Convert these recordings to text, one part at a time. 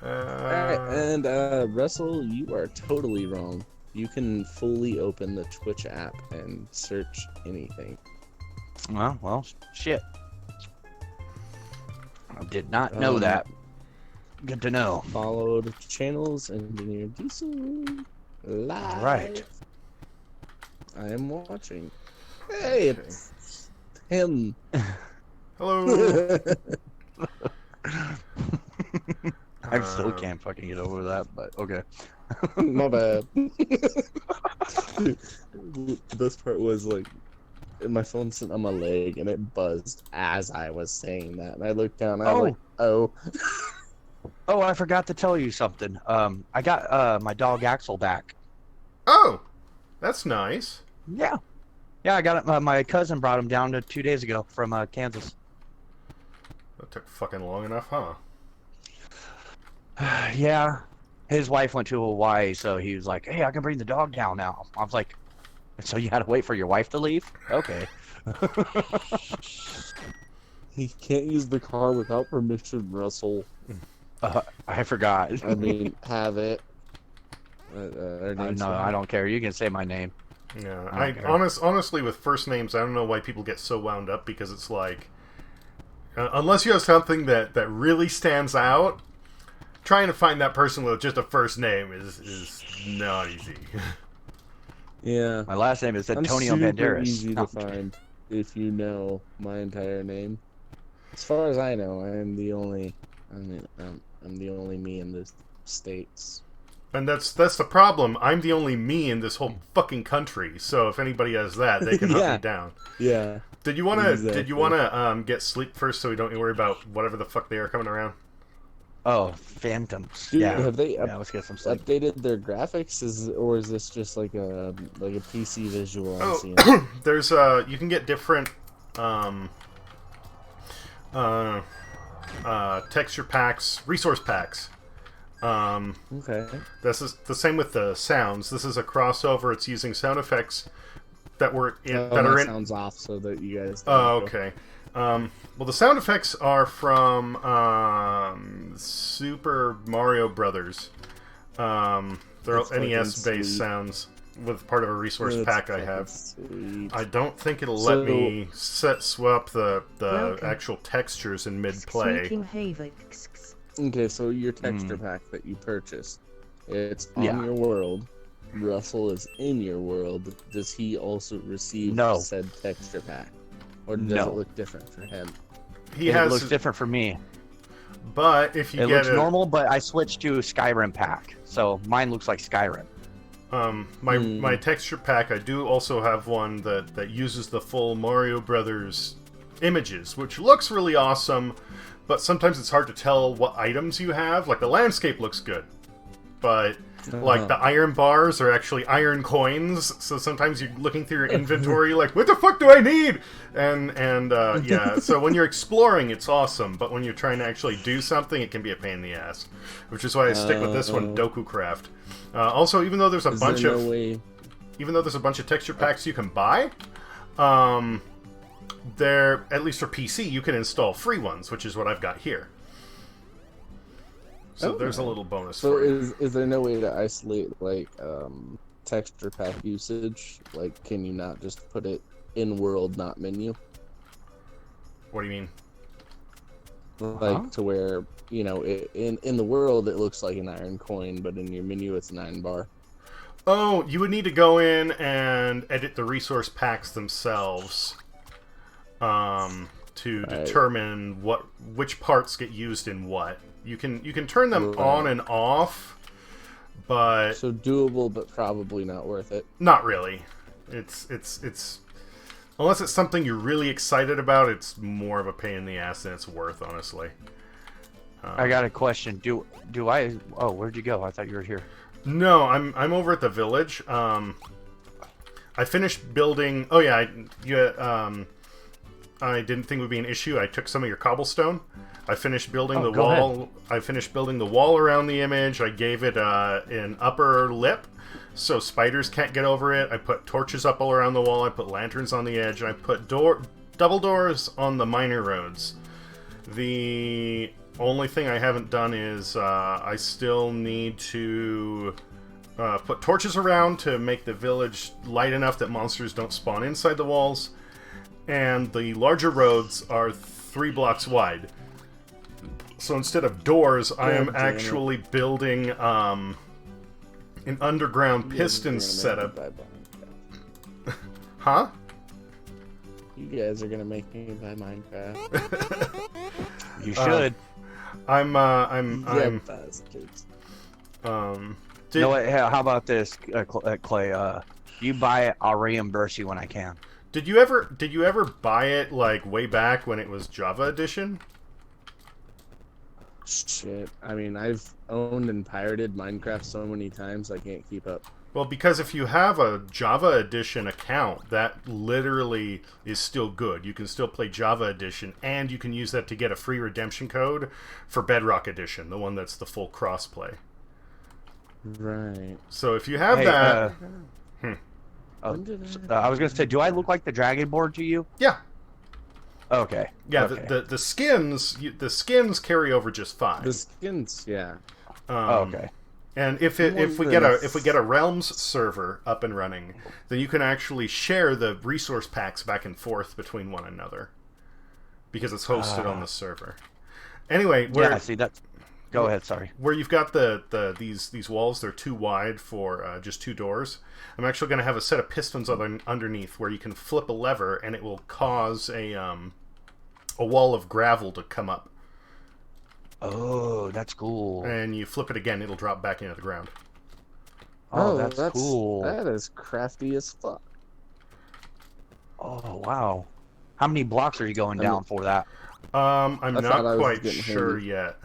Alright, and Russell, you are totally wrong. You can fully open the Twitch app and search anything. Well, shit. I did not know that. Good to know. Followed channels, Engineer Diesel live. Right. I am watching. Hey, it's him. Hello. I still can't fucking get over that, but okay. My bad. The best part was like my phone sitting on my leg and it buzzed as I was saying that, and I looked down. And I was like, "Oh, Oh, I forgot to tell you something. I got my dog Axel back. Oh, that's nice. Yeah, I got it. My cousin brought him down 2 days ago from Kansas. That took fucking long enough, huh? Yeah, his wife went to Hawaii, so he was like, "Hey, I can bring the dog down now." I was like, "So you had to wait for your wife to leave?" Okay. he can't use the car without permission, Russell." I forgot. I mean, have it. No, I don't care. You can say my name. Yeah, I don't care. honestly, with first names, I don't know why people get so wound up, because it's like, unless you have something that really stands out, trying to find that person with just a first name is not easy. Yeah. My last name is Antonio I'm super Banderas. easy to find if you know my entire name. As far as I know, I am the only. I'm the only me in the states. And that's the problem. I'm the only me in this whole fucking country. So if anybody has that, they can hunt Yeah. me down. Yeah. Did you wanna Exactly. get sleep first so we don't worry about whatever the fuck they are coming around? Oh, Phantoms. Dude, Yeah. have they Yeah, let's get some sleep. updated their graphics? Or is this just like a PC visual? I'm seeing? Oh, there's you can get different texture packs, resource packs. Okay. This is the same with the sounds. This is a crossover. It's using sound effects that were in that my are in. sounds off so that you guys. Oh, okay. Well, the sound effects are from Super Mario Brothers. They're That's fucking NES-based sweet. sounds with part of a resource That's pack I fucking have. sweet. I don't think it'll So- let me swap the Welcome. actual textures in mid-play. Wreaking havoc. Okay, so your texture pack that you purchased, it's on Yeah. your world. Russell is in your world. Does he also receive No. said texture pack, or does No. it look different for him? He It has, looks different for me. but if you It get looks normal, but I switched to Skyrim pack, so mine looks like Skyrim. my texture pack, I do also have one that uses the full Mario Brothers images, which looks really awesome, but sometimes it's hard to tell what items you have. Like, the landscape looks good, but like the iron bars are actually iron coins, so sometimes you're looking through your inventory like, what the fuck do I need? And yeah, so when you're exploring, it's awesome, but when you're trying to actually do something, it can be a pain in the ass, which is why I stick with this one, Doku Craft. Also, even though there's a Is bunch there of no way? even though there's a bunch of texture packs you can buy, there, at least for PC, you can install free ones, which is what I've got here. So there's a little bonus So for you. is there no way to isolate like texture pack usage? Like, can you not just put it in world, not menu? What do you mean? Like to where in the world it looks like an iron coin, but in your menu it's an iron bar. Oh, you would need to go in and edit the resource packs themselves to determine which parts get used in what. You can turn them on and off, but So doable, but probably not worth it. not really. It's unless it's something you're really excited about, it's more of a pain in the ass than it's worth, honestly. I got a question. Do I? Oh, where'd you go? I thought you were here. No, I'm over at the village. I finished building. Oh yeah, I didn't think it would be an issue. I took some of your cobblestone. I finished building the go wall. ahead. I finished building the wall around the image. I gave it an upper lip, so spiders can't get over it. I put torches up all around the wall. I put lanterns on the edge. And I put double doors on the minor roads. The Only thing I haven't done is I still need to put torches around to make the village light enough that monsters don't spawn inside the walls. And the larger roads are 3 blocks wide. So instead of doors, I am actually building an underground pistons setup. Huh? You guys are gonna make me buy Minecraft. You should. I'm bastards. You know what? Hey, how about this, Clay? You buy it, I'll reimburse you when I can. Did you ever buy it like way back when it was Java Edition? Shit. I mean, I've owned and pirated Minecraft so many times I can't keep up. Well, because if you have a Java Edition account, that literally is still good. You can still play Java Edition, and you can use that to get a free redemption code for Bedrock Edition, the one that's the full crossplay. Right. So if you have Hey, that... I was gonna say, do I look like the Dragon Board to you? Yeah. Okay. Yeah, Okay. the skins carry over just fine. The skins, yeah. Okay. And if we get a Realms server up and running, then you can actually share the resource packs back and forth between one another because it's hosted on the server. Anyway, Yeah. See that. Go ahead. Sorry. where you've got these walls, they're too wide for just 2 doors. I'm actually going to have a set of pistons underneath where you can flip a lever and it will cause a wall of gravel to come up. Oh, that's cool. And you flip it again, it'll drop back into the ground. Oh, that's cool. That is crafty as fuck. Oh, wow. How many blocks are you going down for that? I'm I thought not I was quite getting sure handy. yet.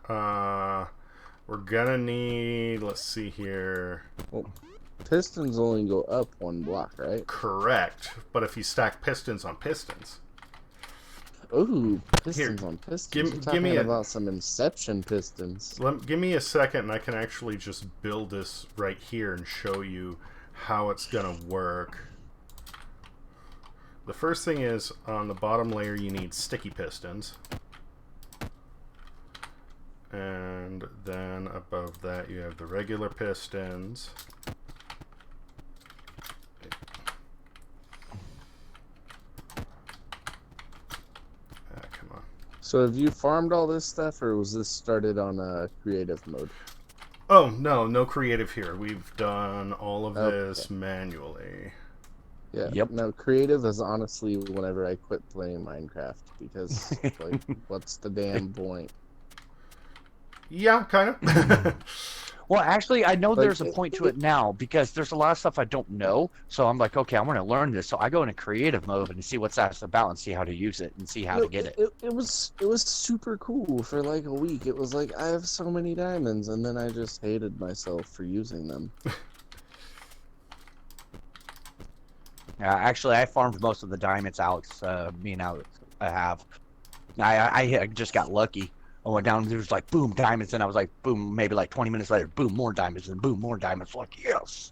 We're gonna need, let's see here. Well, pistons only go up 1 block, right? Correct. But if you stack pistons on pistons. Ooh, pistons Here, on pistons. give You're me talking a- about some Inception pistons. Give me a second and I can actually just build this right here and show you how it's gonna work. The first thing is, on the bottom layer you need sticky pistons. And then above that you have the regular pistons. Come on. So have you farmed all this stuff, or was this started on a creative mode? Oh, no creative here. We've done all of Okay. this manually. Yeah. Yep. No, creative is honestly whenever I quit playing Minecraft, because like, what's the damn point? Yeah, kind of. Well, actually, I know Like, there's a point to it now because there's a lot of stuff I don't know. So I'm like, okay, I want to learn this. So I go into creative mode and see what's that's about and see how to use it and see how to get it. It was super cool for like a week. It was like, I have so many diamonds, and then I just hated myself for using them. Actually, I farmed most of the diamonds me and Alex have. I just got lucky. I went down, there was like, boom, diamonds, and I was like, boom, maybe like 20 minutes later, boom, more diamonds, and boom, more diamonds. Like, yes.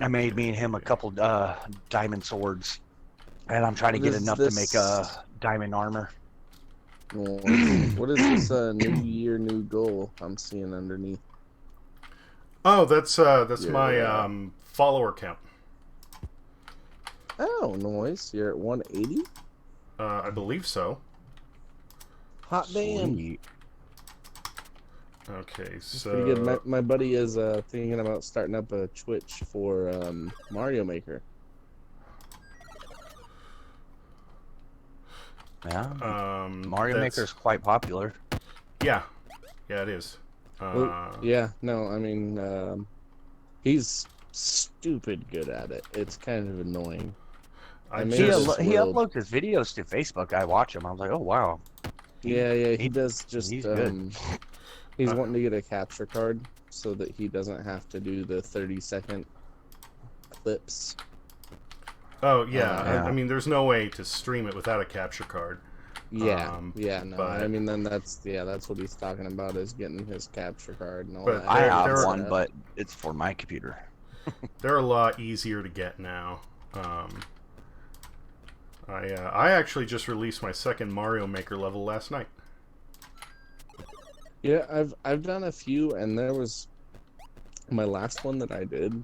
I made me and him a couple diamond swords, and I'm trying to get enough to make diamond armor. What is this new year, new goal I'm seeing underneath? Oh, that's Yeah. my follower count. Oh, noise. You're at 180? I believe so. Hot damn. Sweet. Okay, so Pretty good. My buddy is thinking about starting up a Twitch for Mario Maker. Yeah. Mario that's- Maker is quite popular. Yeah, it is. Well, yeah, no, I mean, he's stupid good at it. It's kind of annoying. I mean, He, Just just, he world. uploads his videos to Facebook. I watch him. I was like, oh wow. Yeah, he does just, he's good. he's wanting to get a capture card so that he doesn't have to do the 30-second clips. oh yeah, Yeah. I mean, there's no way to stream it without a capture card. Yeah, Um, no, but- I mean, then that's what he's talking about, is getting his capture card and all But that. I There- have there- one, but it's for my computer. They're a lot easier to get now. I actually just released my second Mario Maker level last night. Yeah, I've done a few, and there was my last one that I did.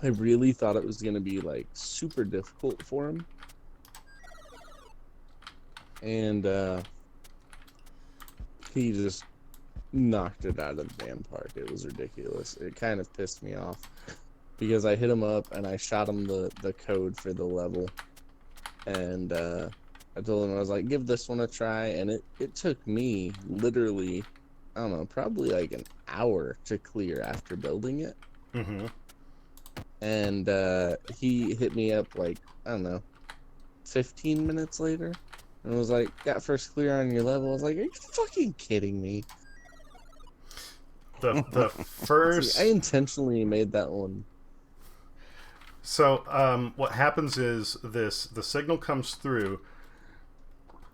I really thought it was gonna be like super difficult for him, and he just knocked it out of the damn park. It was ridiculous. It kind of pissed me off because I hit him up and I shot him the code for the level, and I told him, I was like, give this one a try, and it took me literally, I don't know, probably like an hour to clear after building it. Mm-hmm. And he hit me up like, I don't know, 15 minutes later, and was like, got first clear on your level. I was like, are you fucking kidding me? The first... See, I intentionally made that one. So, what happens is the signal comes through.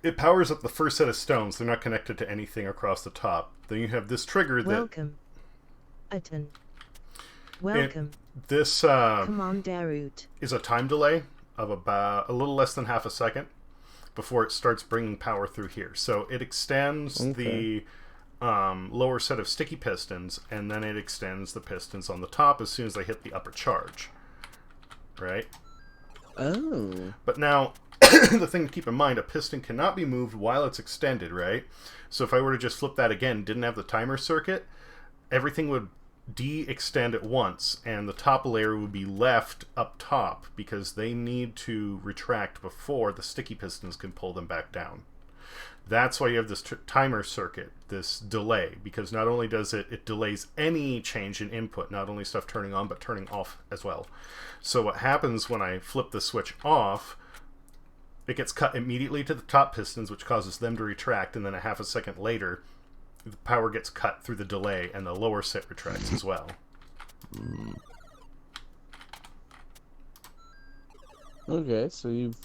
It powers up the first set of stones. They're not connected to anything across the top. Then you have this trigger that... Welcome. Aten. Welcome. This Commander Root. is a time delay of about a little less than half a second before it starts bringing power through here. So it extends the lower set of sticky pistons, and then it extends the pistons on the top as soon as they hit the upper charge. Right? Oh. But now, the thing to keep in mind, a piston cannot be moved while it's extended, right? So if I were to just flip that again, didn't have the timer circuit, everything would de-extend at once, and the top layer would be left up top because they need to retract before the sticky pistons can pull them back down. That's why you have this timer circuit, this delay, because not only does it delays any change in input, not only stuff turning on, but turning off as well. So what happens when I flip the switch off, it gets cut immediately to the top pistons, which causes them to retract, and then a half a second later, the power gets cut through the delay, and the lower set retracts as well. Okay, so you've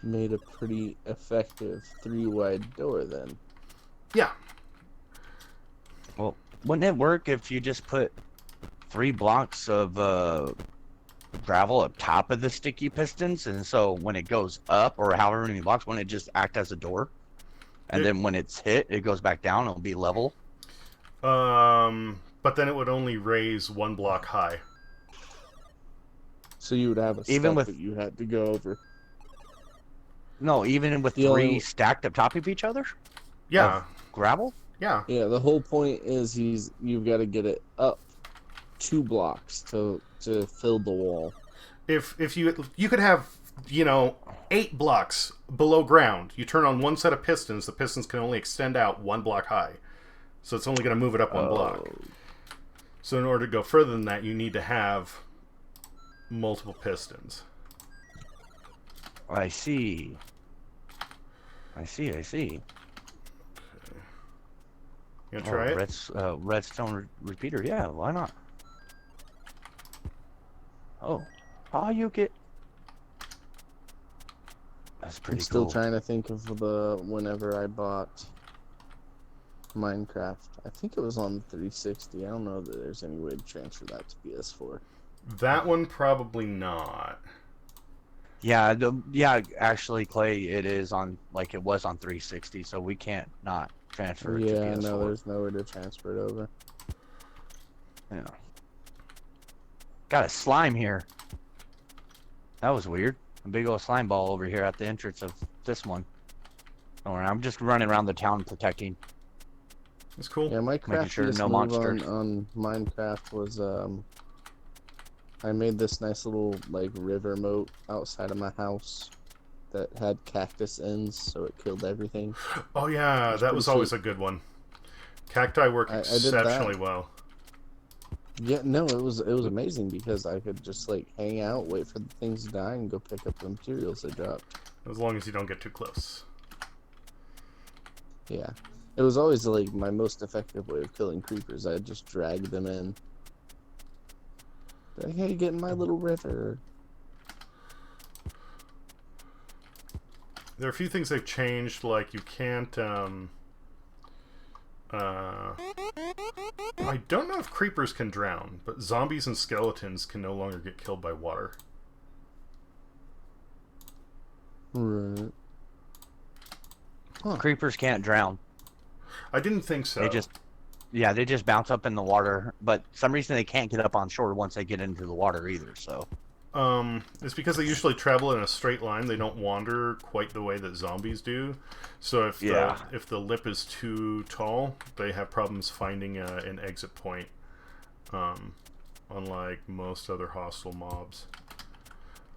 made a pretty effective 3-wide door then. Yeah. Well, wouldn't it work if you just put 3 blocks of gravel up top of the sticky pistons, and so when it goes up, or however many blocks, wouldn't it just act as a door? And then when it's hit, it goes back down, it'll be level? But then it would only raise 1 block high. So you would have a Even step with- that you had to go over. No, even with The 3 only- stacked up top of each other? Yeah. Gravel? Yeah. Yeah, the whole point is you've got to get it up 2 blocks to fill the wall. If you could have, 8 blocks below ground. You turn on one set of pistons, the pistons can only extend out 1 block high. So it's only going to move it up 1 block. So in order to go further than that, you need to have multiple pistons. I see. I see. You gonna try it? Redstone repeater, yeah, why not? Oh, how you get... That's I'm pretty still cool. trying to think of whenever I bought Minecraft. I think it was on 360. I don't know that there's any way to transfer that to PS4. That one probably not. Yeah, actually, Clay, it is on, like it was on 360, so we can't not transfer it to Yeah, PS4. no, there's nowhere to transfer it over. Yeah. Got a slime here. That was weird. A big old slime ball over here at the entrance of this one. Oh, I'm just running around the town protecting. It's cool. Yeah, my Making sure craftiest no move monsters. on Minecraft was I made this nice little like river moat outside of my house that had cactus ends, so it killed everything. Oh yeah, It's that pretty was always sweet. a good one. Cacti work I did that. exceptionally well. Yeah, no, it was amazing because I could just like hang out, wait for the things to die, and go pick up the materials they dropped. As long as you don't get too close. Yeah, it was always like my most effective way of killing creepers. I'd just drag them in. Like, hey, get in my little river. There are a few things they've changed, like you can't, I don't know if creepers can drown, but zombies and skeletons can no longer get killed by water. Right. Huh. Creepers can't drown. I didn't think so. They just bounce up in the water, but some reason they can't get up on shore once they get into the water either. So It's because they usually travel in a straight line. They don't wander quite the way that zombies do. So if the lip is too tall, they have problems finding an exit point. Unlike most other hostile mobs.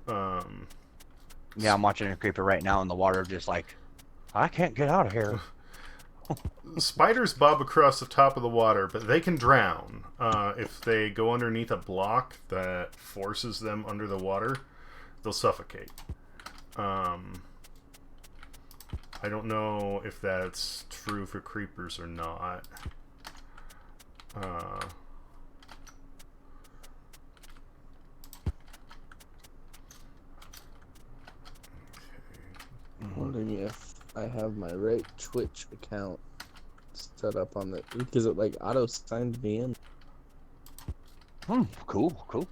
yeah, I'm watching a creeper right now in the water, just like, I can't get out of here. Spiders bob across the top of the water, but they can drown. If they go underneath a block that forces them under the water, they'll suffocate. I don't know if that's true for creepers or not. I'm wondering if I have my right Twitch account set up on the, because it like auto signed me in. Cool.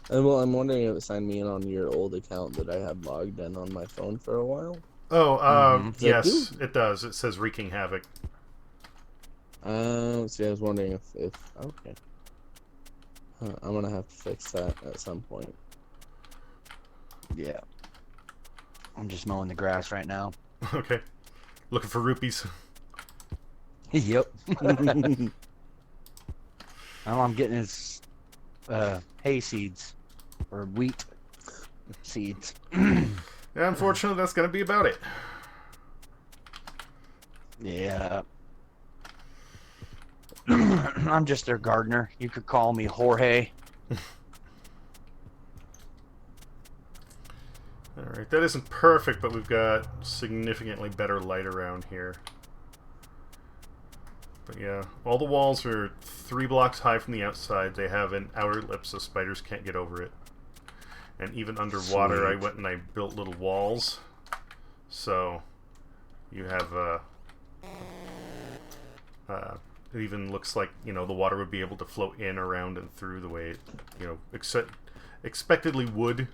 And well, I'm wondering if it signed me in on your old account that I had logged in on my phone for a while. Oh, yes, do? it does. It says Wreaking Havoc. See, I was wondering if okay. I'm gonna have to fix that at some point. Yeah. I'm just mowing the grass right now. Okay. Looking for rupees. Yep. All I'm getting is hay seeds or wheat seeds. Yeah, unfortunately, that's going to be about it. Yeah. I'm just their gardener. You could call me Jorge. Alright, that isn't perfect, but we've got significantly better light around here. But yeah, all the walls are 3 blocks high from the outside. They have an outer lip so spiders can't get over it. And even underwater, Sweet. I went and I built little walls. So, you have, it even looks like, you know, the water would be able to flow in, around, and through the way it, you know, expectedly would.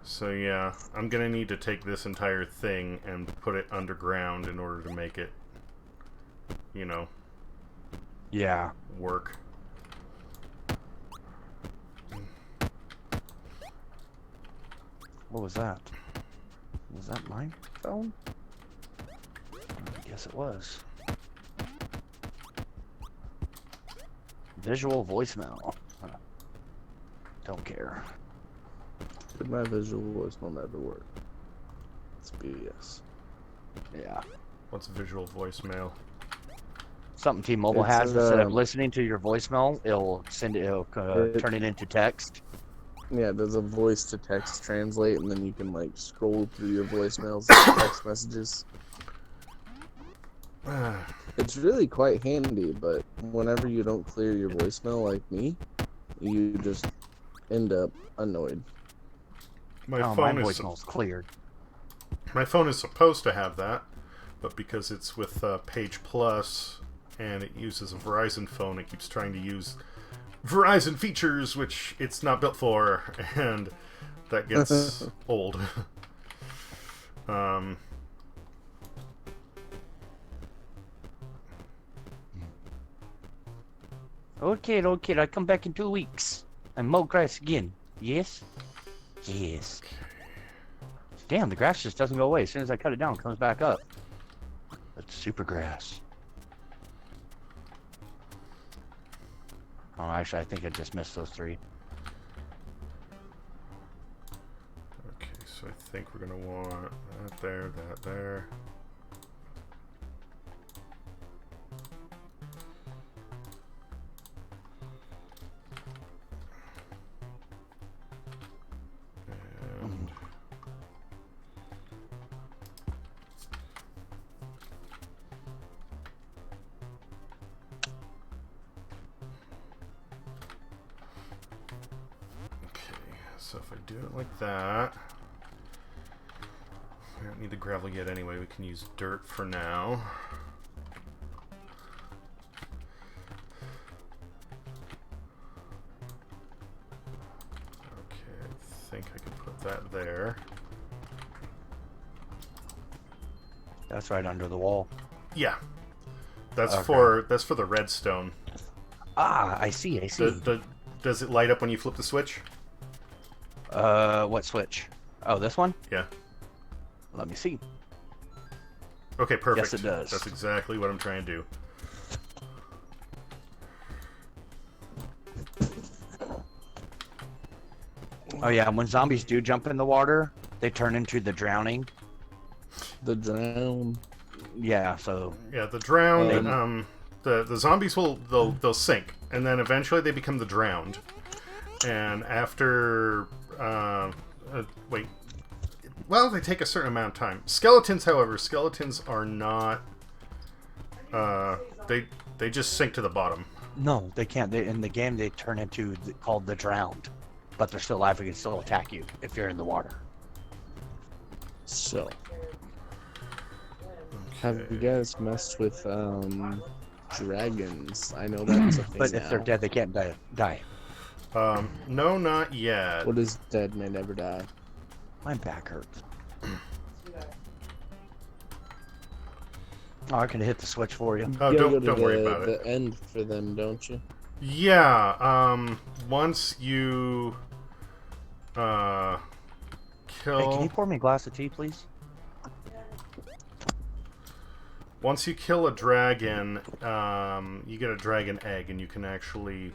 So yeah, I'm gonna need to take this entire thing and put it underground in order to make it, you know, Yeah. work. What was that? Was that my phone? I guess it was. Visual voicemail. Don't care. Did my visual voicemail never work? It's BS. Yeah. What's visual voicemail? Something T-Mobile It's, has, instead of listening to your voicemail, it'll turn it into text. Yeah, there's a voice to text translate, and then you can like scroll through your voicemails and text messages. It's really quite handy, but whenever you don't clear your voicemail like me, you just end up annoyed. My My phone is voicemail's cleared. my phone is supposed to have that, but because it's with Page Plus and it uses a Verizon phone, it keeps trying to use Verizon features, which it's not built for, and that gets old. Okay, I'll come back in 2 weeks. And mow grass again. Yes? Yes. Damn, the grass just doesn't go away. As soon as I cut it down, it comes back up. That's super grass. Oh, actually, I think I just missed those 3. Okay, so I think we're gonna want that there, that there. And okay, so if I do it like that, we don't need the gravel yet anyway, we can use dirt for now. that there. That's right under the wall. Yeah. That's Okay. for the redstone. Ah, I see. Does it light up when you flip the switch? What switch? Oh, this one? Yeah. Let me see. Okay, perfect. Yes, it does. That's exactly what I'm trying to do. Oh yeah, when zombies do jump in the water, they turn into the drowning. The drown. Yeah, so Yeah, the drowned. Um, The zombies they'll sink, and then eventually they become the drowned. And after wait, well, they take a certain amount of time. Skeletons, however, are not. They just sink to the bottom. no, they can't. In the game, they turn into called the drowned, but they're still alive and can still attack you if you're in the water. So, have you guys messed with dragons? I know that's a thing But if they're now. dead, they can't die. No, not yet. What is dead may never die? My back hurts. Oh, I can hit the switch for you. Oh, You gotta don't go to worry about it. the end for them, don't you? Yeah. Once you Hey, kill. can you pour me a glass of tea, please? Once you kill a dragon, you get a dragon egg, and you can actually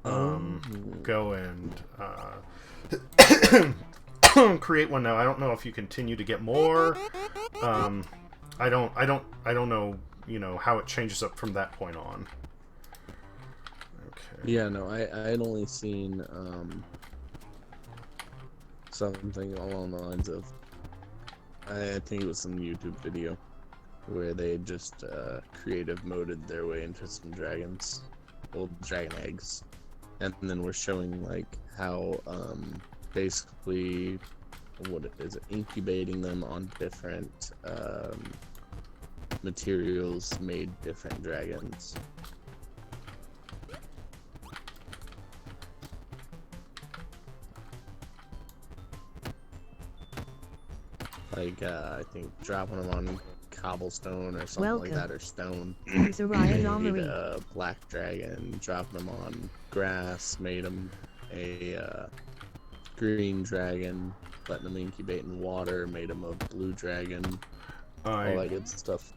go and create one. Now, I don't know if you continue to get more. I don't know. You know how it changes up from that point on. Okay. Yeah, no, I had only seen something along the lines of, I think it was some YouTube video where they just creative moded their way into some dragons, old dragon eggs, and then we're showing like how basically what is it, incubating them on different materials made different dragons. Like, I think dropping them on cobblestone or something like Welcome. that, or stone. User Ryan Made Armory. a black dragon, dropping them on grass, made them a green dragon, letting them incubate in water, made them a blue dragon, all that good stuff.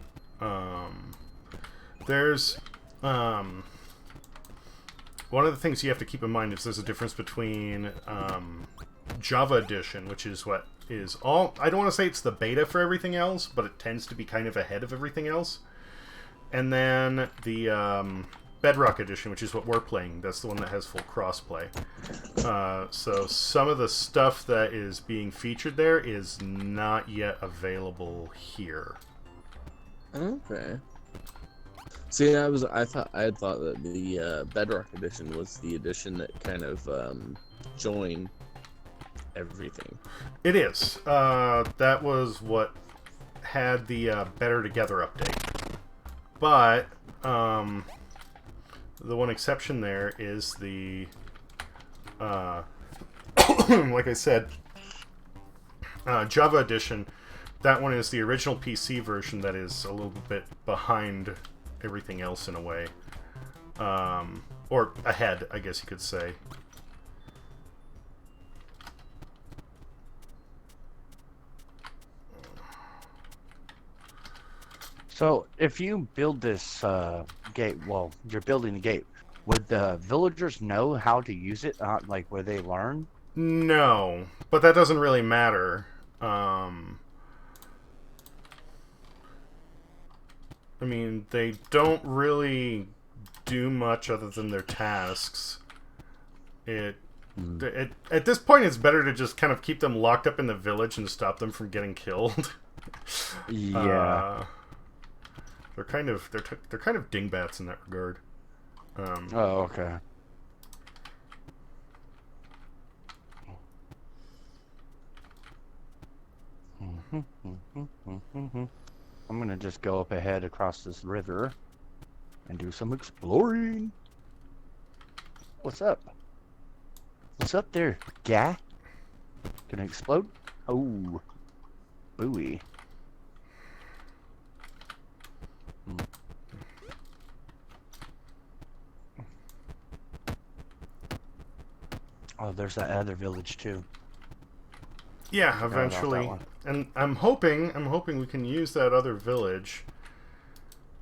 There's one of the things you have to keep in mind is there's a difference between Java Edition, which is what is all. I don't want to say it's the beta for everything else, but it tends to be kind of ahead of everything else. And then the Bedrock Edition, which is what we're playing. That's the one that has full crossplay. So some of the stuff that is being featured there is not yet available here. Okay. See, I had thought that the Bedrock Edition was the edition that kind of joined everything. It is. That was what had the Better Together update. But the one exception there is the like I said, Java Edition. That one is the original PC version that is a little bit behind everything else in a way. Or ahead, I guess you could say. So, if you build this gate, well, you're building the gate, would the villagers know how to use it? Like, where they learn? No, but that doesn't really matter. I mean, they don't really do much other than their tasks. At this point, it's better to just kind of keep them locked up in the village and stop them from getting killed. Yeah. They're kind of dingbats in that regard. Oh, okay. I'm gonna just go up ahead across this river and do some exploring. What's up? What's up there, guy? Can it explode? Oh. Buoy. Oh, there's that other village too. Yeah, about that eventually. one. And I'm hoping we can use that other village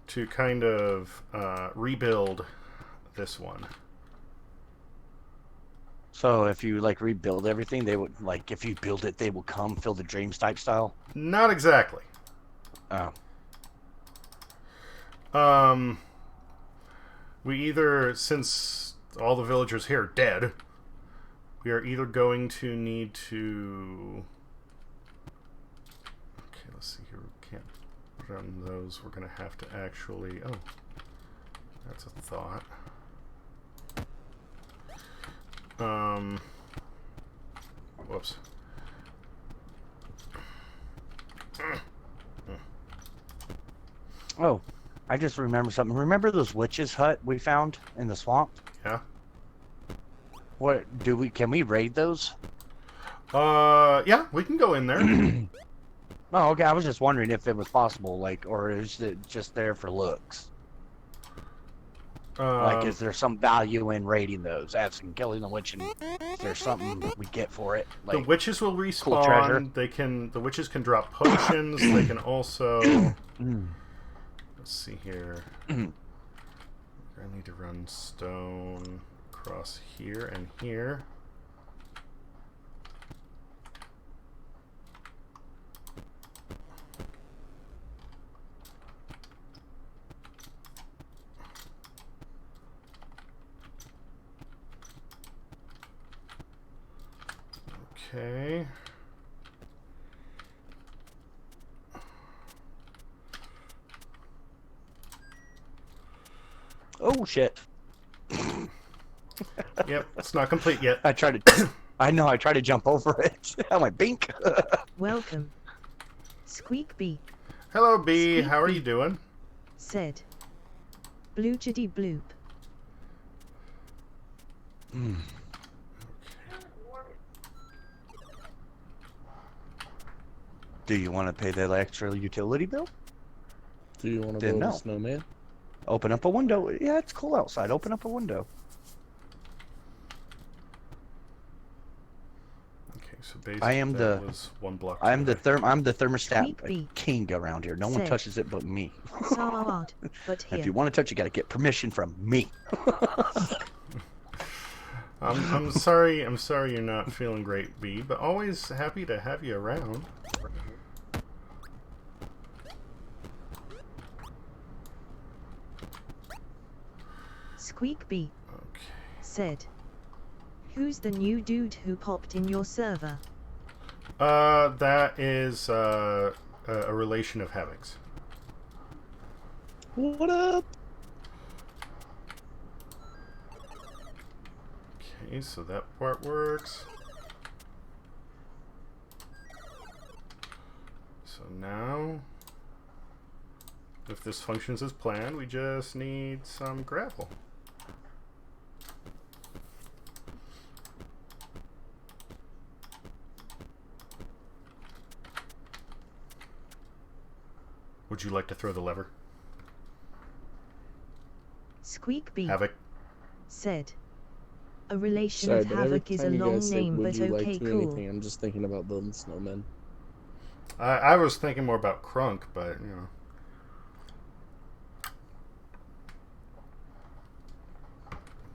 to kind of rebuild this one. So if you like rebuild everything, they would like if you build it, they will come fill the dreams type style. Not exactly. Oh. We either, since all the villagers here are dead, we are either going to need to... Okay, let's see here. We can't put on those. We're going to have to actually... Oh, that's a thought. Whoops. Oh, I just remember something. Remember those witches' hut we found in the swamp? Yeah. What do we? Can we raid those? Yeah, we can go in there. Oh, okay. I was just wondering if it was possible, like, or is it just there for looks? Like, is there some value in raiding those, as in killing the witch, and is there something we get for it? The Like, witches will cool treasure. respawn. The witches can drop potions. They can also... Let's see here. I need to run stone across here and here. Okay. oh shit! Yep, it's not complete yet. I tried to. I know. I tried to jump over it. I'm like, bink. Welcome. Squeak Bee Hello, B. Squeak How are Bee. you doing? said. Bloopity bloop. Do you want to pay the extra utility bill? Do you want to Didn't build a know. snowman? Open up a window. Yeah, it's cool outside. Open up a window. Okay, so basically I am that the- was one block. I'm the away. I'm the thermostat Squeak bee. king around here. No one Say. touches it but me. So odd, but If here. you want to touch, you got to get permission from me. I'm sorry. I'm sorry you're not feeling great, B. But always happy to have you around. Squeak Bee Okay. said. Who's the new dude who popped in your server? That is a relation of Havoc's. What up? Okay, so that part works. So now, if this functions as planned, we just need some gravel. Would you like to throw the lever, Squeak Bee Havoc? said. A relation Sorry, of but every Havoc is a time you long guys say, name, would but you like okay, to cool. anything, I'm just thinking about building snowmen. I was thinking more about Crunk, but you know.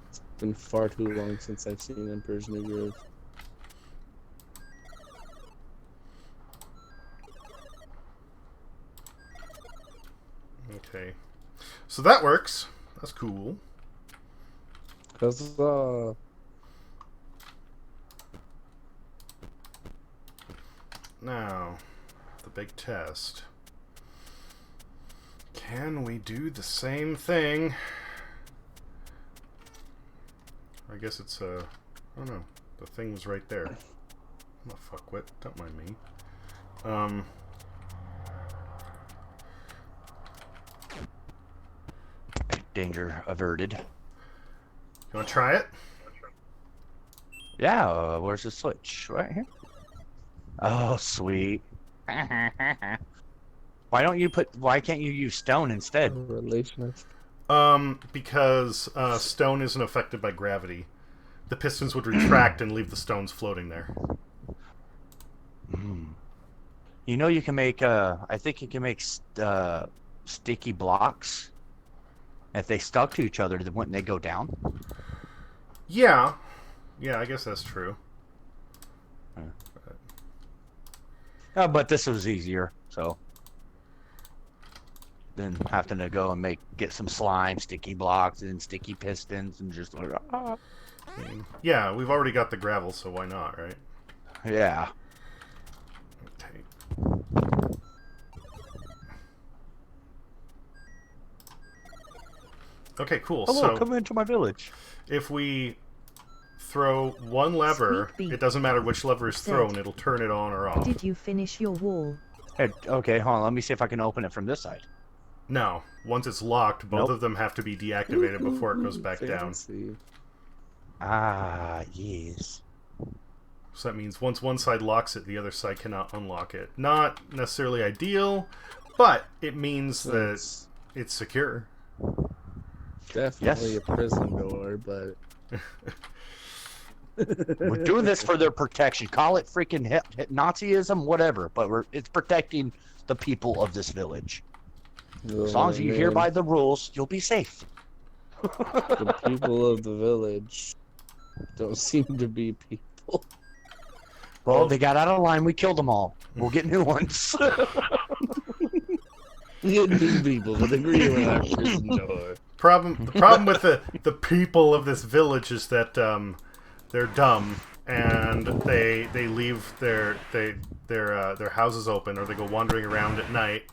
It's been far too long since I've seen Emperor's New Groove. Okay, so that works. That's cool. Cause Now, the big test. Can we do the same thing? I guess it's I don't know. The thing was right there. I'm a fuckwit. Don't mind me. Danger averted. You want to try it? Yeah, where's the switch? Right here. Oh, sweet. Why can't you use stone instead? Relational. Because stone isn't affected by gravity. The pistons would retract and leave the stones floating there. You know, you can make, I think you can make sticky blocks. If they stuck to each other, then wouldn't they go down? Yeah. Yeah, I guess that's true. But this was easier, so. Then having to go and get some slime, sticky blocks, and sticky pistons, and just like, Yeah, we've already got the gravel, so why not, right? yeah. Okay. Okay, cool. Hello, So come into my village. if we throw one lever, Sweet beat. it doesn't matter which lever is Said. thrown, it'll turn it on or off. Did you finish your wall? Hey, okay, hold on. Let me see if I can open it from this side. No, once it's locked, both Nope. of them have to be deactivated before it goes back down. Fancy. Ah, yes. So that means once one side locks it, the other side cannot unlock it. Not necessarily ideal, but it means that It's it's secure. definitely Yes. a prison door, but We're doing this for their protection. Call it freaking Nazism, whatever. But it's protecting the people of this village. As long as you hear by the rules, you'll be safe. the people of the village don't seem to be people. Well, they got out of line. We killed them all. We'll get new ones. We get new people, but agree with our prison door. The problem with the people of this village is that they're dumb and they leave their houses open, or they go wandering around at night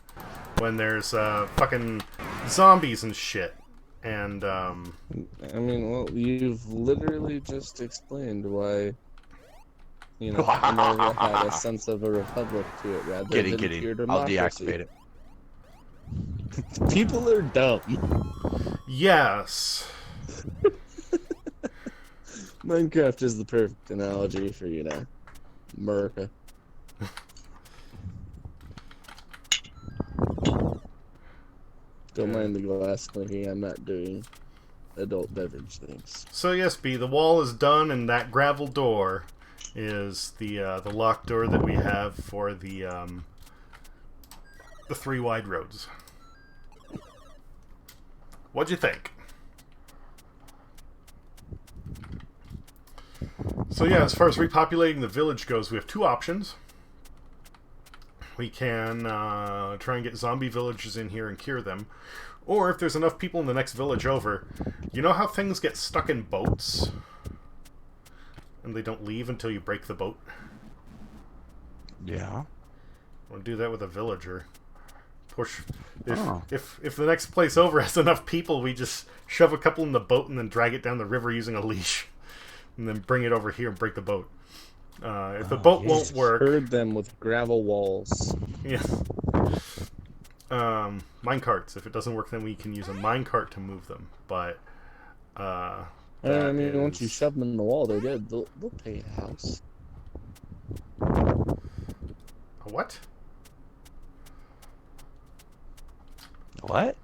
when there's fucking zombies and shit. And I mean, well, you've literally just explained why, you know, America had a sense of a republic to it rather than pure I'll democracy. deactivate it. People are dumb. yes, Minecraft is the perfect analogy for, you know, America. Don't mind the glass clinking, I'm not doing adult beverage things. so yes, B, the wall is done, and that gravel door is the locked door that we have for the 3 wide roads. What'd you think? So yeah, as far as repopulating the village goes, we have 2 options. We can try and get zombie villagers in here and cure them. Or if there's enough people in the next village over, you know how things get stuck in boats? And they don't leave until you break the boat? Yeah. We'll do that with a villager. Push. Oh. If the next place over has enough people, we just shove a couple in the boat and then drag it down the river using a leash. And then bring it over here and break the boat. If the boat won't work... Herd them with gravel walls. Yeah. Minecarts. If it doesn't work, then we can use a minecart to move them. But I mean, once you shove them in the wall, they're good. They'll pay a house. What? What?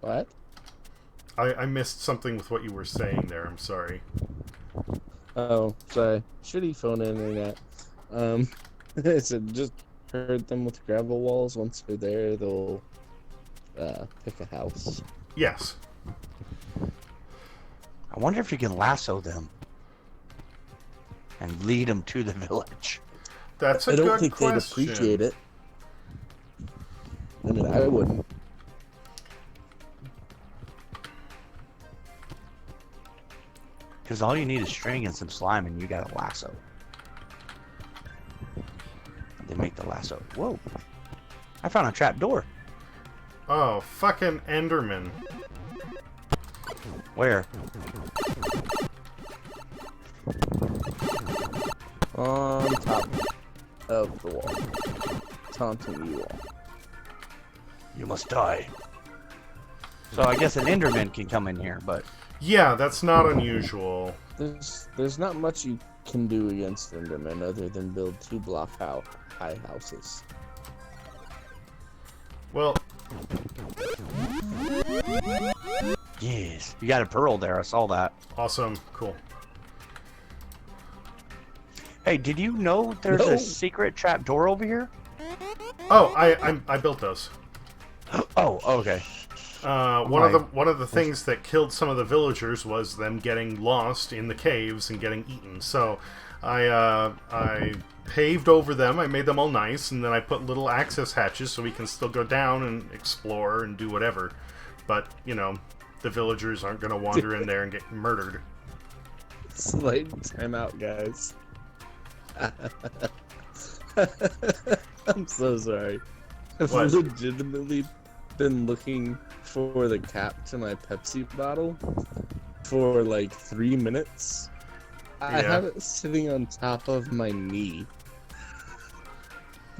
What? I missed something with what you were saying there. I'm sorry. Oh, sorry. Shitty phone internet. I said just herd them with gravel walls. Once they're there, they'll pick a house. Yes. I wonder if you can lasso them and lead them to the village. That's a I good don't think question. they'd appreciate it. I mean, I wouldn't. Because all you need is string and some slime, and you got a lasso. They make the lasso. Whoa! I found a trap door. Oh, fucking Enderman. Where? On top of the wall. Taunting you all. You must die. So I guess an Enderman can come in here, but Yeah, that's not unusual. there's not much you can do against Enderman other than build 2 block high houses. Well, Yes, you got a pearl there. I saw that. awesome. Cool. Hey, did you know there's No. a secret trap door over here? Oh, I built those. Oh, okay. One of the things that killed some of the villagers was them getting lost in the caves and getting eaten. So I paved over them. I made them all nice, and then I put little access hatches so we can still go down and explore and do whatever. But you know, the villagers aren't going to wander in there and get murdered. Slight timeout, guys. I'm so sorry. I've What? legitimately been looking for the cap to my Pepsi bottle for like 3 minutes. I Yeah. have it sitting on top of my knee.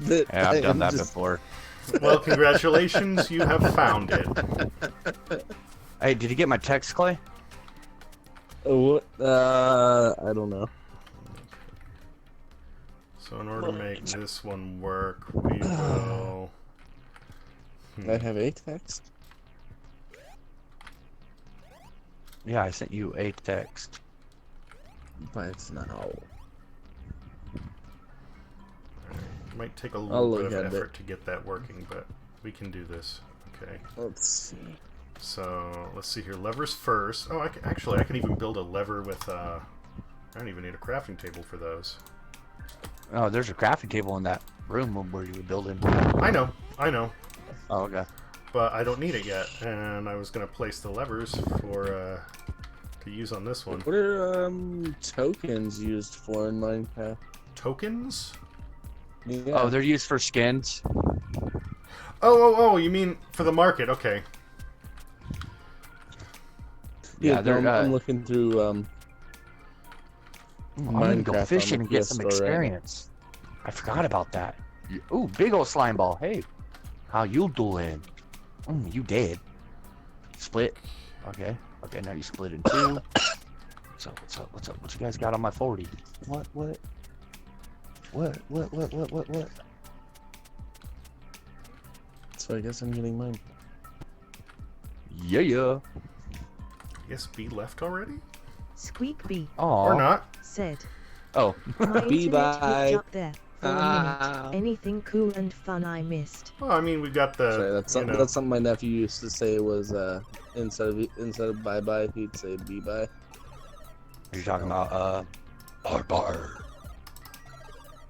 Yeah, I've done that just- before. Well, congratulations, you have found it. Hey, did you get my text, Clay? What? I don't know. So in order to make this one work, we will. I have a text. Yeah, I sent you a text. But it's not. Might take a I'll little look bit of at it. effort to get that working, but we can do this. Okay. Let's see. So let's see here. Levers first. Oh, actually, I can even build a lever with. I don't even need a crafting table for those. Oh, there's a crafting table in that room where you were building. I know. Oh, okay. But I don't need it yet, and I was gonna place the levers for to use on this one. What are tokens used for in Minecraft? Tokens? Yeah. Oh, they're used for skins. Oh! You mean for the market? Okay. Yeah, they're. I'm looking through. I'm gonna go Minecraft on fishing the and get some PS Store right now. experience. I forgot about that. Ooh, big old slime ball. Hey, how you doing? You dead. Split. Okay. Okay, now you split in 2. What's up? What you guys got on my 40? What? So I guess I'm getting mine. Yeah. I guess B left already, Squeakbee Oh. or not? said, Oh. my Bee internet bye. hooked up there for a Ah. minute. Anything cool and fun I missed? Well, I mean, we got the. Sorry, that's something. you know, That's something my nephew used to say was instead of bye bye, he'd say be bye. You're talking about bar.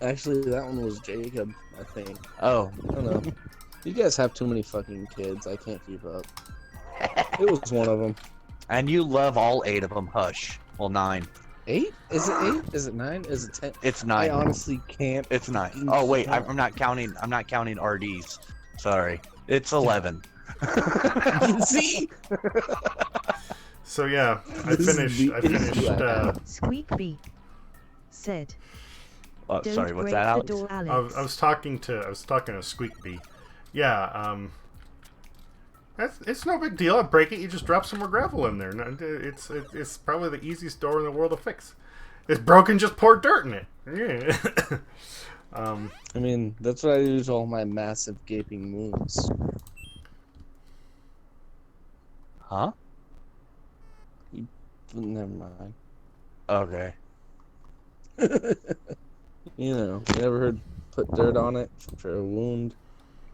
Actually, that one was Jacob, I think. Oh. I don't know. You guys have too many fucking kids. I can't keep up. It was one of them. And you love all 8 of them. Hush. Well, 9. 8? Is it 8? Is it 9? Is it 10? It's I 9. honestly can't. It's 9. Oh wait, I'm not counting. I'm not counting RDs. Sorry. It's 11. See? So yeah, I This is finished. the I finished. issue Squeakbee said, Oh, don't sorry. What's break that, the Alex? door, I Alex. was talking to Squeakbee. Yeah. It's no big deal. I break it. You just drop some more gravel in there. It's probably the easiest door in the world to fix. It's broken. Just pour dirt in it. Yeah. I mean, that's what I do to all my massive gaping wounds. Huh? Never mind. Okay. You know, you ever heard put dirt on it for a wound?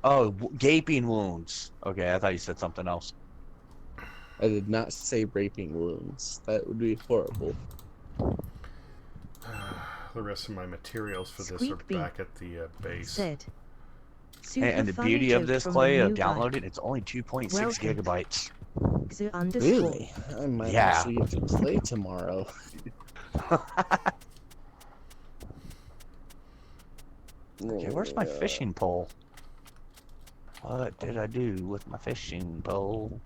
Oh, gaping wounds. Okay, I thought you said something else. I did not say raping wounds. That would be horrible. The rest of my materials for this are Squeakbee back at the base. said, Hey, and the "Super beauty funny of this, joke from Clay, a of new guy. downloading, it's only 2.6 Welcome. gigabytes. __ Really? I might Yeah. actually get to play tomorrow. Okay, where's my fishing pole? What did I do with my fishing pole?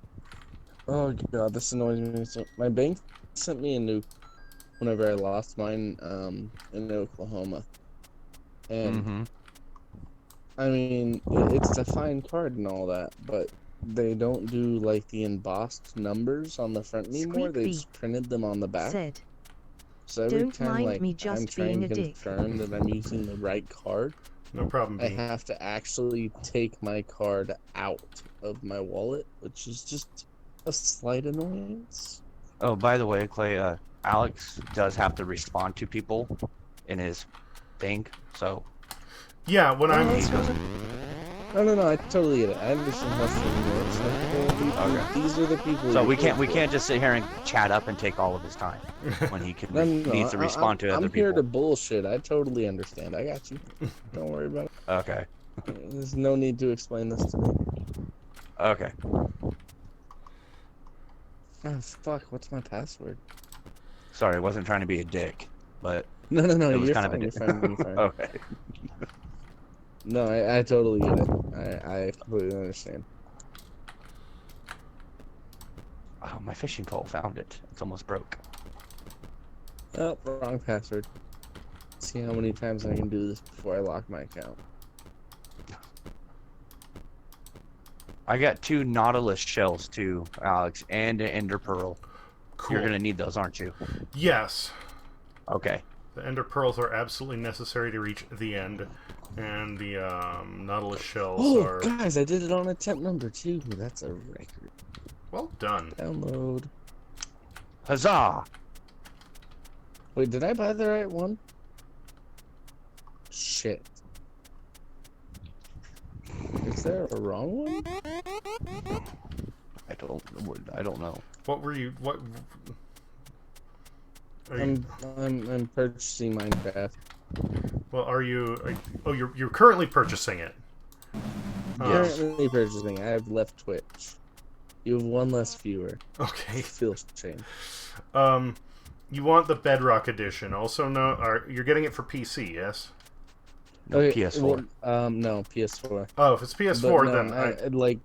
Oh god, this annoys me. So my bank sent me a new whenever I lost mine in Oklahoma. And Mm-hmm. I mean, it's a fine card and all that, but they don't do like the embossed numbers on the front anymore. They Squeakbee just printed them on the back. said, So every Don't time mind like me I'm just trying being to a dick. confirm that I'm using the right card, No problem, I B. have to actually take my card out of my wallet, which is just a slight annoyance. Oh, by the way, Clay, Alex does have to respond to people in his thing, so Yeah, when I'm... he doesn't. No, I totally get it. I understand how streaming works. Like, well, Okay. these are the people. So you we pay can't for. just sit here and chat up and take all of his time when he can No, needs to respond to other I'm here to people. bullshit. I totally understand. I got you. Don't worry about it. Okay. There's no need to explain this to me. Okay. Oh fuck! What's my password? Sorry, I wasn't trying to be a dick, but No, it was you're kind fine. of a You're dick. fine. You're fine. Okay. No, I totally get it. I completely understand. Oh, my fishing pole found it. It's almost broke. Oh, wrong password. See how many times I can do this before I lock my account. I got 2 Nautilus shells too, Alex, and an Ender Pearl. Cool. You're gonna need those, aren't you? Yes. Okay. The Ender Pearls are absolutely necessary to reach the end, and the Nautilus shells Oh, are... guys, I did it on attempt number 2. That's a record. Well done. Download. Huzzah! Wait, did I buy the right one? Shit. Is there a wrong one? I don't know. What were you... What... Are you, I'm purchasing Minecraft. well, are you... oh, you're currently purchasing it. Yes. Currently purchasing. I have left Twitch. You have one less viewer. Okay. Feel shame. You want the Bedrock edition. Also, you're getting it for PC, yes? No, PS4. Well, no, PS4. Oh, if it's PS4, But no, then I like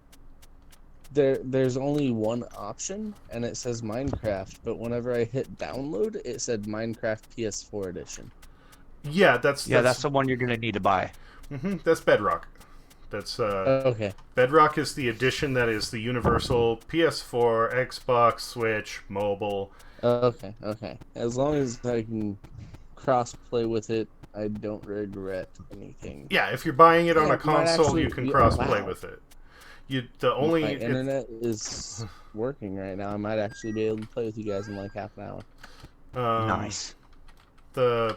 there's only one option, and it says Minecraft. But whenever I hit download, it said Minecraft PS4 edition. yeah, that's That's the one you're gonna need to buy. that's Bedrock. That's Okay. Bedrock is the edition that is the universal PS4, Xbox, Switch, mobile. Okay. As long as I can cross play with it, I don't regret anything. Yeah, if you're buying it on Yeah, a it might console, actually you can be cross play allowed. with it. The only My internet is working right now. I might actually be able to play with you guys in like half an hour. Nice. If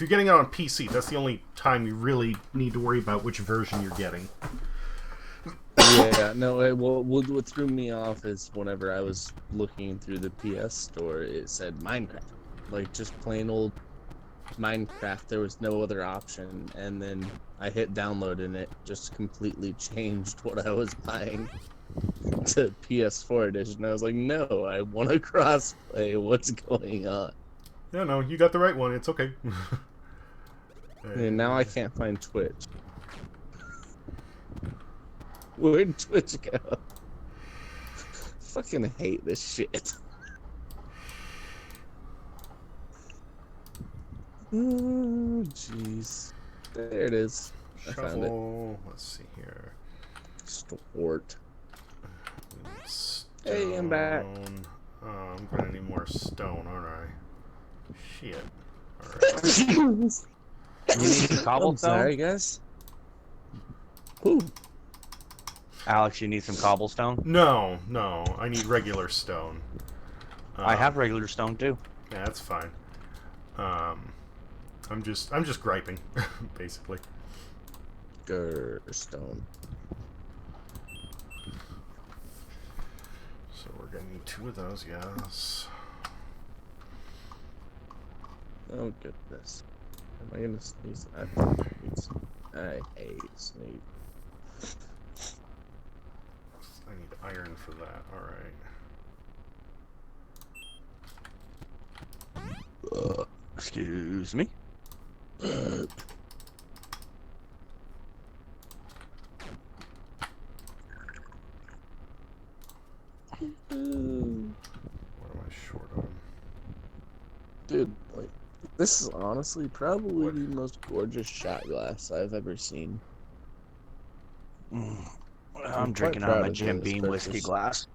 you're getting it on PC, that's the only time you really need to worry about which version you're getting. Yeah, no. What threw me off is whenever I was looking through the PS store, it said Minecraft, like just plain old Minecraft. There was no other option, and then I hit download, and it just completely changed what I was buying to PS4 edition. I was like, no, I want to crossplay. What's going on? Yeah, no, you got the right one. It's okay. And now I can't find Twitch. Where'd Twitch go? Fucking hate this shit. Oh, jeez. There it is. I found it. Shovel. Let's see here. Stort. Stone. Hey, I'm back. Oh, I'm gonna need more stone, aren't I? Shit. Alright. You need some I'm cobblestone? sorry, guys. Ooh. Alex, you need some cobblestone? No, I need regular stone. I have regular stone too. Yeah, that's fine. I'm just griping, basically. Stone. So we're gonna need 2 of those, yes. Oh, goodness. Am I gonna sneeze? I hate sneeze. I need iron for that. All right. Excuse me. What am I short on? Dude, like, this is honestly probably the most gorgeous shot glass I've ever seen. I'm quite drinking out proud of my of Jim this Beam whiskey purchase. glass.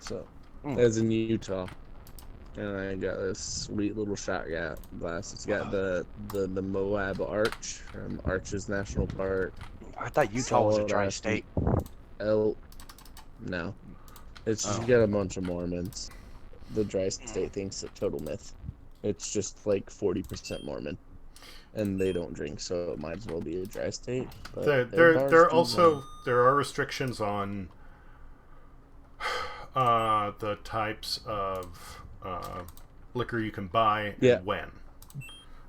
So, As in Utah. And I got this sweet little shot glass. It's got the Moab Arch from Arches National Park. I thought Utah was a Solid dry ass state. elk. No. It's just Oh. got a bunch of Mormons. The dry state thing's a total myth. It's just like 40% Mormon. And they don't drink, so it might as well be a dry state. But their bars There do also well. there are restrictions on the types of liquor you can buy Yeah. and when.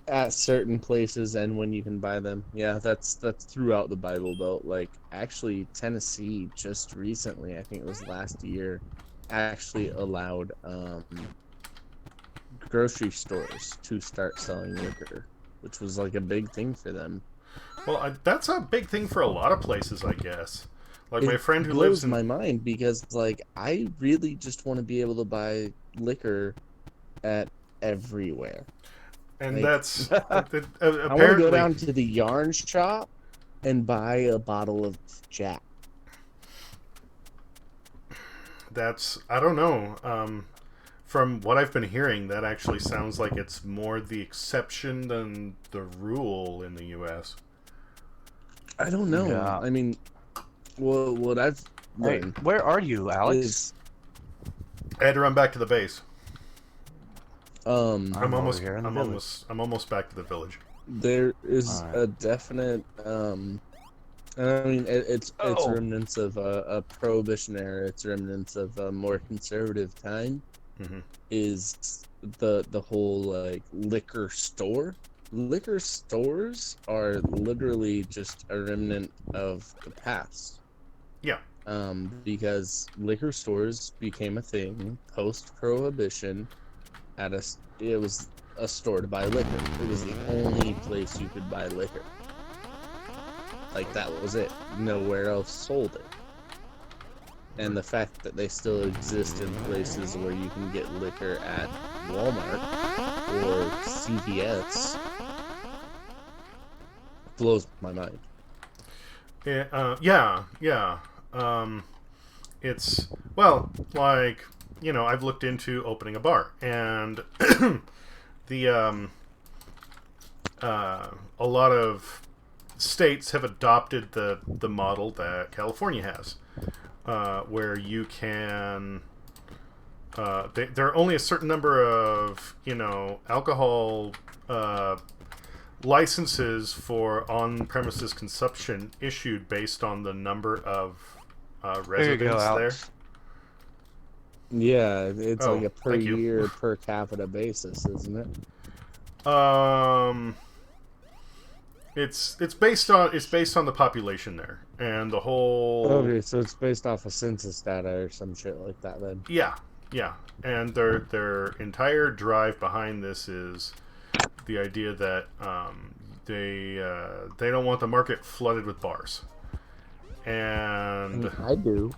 At certain places and when you can buy them. Yeah, that's throughout the Bible Belt. Like, actually, Tennessee just recently, I think it was last year, actually allowed grocery stores to start selling liquor, which was like a big thing for them. Well, that's a big thing for a lot of places, I guess. Like my It friend who blows lives in my mind because, like, I really just want to be able to buy liquor at everywhere. and like- that's I want to apparently go down to the yarn shop and buy a bottle of Jack. that's I don't know. From what I've been hearing, that actually sounds like it's more the exception than the rule in the U.S. I don't know. Yeah. I mean, well, what I've Wait, learned where are you, Alex? is, I had to run back to the base. um, I'm over here in the I'm almost back to the village. there is Alright. a definite, I mean, it's Oh. remnants of a prohibition era. It's remnants of a more conservative time. Mhm. Is the whole like liquor store? Liquor stores are literally just a remnant of the past. Yeah. Because liquor stores became a thing post prohibition. It was a store to buy liquor. It was the only place you could buy liquor. Like, that was it. Nowhere else sold it. And the fact that they still exist in places where you can get liquor at Walmart or CVS blows my mind. Yeah. It's, well, like, you know, I've looked into opening a bar, and a lot of states have adopted the model that California has, where you can. There are only a certain number of, you know, alcohol licenses for on-premises consumption issued based on the number of There you go, residents there. Alex. Yeah, it's Oh, like a per thank you. year, per capita basis, isn't it? It's based on the population there and the whole. Okay, so it's based off of census data or some shit like that then. Yeah, and their entire drive behind this is the idea that they don't want the market flooded with bars, and I do.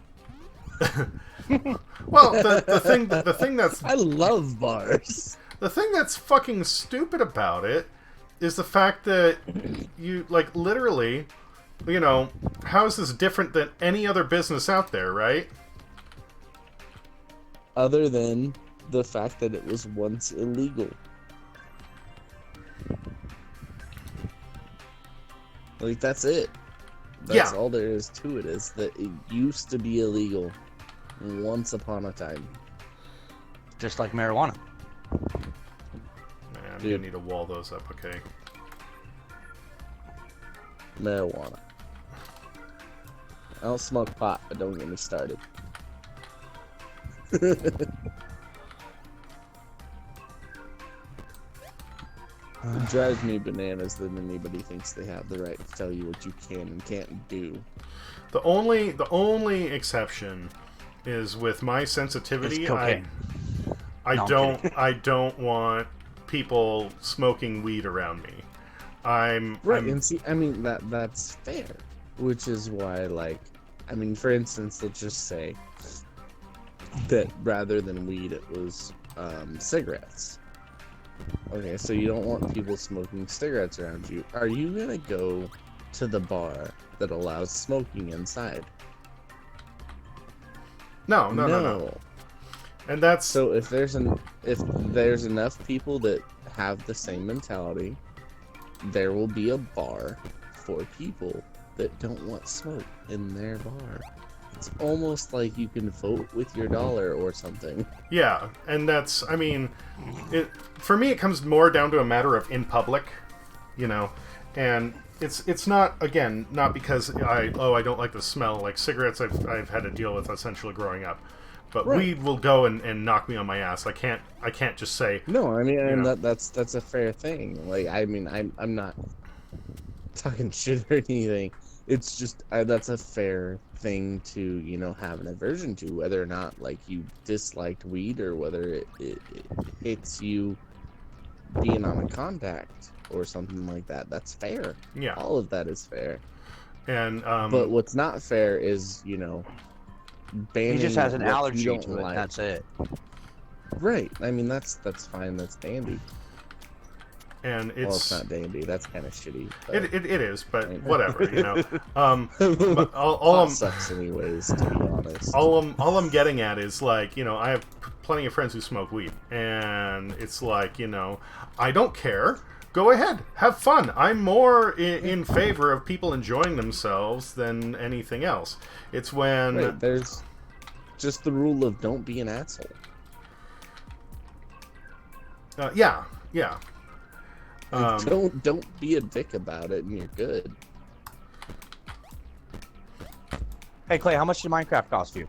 well, the thing that's I love bars. the thing that's fucking stupid about it is the fact that you, like, literally, you know, how is this different than any other business out there, right? Other than the fact that it was once illegal. Like, that's it. That's Yeah. all there is to it, is that it used to be illegal once upon a time. Just like marijuana. Man, Dude. you need to wall those up, okay? Marijuana. I don't smoke pot, but don't get me started. It drives me bananas that anybody thinks they have the right to tell you what you can and can't do. The only exception is with my sensitivity. It's cocaine. I No, I'm don't I don't want people smoking weed around me. I'm And see, I mean, that's fair. Which is why, like, I mean, for instance, let's just say that rather than weed, it was cigarettes. Okay, so you don't want people smoking cigarettes around you. Are you gonna go to the bar that allows smoking inside? no. And that's So if there's enough people that have the same mentality, there will be a bar for people that don't want smoke in their bar. It's almost like you can vote with your dollar or something. yeah, and that's, I mean, for me it comes more down to a matter of in public, you know, and it's not, again, not because I don't like the smell. Like cigarettes I've had to deal with essentially growing up. But Right. weed will go and knock me on my ass. I can't just say, No, I mean, You know. that's a fair thing. Like, I mean, I'm not talking shit or anything. It's just that's a fair thing to, you know, have an aversion to, whether or not like you disliked weed or whether it hits you being on a contact or something like that. That's fair. yeah. All of that is fair. And But what's not fair is, you know, banning He just has an what you allergy don't to it. like. That's it. Right. I mean, that's fine. That's dandy. and Well, it's it's not dandy. That's kind of shitty. But it is, but Right. whatever, you know. But all pot I'm sucks anyways, to be honest. all I'm getting at is, like, you know, I have plenty of friends who smoke weed, and it's like, you know, I don't care. Go ahead, have fun. I'm more in favor of people enjoying themselves than anything else. It's when Right, there's just the rule of don't be an asshole. yeah. Like, don't be a dick about it, and you're good. Hey Clay, how much did Minecraft cost you?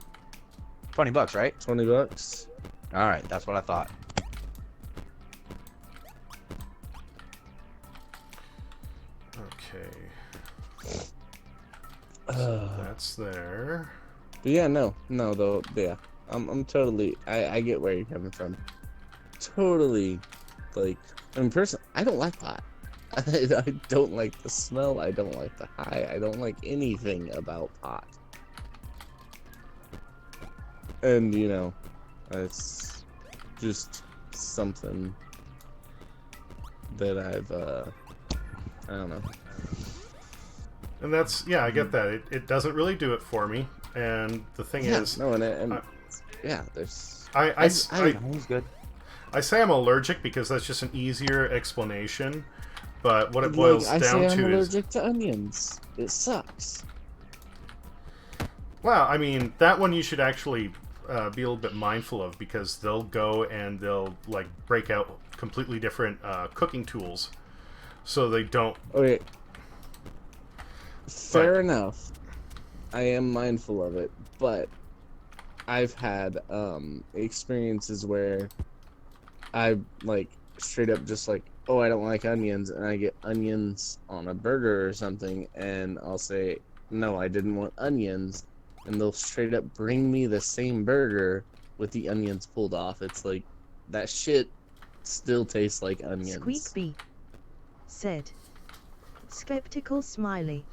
$20, right? $20. All right, that's what I thought. Okay, But that's there. yeah, no, though, yeah, I'm totally. I get where you're coming from. Totally, like, I mean, personally, I don't like pot. I don't like the smell. I don't like the high. I don't like anything about pot. And, you know, it's just something that I don't know. And that's, yeah, I get that. It doesn't really do it for me. And the thing Yeah, is, no, and I- yeah, there's. I He's good. I say I'm allergic because that's just an easier explanation. But what it Like, boils I down say I'm to is, allergic to onions. It sucks. well, I mean, that one you should actually be a little bit mindful of, because they'll go and they'll, like, break out completely different cooking tools, so they don't. Okay. Fair enough. I am mindful of it, but I've had experiences where I like straight up just like, oh, I don't like onions, and I get onions on a burger or something, and I'll say, no, I didn't want onions, and they'll straight up bring me the same burger with the onions pulled off. It's like, that shit still tastes like onions. Squeakby said. Skeptical smiley.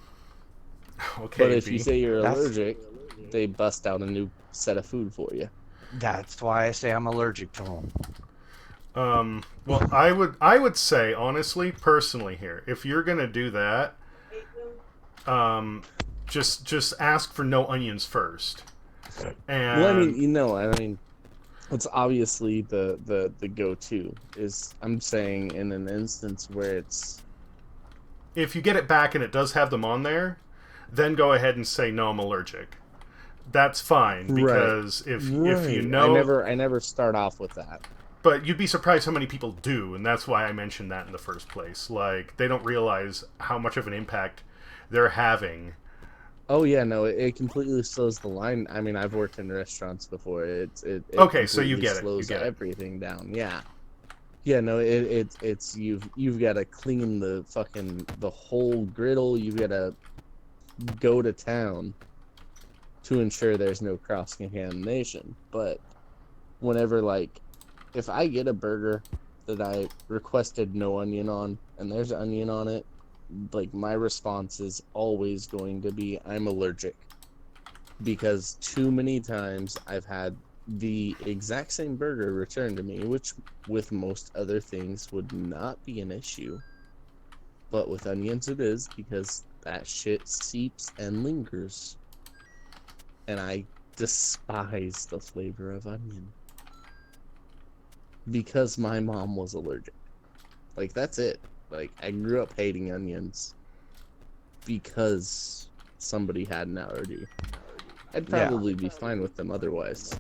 Okay, But if B. you say you're That's- allergic, they bust out a new set of food for you. That's why I say I'm allergic to them. Well, I would say, honestly, personally here, if you're gonna do that, just ask for no onions first. And Well, I mean, you know, I mean, it's obviously the go-to is, I'm saying, in an instance where it's if you get it back and it does have them on there, then go ahead and say, no, I'm allergic. That's fine, because if you know, I never start off with that. but you'd be surprised how many people do, and that's why I mentioned that in the first place. Like, they don't realize how much of an impact they're having. Oh yeah, no, it completely slows the line. I mean, I've worked in restaurants before. It Okay, so you completely get it, you slows get it. everything down. Yeah, yeah, no, it's you've got to clean the whole griddle. You've got to go to town to ensure there's no cross contamination. But whenever, like, if I get a burger that I requested no onion on and there's onion on it, like, my response is always going to be, I'm allergic. Because too many times I've had the exact same burger returned to me, which with most other things would not be an issue. But with onions it is, because that shit seeps and lingers. And I despise the flavor of onion. because my mom was allergic. Like, that's it. Like, I grew up hating onions because somebody had an allergy. I'd Yeah. probably be fine with them otherwise.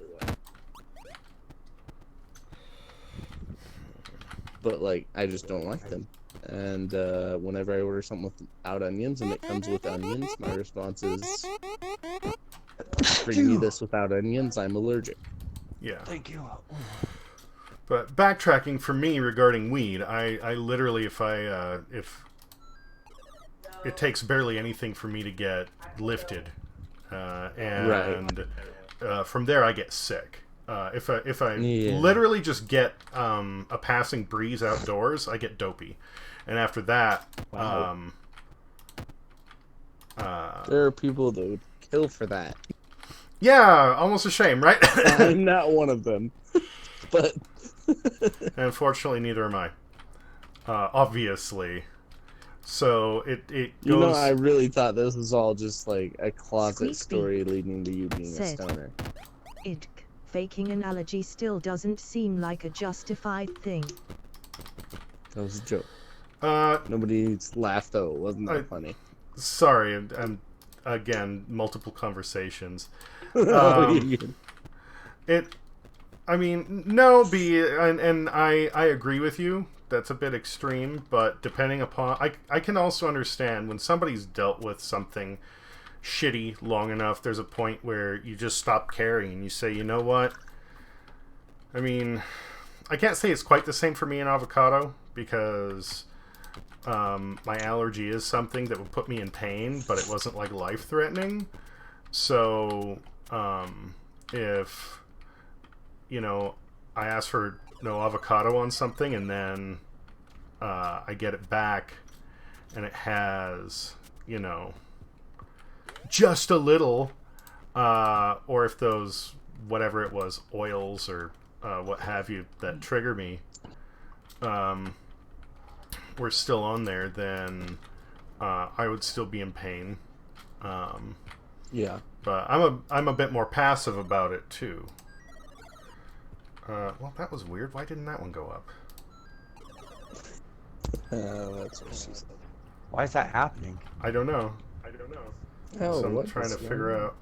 But, like, I just don't like them. And whenever I order something without onions and it comes with onions, my response is, bring me this without onions, I'm allergic. Yeah. Thank you. But backtracking for me regarding weed, I literally, if it takes barely anything for me to get lifted, and from there I get sick. If I literally just get a passing breeze outdoors, I get dopey, and after that, Wow. There are people that would kill for that. yeah, almost a shame, right? I'm not one of them, but Unfortunately, neither am I. Obviously. So it goes. you know, I really thought this was all just like a closet Squeak story leading to you being a said. stoner. Idk. Faking an allergy still doesn't seem like a justified thing. That was a joke. Uh, Nobody laughed though. It wasn't that funny. sorry, and again, multiple conversations. Oh, Um, you're good. I mean, no, and I agree with you. That's a bit extreme, but depending upon, I can also understand when somebody's dealt with something shitty long enough, there's a point where you just stop caring and you say, you know what? I mean, I can't say it's quite the same for me in avocado because my allergy is something that would put me in pain, but it wasn't like life-threatening. So if you know I ask for no avocado on something and then I get it back and it has, you know, just a little, or if those, whatever it was, oils or what have you that trigger me, were still on there, then I would still be in pain. Yeah. But I'm a bit more passive about it too. Well, that was weird. Why didn't that one go up? That's what she said. Why is that happening? I don't know. Oh, So I'm what trying is to going figure on? out.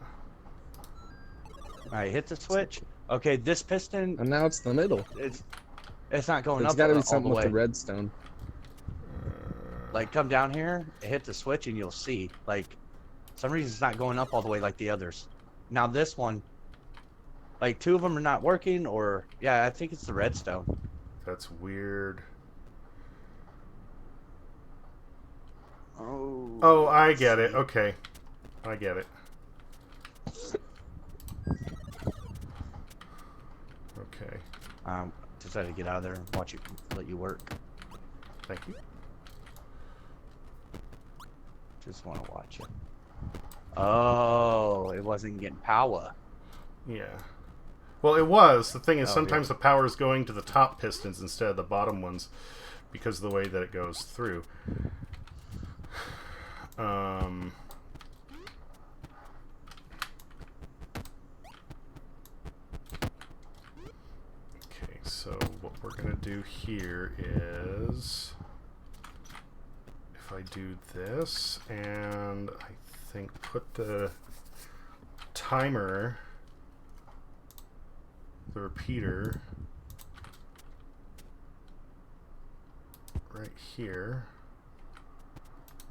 Alright, hit the switch. Okay, this piston, And now it's the middle. it's not going It's up got to be all something the with way. the redstone. Like, come down here, hit the switch, and you'll see. Like, some reason it's not going up all the way like the others. Now this one, like, two of them are not working, or yeah, I think it's the redstone. That's weird. Oh, I get it. Okay, I get it. Okay, Decided to get out of there and watch you, let you work. thank you. Just want to watch it. Oh, it wasn't getting power. Yeah. Well, it was. The thing is, Oh, sometimes the power is going to the top pistons instead of the bottom ones because of the way that it goes through. Okay, so what we're going to do here is if I do this and I think put the timer, the repeater right here,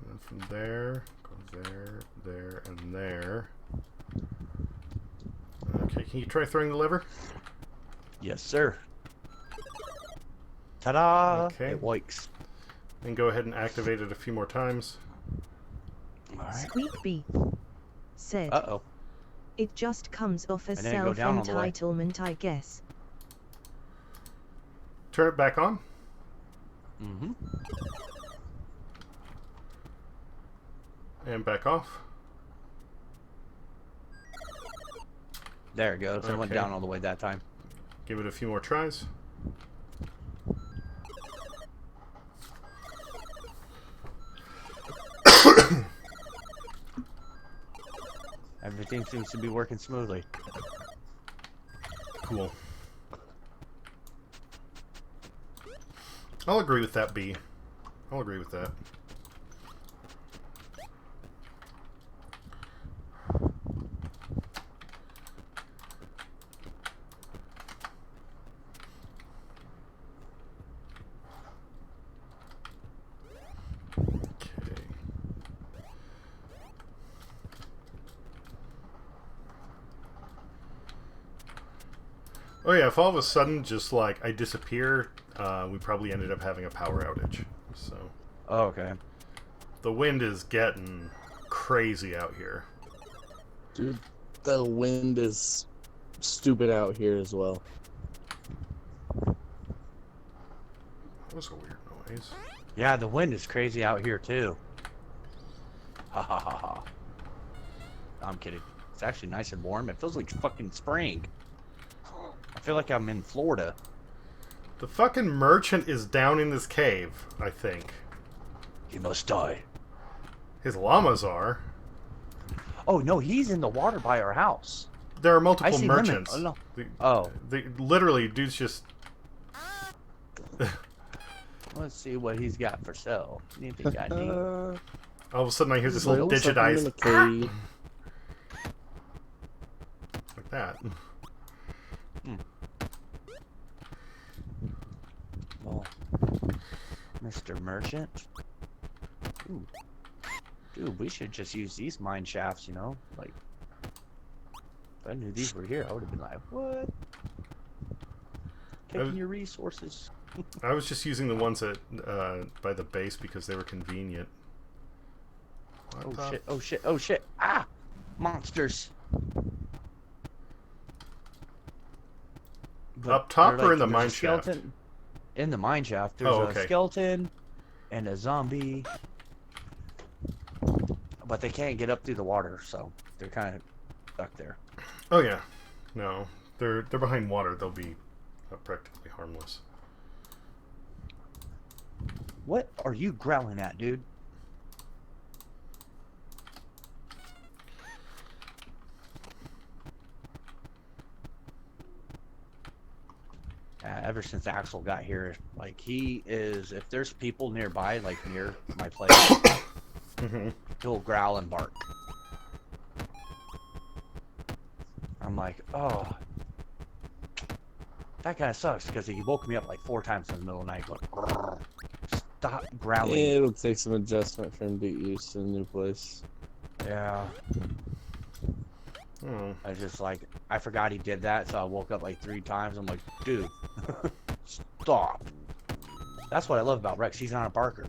and then from there goes there, and there. Okay, can you try throwing the lever? Yes, sir. Ta-da! Okay. It works. And go ahead and activate it a few more times. All right. Squeak said. Uh-oh. It just comes off as I didn't go down all the way. self-entitlement, I guess. Turn it back on. Mm-hmm. And back off. There it goes. It went Okay. down all the way that time. Give it a few more tries. Everything seems to be working smoothly. Cool. I'll agree with that, B. I'll agree with that. Oh yeah, if all of a sudden just like I disappear, we probably ended up having a power outage. So Oh, okay. the wind is getting crazy out here. Dude, the wind is stupid out here as well. That was a weird noise. Yeah, the wind is crazy out here too. Ha ha ha ha. I'm kidding. It's actually nice and warm. It feels like fucking spring. I feel like I'm in Florida. The fucking merchant is down in this cave, I think. He must die. His llamas are. Oh no, he's in the water by our house. There are I multiple see him merchants. in, oh, no. The- Oh, literally, dude's just... let's see what he's got for sale. Anything got neat? All of a sudden I hear this Like, little looks like I'm in digitized... a cave. like that. Oh, Mr. Merchant. Ooh. Dude, we should just use these mine shafts, you know? Like, if I knew these were here, I would have been like, what? Taking your resources. I was just using the ones at by the base because they were convenient. Oh Laptop? shit, oh shit, oh shit. Ah! Monsters. But Up top they're or in the there's a mine shaft? skeleton- In the mine shaft. There's Oh, a okay. skeleton and a zombie. But they can't get up through the water, so they're kind of stuck there. Oh yeah. No. They're behind water. They'll be practically harmless. What are you growling at, dude? Ever since Axel got here, like he is, if there's people nearby, like near my place, Mm-hmm. he'll growl and bark. I'm like, oh, that kind of sucks because he woke me up like 4 times in the middle of the night. Like, stop growling. It'll take some adjustment for him to get used to the new place. Yeah. Oh. I was just like, I forgot he did that, so I woke up like 3 times. I'm like, dude, stop. That's what I love about Rex. He's not a barker.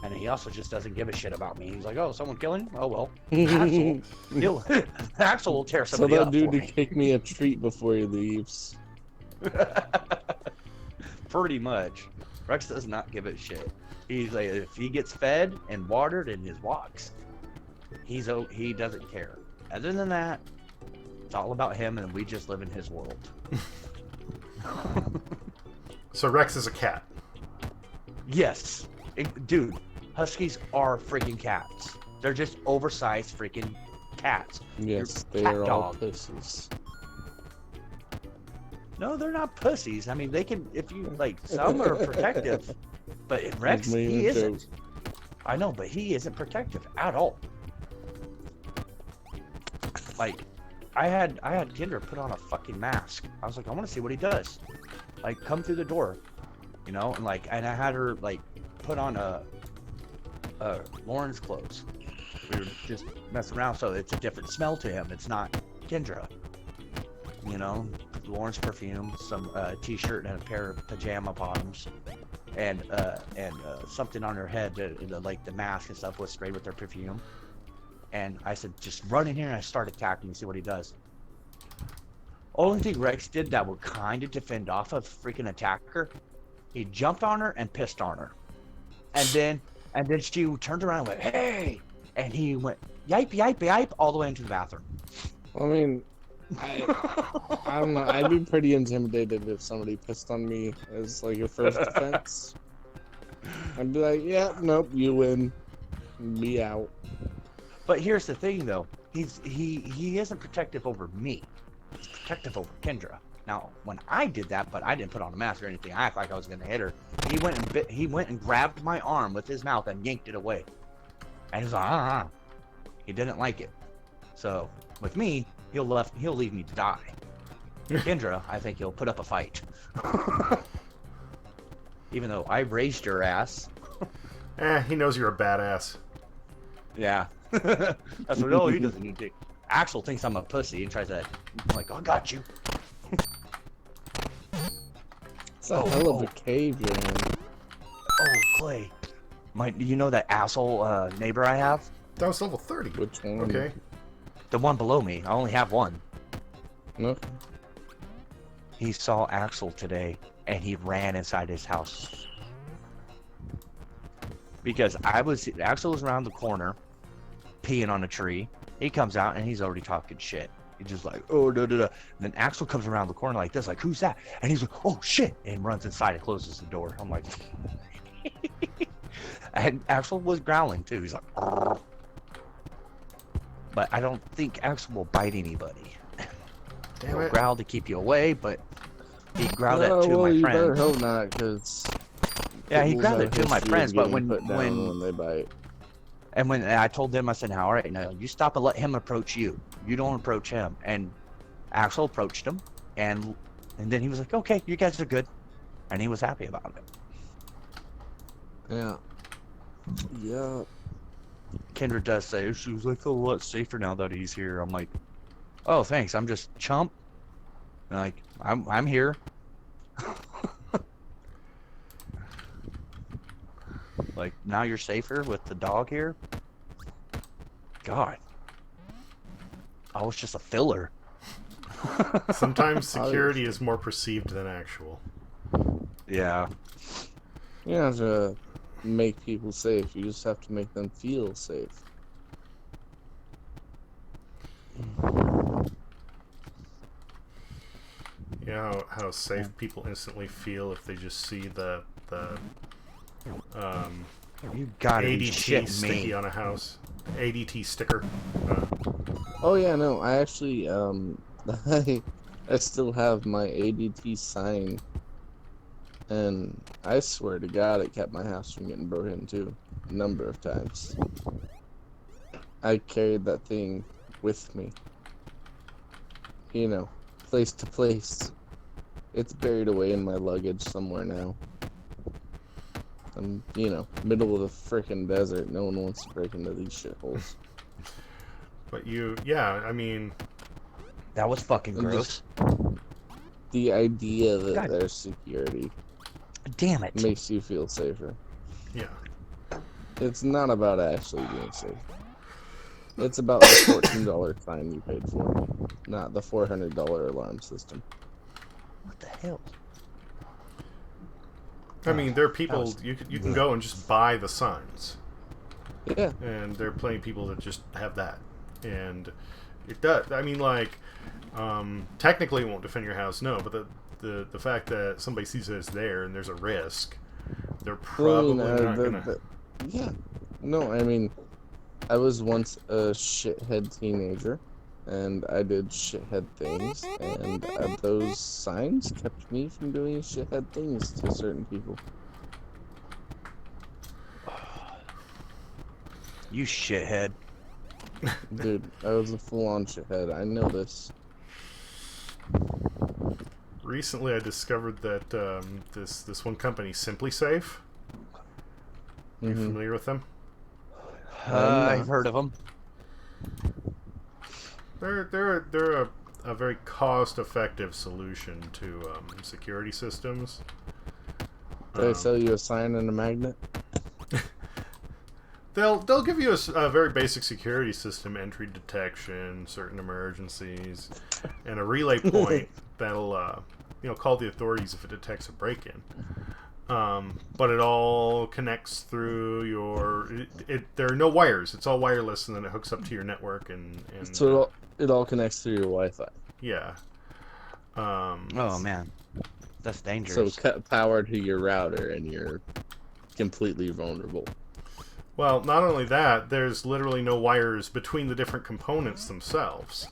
And he also just doesn't give a shit about me. He's like, oh, someone killing? Oh, well. Axel, Axel will tear So somebody that up dude for to me. kick me a treat before he leaves. Pretty much. Rex does not give a shit. He's like, if he gets fed and watered and his walks, he doesn't care. Other than that, it's all about him, and we just live in his world. So Rex is a cat. Yes, dude, huskies are freaking cats. They're just oversized freaking cats. Yes, They're they cat are all dog. pussies. No, they're not pussies. I mean, they can, if you like, some are protective, but in Rex, It's mainly he a isn't. joke. I know, but he isn't protective at all. Like, I had Kendra put on a fucking mask. I was like, I want to see what he does. Like, come through the door, you know, and like, and I had her like put on Lauren's clothes. We were just messing around, so it's a different smell to him. It's not Kendra, you know. Lauren's perfume, some t-shirt, and a pair of pajama bottoms, and something on her head, like the mask and stuff was sprayed with her perfume. And I said, just run in here, and I start attacking and see what he does. Only thing Rex did that would kind of defend off of freaking attacker, he jumped on her and pissed on her. And then she turned around and went, hey! And he went, yipe, yipe, yipe, all the way into the bathroom. I mean, I don't know. I'd be pretty intimidated if somebody pissed on me as like a first defense. I'd be like, yeah, nope, you win. Be out. But here's the thing, though. He isn't protective over me. It's protective over Kendra. Now, when I did that, but I didn't put on a mask or anything, I act like I was gonna hit her. He went and grabbed my arm with his mouth and yanked it away. And he was like, ah. He didn't like it. So with me, he'll leave me to die. Kendra, I think he'll put up a fight. Even though I raised your ass. He knows you're a badass. Yeah. That's what. No, he doesn't need to. Axel thinks I'm a pussy and tries to, like, I got you. It's a hell of a cave you're in. Oh, Clay. You know that asshole neighbor I have? That was level 30. Which one? Okay. The one below me. I only have one. No. He saw Axel today, and he ran inside his house. Because Axel was around the corner, peeing on a tree. He comes out, and he's already talking shit. He's just like, oh, da da da. And then Axel comes around the corner like this, like, who's that? And he's like, oh, shit. And runs inside and closes the door. I'm like... And Axel was growling, too. He's like... Arr. But I don't think Axel will bite anybody. Damn He'll it. growl to keep you away, but he growled No, at two well, of my you better friends. hope not, because Yeah, he growled at two of my friends, but when they bite. and when I told them, I said, "Now, all right, now you stop and let him approach you. You don't approach him." And Axel approached him, and then he was like, "Okay, you guys are good," and he was happy about it. Yeah. Yeah. Kendra does say she was like, "I feel a lot safer now that he's here." I'm like, "Oh, thanks. I'm just chump. And like, I'm here." Like, now you're safer with the dog here? God. I was just a filler. Sometimes security is more perceived than actual. Yeah. You don't have to make people safe. You just have to make them feel safe. You know how safe people instantly feel if they just see the You gotta be ADT shitting sticky me. on a house. ADT sticker. Oh yeah, no, I actually I still have my ADT sign, and I swear to God, it kept my house from getting broken into a number of times. I carried that thing with me, you know, place to place. It's buried away in my luggage somewhere now. I'm, you know, middle of the frickin' desert. No one wants to break into these shitholes. But yeah, I mean, That was fucking I'm gross. The idea that God. there's security Damn it. makes you feel safer. yeah. It's not about actually being safe. It's about the $14 fine you paid for, not the $400 alarm system. What the hell? I mean, there are people was- you can go and just buy the signs, Yeah, and there are plenty of people that just have that, and it does. I mean, like, technically, it won't defend your house, no, but the fact that somebody sees that it's there and there's a risk, they're probably not gonna. yeah. No, I mean, I was once a shithead teenager, and I did shithead things, and those signs kept me from doing shithead things to certain people. You shithead. Dude, I was a full-on shithead. I know this. Recently, I discovered that this one company, Simply Safe. Are you Mhm. familiar with them? I've heard of him. They're a very cost-effective solution to security systems. Did I sell you a sign and a magnet? They'll give you a very basic security system, entry detection, certain emergencies, and a relay point that'll call the authorities if it detects a break-in. But it all connects through your. There are no wires. It's all wireless, and then it hooks up to your network and So it all connects through your Wi-Fi. yeah. Oh, man. That's So dangerous. cut power to your router, and you're completely vulnerable. Well, not only that, there's literally no wires between the different components themselves.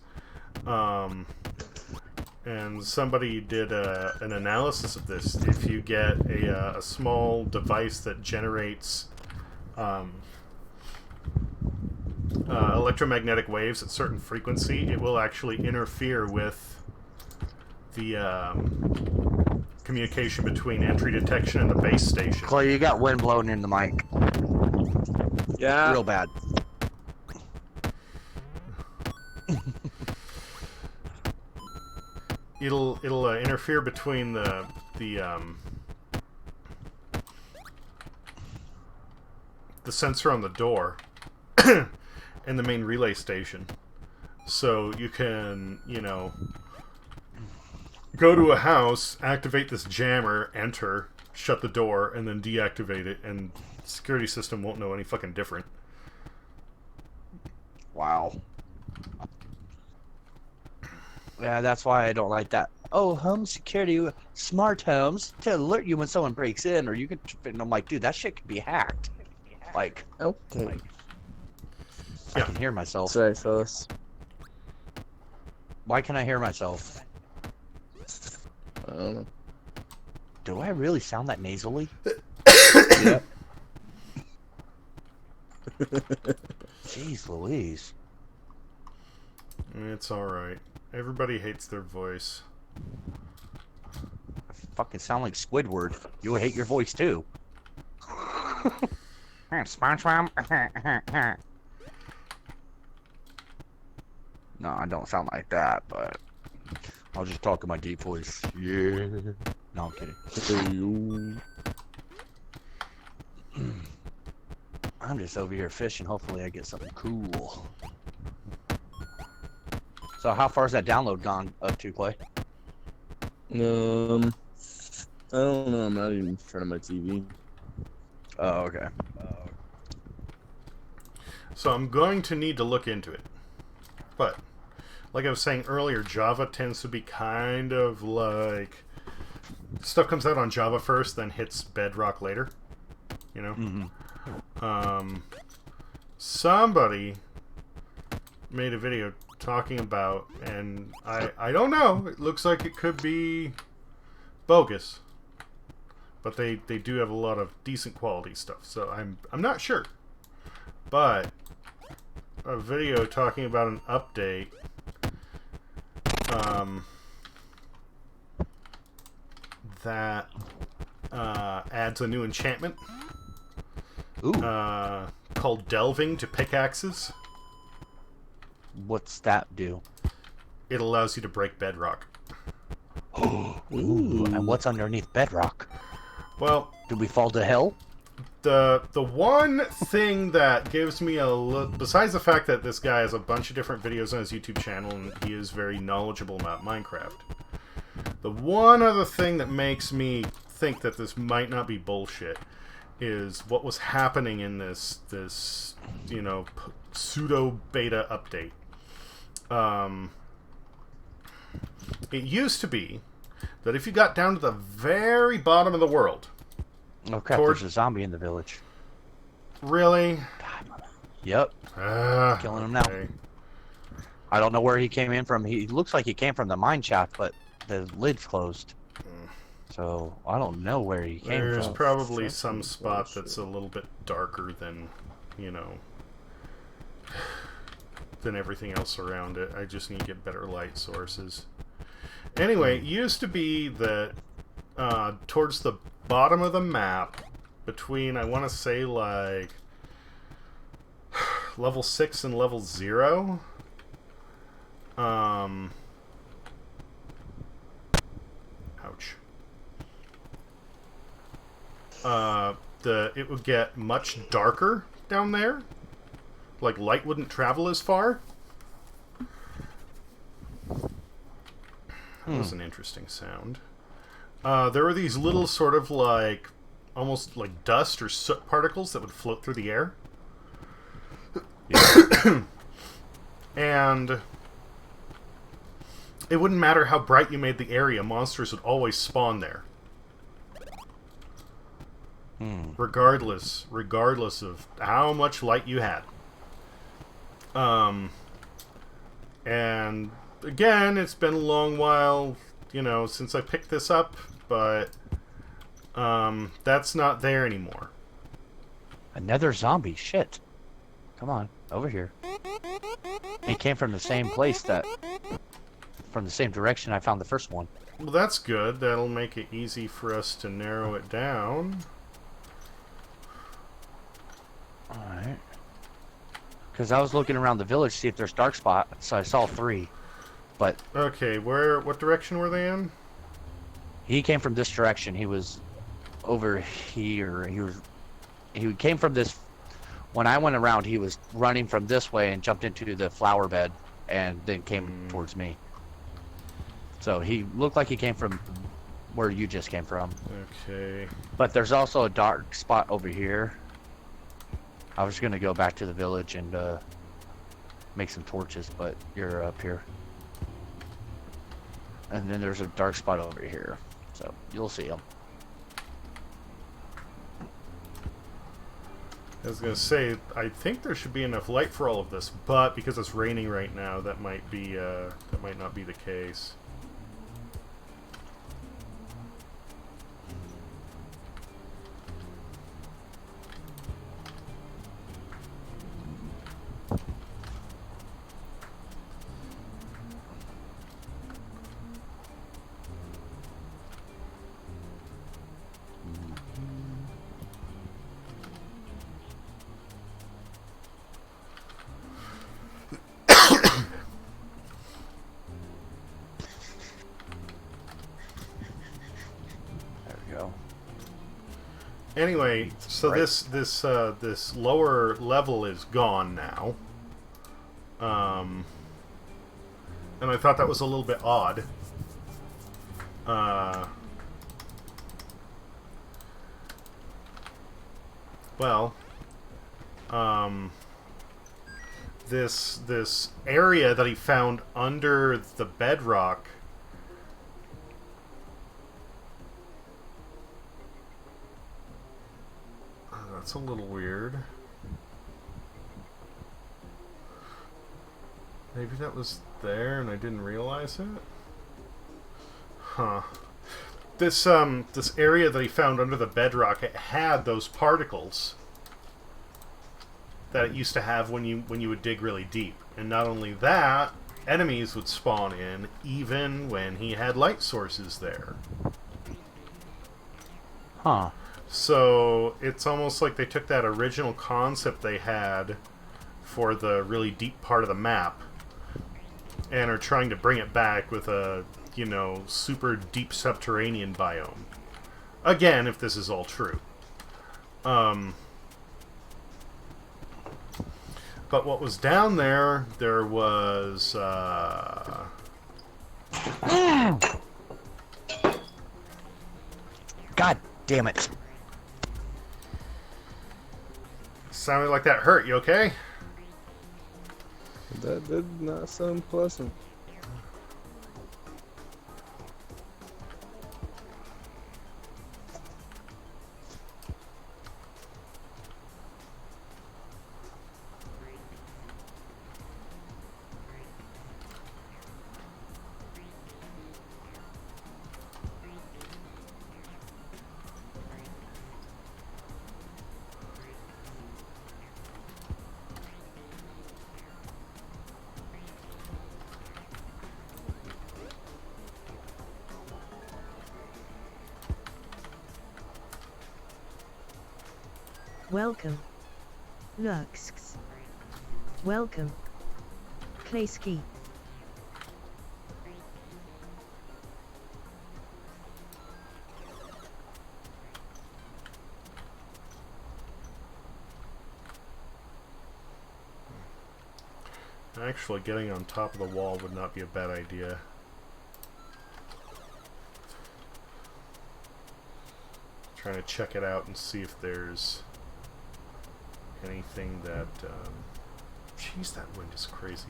and somebody did an analysis of this. If you get a small device that generates electromagnetic waves at certain frequency, it will actually interfere with the communication between entry detection and the base station. Clay, you got wind blowing in the mic. Yeah. Real bad. It'll interfere between the sensor on the door and the main relay station. So you can, you know, go to a house, activate this jammer, enter, shut the door, and then deactivate it, and the security system won't know any fucking different. Wow. Yeah, that's why I don't like that. Oh, home security, smart homes to alert you when someone breaks in, or you could. And I'm like, dude, that shit could be hacked. Like, Okay. like Yeah. I can hear myself. Sorry, Phyllis. Why can I hear myself? I don't know. Do I really sound that nasally? Yep. Jeez Louise. It's alright. Everybody hates their voice. I fucking sound like Squidward. You hate your voice too. SpongeBob. No, I don't sound like that, but I'll just talk in my deep voice. Yeah. No, I'm kidding. I'm just over here fishing. Hopefully I get something cool. So how far has that download gone up to, Clay? I don't know. I'm not even in front of my TV. Oh, okay. So I'm going to need to look into it. But, like I was saying earlier, Java tends to be kind of like... Stuff comes out on Java first, then hits Bedrock later. You know? Mm-hmm. Somebody made a video talking about, and I don't know, it looks like it could be bogus. But they do have a lot of decent quality stuff, so I'm not sure. But a video talking about an update that adds a new enchantment Ooh, called Delving to Pickaxes. what's that do? It allows you to break bedrock. Ooh, and what's underneath bedrock? Well, Did we fall to hell? the one thing that gives me besides the fact that this guy has a bunch of different videos on his YouTube channel and he is very knowledgeable about Minecraft, the one other thing that makes me think that this might not be bullshit is what was happening in this you know, pseudo beta update. It used to be that if you got down to the very bottom of the world, Oh crap, Toward- there's a zombie in the village. really, Yep, killing him now. okay. I don't know where he came in from. He looks like he came from the mine shaft, but the lid's closed. So I don't know where he came There's from. probably Fucking some spot bullshit. that's a little bit darker than, you know, than everything else around it. I just need to get better light sources. Anyway, it used to be that towards the bottom of the map, between, I want to say, like, level 6 and level 0, ouch. It would get much darker down there. Like, light wouldn't travel as far. That was an interesting sound. There were these little sort of like, almost like dust or soot particles that would float through the air. And it wouldn't matter how bright you made the area, monsters would always spawn there. Regardless of how much light you had. And again, it's been a long while, since I picked this up, but that's not there anymore. Another zombie. Shit. Come on, over here. He came from the same place from the same direction I found the first one. Well, that's good. That'll make it easy for us to narrow it down. Alright. Because I was looking around the village to see if there's dark spots, so I saw 3. But Okay, what direction were they in? he came from this direction. He was over here. He came from this. When I went around, he was running from this way and jumped into the flower bed and then came towards me. So he looked like he came from where you just came from. Okay. But there's also a dark spot over here. I was going to go back to the village and make some torches, but you're up here. And then there's a dark spot over here. So you'll see them. I was gonna say, I think there should be enough light for all of this, but because it's raining right now, that might not be the case. Anyway, so Right. this lower level is gone now, and I thought that was a little bit odd. Well, this area that he found under the bedrock. That's a little weird. Maybe that was there and I didn't realize it? Huh. This area that he found under the bedrock, it had those particles that it used to have when you would dig really deep. And not only that, enemies would spawn in even when he had light sources there. Huh. So it's almost like they took that original concept they had for the really deep part of the map and are trying to bring it back with a, super deep subterranean biome. Again, if this is all true. But what was down there, there was, God damn it. sounded like that hurt. You okay? That did not sound pleasant. Welcome. Lurks. Welcome. Kleski. Actually, getting on top of the wall would not be a bad idea. Trying to check it out and see if there's anything that... Jeez, that wind is crazy.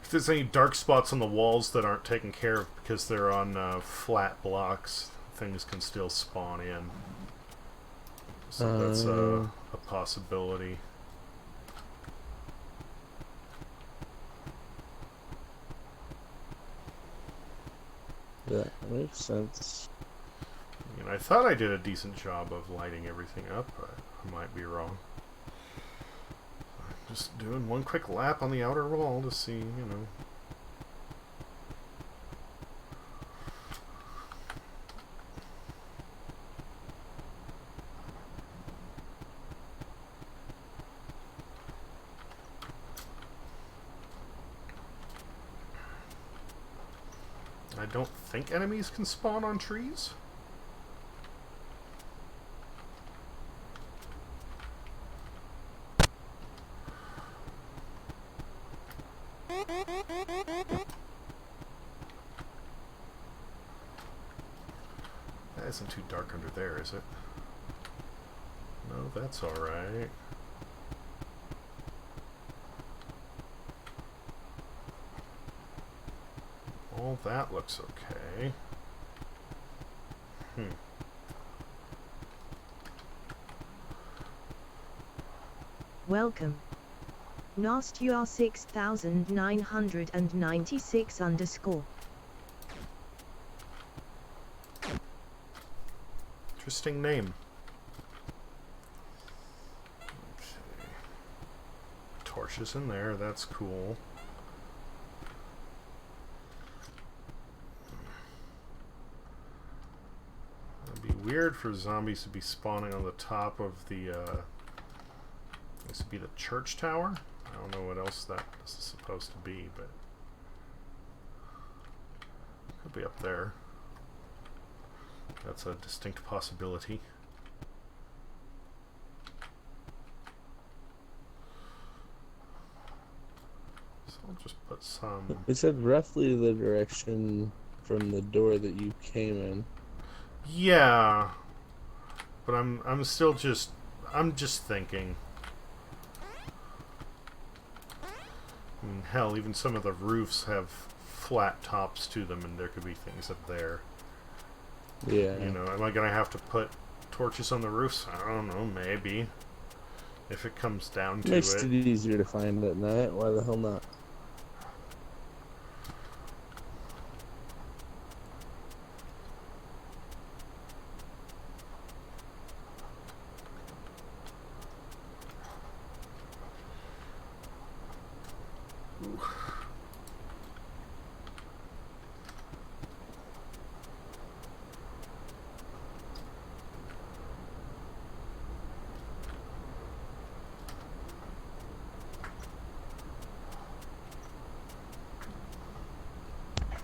If there's any dark spots on the walls that aren't taken care of because they're on flat blocks, things can still spawn in. So that's a possibility. That makes sense. And I thought I did a decent job of lighting everything up, but I might be wrong. Just doing one quick lap on the outer wall to see, you know. I don't think enemies can spawn on trees. That isn't too dark under there, is it? No, that's alright. All that looks okay. Welcome. NastUR 6996 _ Interesting name. Okay. Torches in there, that's cool. It'd be weird for zombies to be spawning on the top of the, this would be the church tower? I don't know what else that is supposed to be, but it could be up there. That's a distinct possibility. So I'll just put some... It said roughly the direction from the door that you came in. Yeah, but I'm still just... I'm just thinking. I mean, hell, even some of the roofs have flat tops to them, and there could be things up there. Yeah. You know, am I gonna have to put torches on the roofs? I don't know, maybe. If it comes down to Makes it. it easier to find at night. Why the hell not?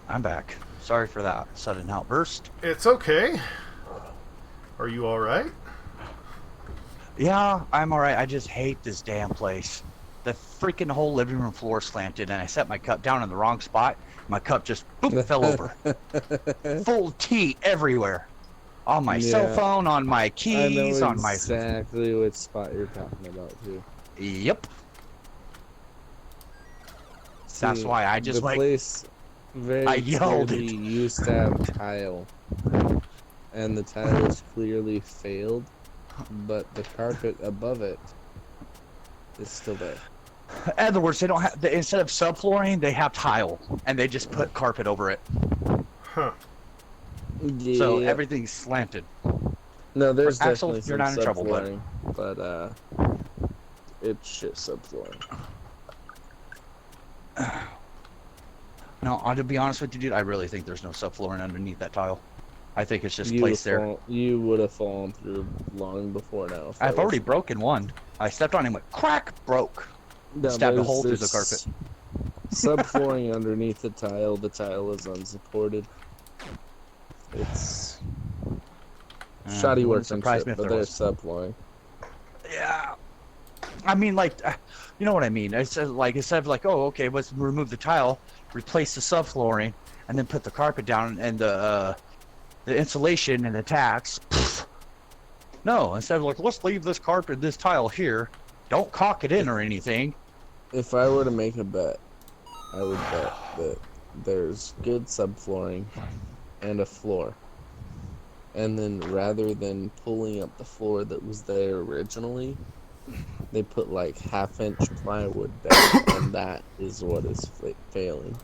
I'm back. Sorry for that sudden outburst. It's okay. Are you alright? Yeah, I'm alright. I just hate this damn place. The freaking whole living room floor slanted, and I set my cup down in the wrong spot. My cup just boop, fell over. Full tea everywhere. On my cell Yeah. phone, on my I know keys, on my... exactly which spot you're talking about, too. Yep. That's See, why I just the like... place very I yelled clearly it. used to have tile, and the tile has clearly failed, but the carpet above it is still there. In other words, they don't have... Instead of subflooring, they have tile, and they just put carpet over it. Huh. Yeah. So everything's slanted. No, there's Axel, definitely you're some not in trouble, bud. subflooring, but it's shit subflooring. No, to be honest with you, dude, I really think there's no subflooring underneath that tile. I think it's just You placed there. You would have fallen through long before now. if I've that already was- broken one. I stepped on him, went crack, broke. No, stabbed a there's- hole through the there's Subflooring underneath the tile is unsupported. It's shoddy wouldn't surprise workmanship, me if but there there's was. subflooring. Yeah. I mean, like, you know what I mean? It's like, instead of like, oh, okay, let's remove the tile, replace the subflooring, and then put the carpet down and the insulation and the tacks. No, instead of like, let's leave this carpet, this tile here, don't caulk it in or anything. If I were to make a bet, I would bet that there's good subflooring and a floor. And then rather than pulling up the floor that was there originally, they put like half-inch plywood there, and that is what is failing.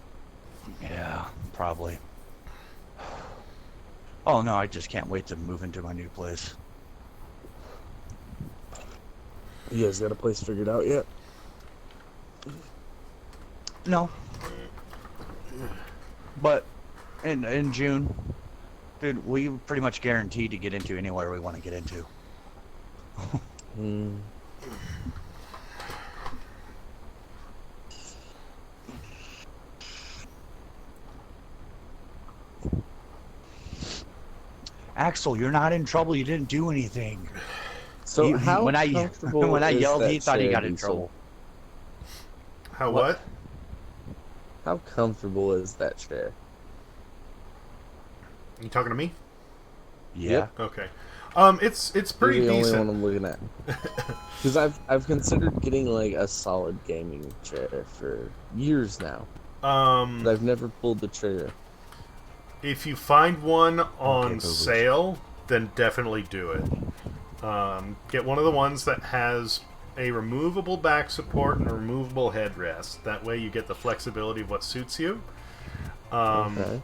Yeah, probably. Oh no, I just can't wait to move into my new place. You guys got a place figured out yet? No. But in June, dude, we pretty much guaranteed to get into anywhere we want to get into. Hmm. Axel, you're not in trouble. You didn't do anything. So how when I comfortable when I is yelled, that he thought he chair, got in Diesel? trouble. How What? what? How comfortable is that chair? You talking to me? Yeah. Yep. Okay. It's pretty You're the decent. only one I'm looking at. Because I've considered getting like a solid gaming chair for years now, but I've never pulled the trigger. If you find one on boobers. sale, then definitely do it. Get one of the ones that has a removable back support and a removable headrest. That way you get the flexibility of what suits you. Okay.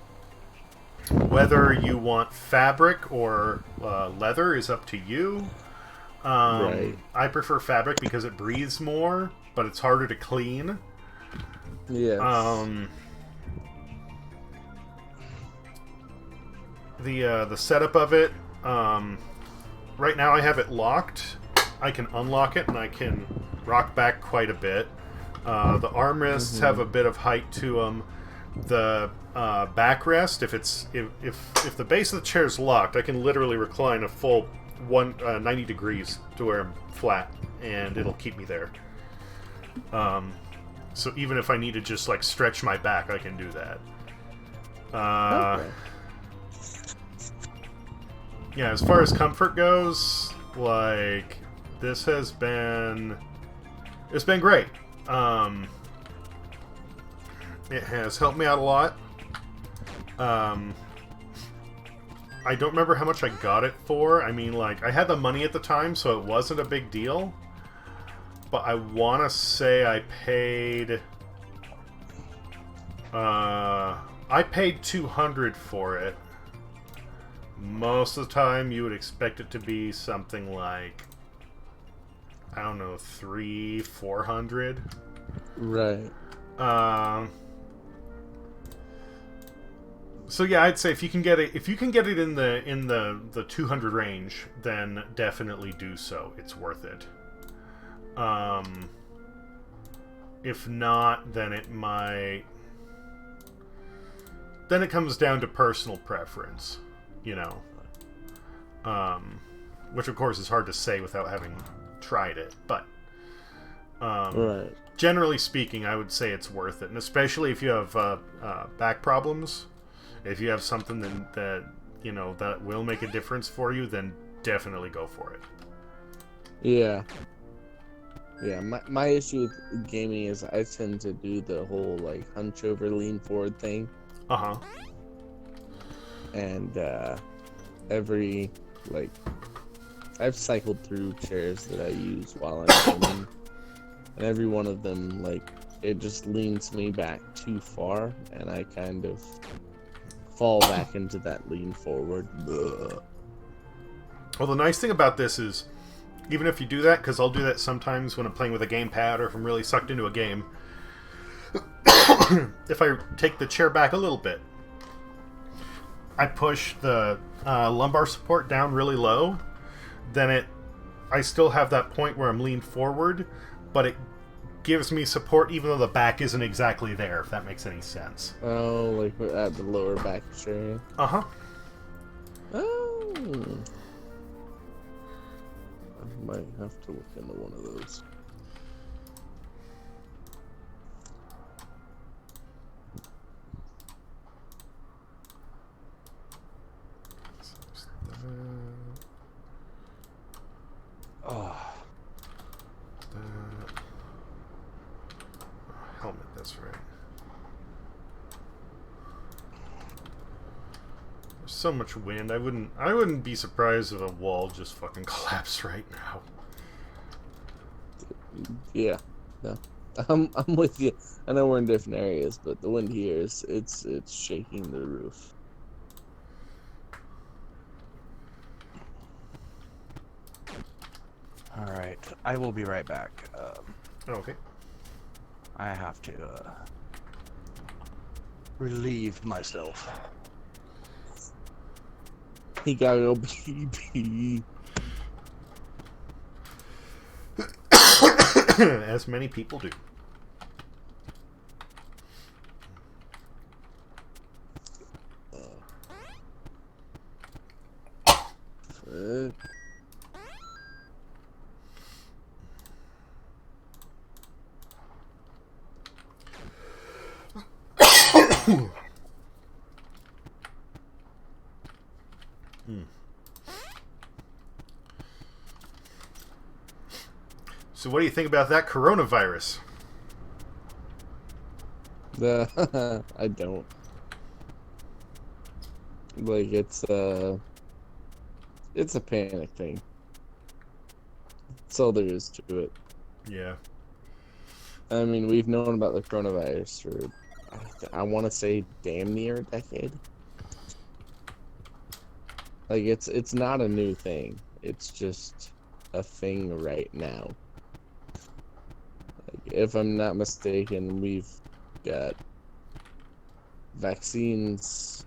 Whether you want fabric or leather is up to you. Right. I prefer fabric because it breathes more, but it's harder to clean. Yeah. The setup of it, right now I have it locked. I can unlock it and I can rock back quite a bit. The armrests have a bit of height to them. The backrest, if the base of the chair is locked, I can literally recline a full 90 degrees to where I'm flat, and it'll keep me there. So even if I need to just like stretch my back, I can do that. Okay. Yeah, as far as comfort goes, like this has been, it's been great. It has helped me out a lot. I don't remember how much I got it for. I mean, like, I had the money at the time, so it wasn't a big deal. But I want to say I paid... I paid $200 for it. Most of the time, you would expect it to be something like, I don't know, $300-400. Right. So yeah, I'd say if you can get it in the 200 range, then definitely do so. It's worth it. If not, then it might. Then it comes down to personal preference, you know. Which of course is hard to say without having tried it, but Right. generally speaking, I would say it's worth it, and especially if you have back problems. If you have something that you know that will make a difference for you, then definitely go for it. Yeah. Yeah, my issue with gaming is I tend to do the whole like hunch over lean forward thing, Uh-huh. and every like I've cycled through chairs that I use while I'm gaming, and every one of them like it just leans me back too far, and I kind of fall back into that lean forward. Ugh. Well, the nice thing about this is, even if you do that, because I'll do that sometimes when I'm playing with a gamepad or if I'm really sucked into a game, if I take the chair back a little bit, I push the lumbar support down really low, then I still have that point where I'm leaned forward, but it gives me support even though the back isn't exactly there, if that makes any sense. Oh, like at the lower back area. Uh-huh. Oh. I might have to look into one of those. Oh, Helmet, that's right. There's so much wind. I wouldn't be surprised if a wall just fucking collapsed right now. Yeah, no, I'm with you. I know we're in different areas, but the wind here is it's shaking the roof. All right, I will be right back. Okay. I have to relieve myself. He gotta go pee pee. As many people do. Frick. So what do you think about that coronavirus? I don't like it's a panic thing. That's all there is to it. Yeah. I mean, we've known about the coronavirus for I want to say damn near a decade. Like it's not a new thing. It's just a thing right now. Like, if I'm not mistaken, we've got vaccines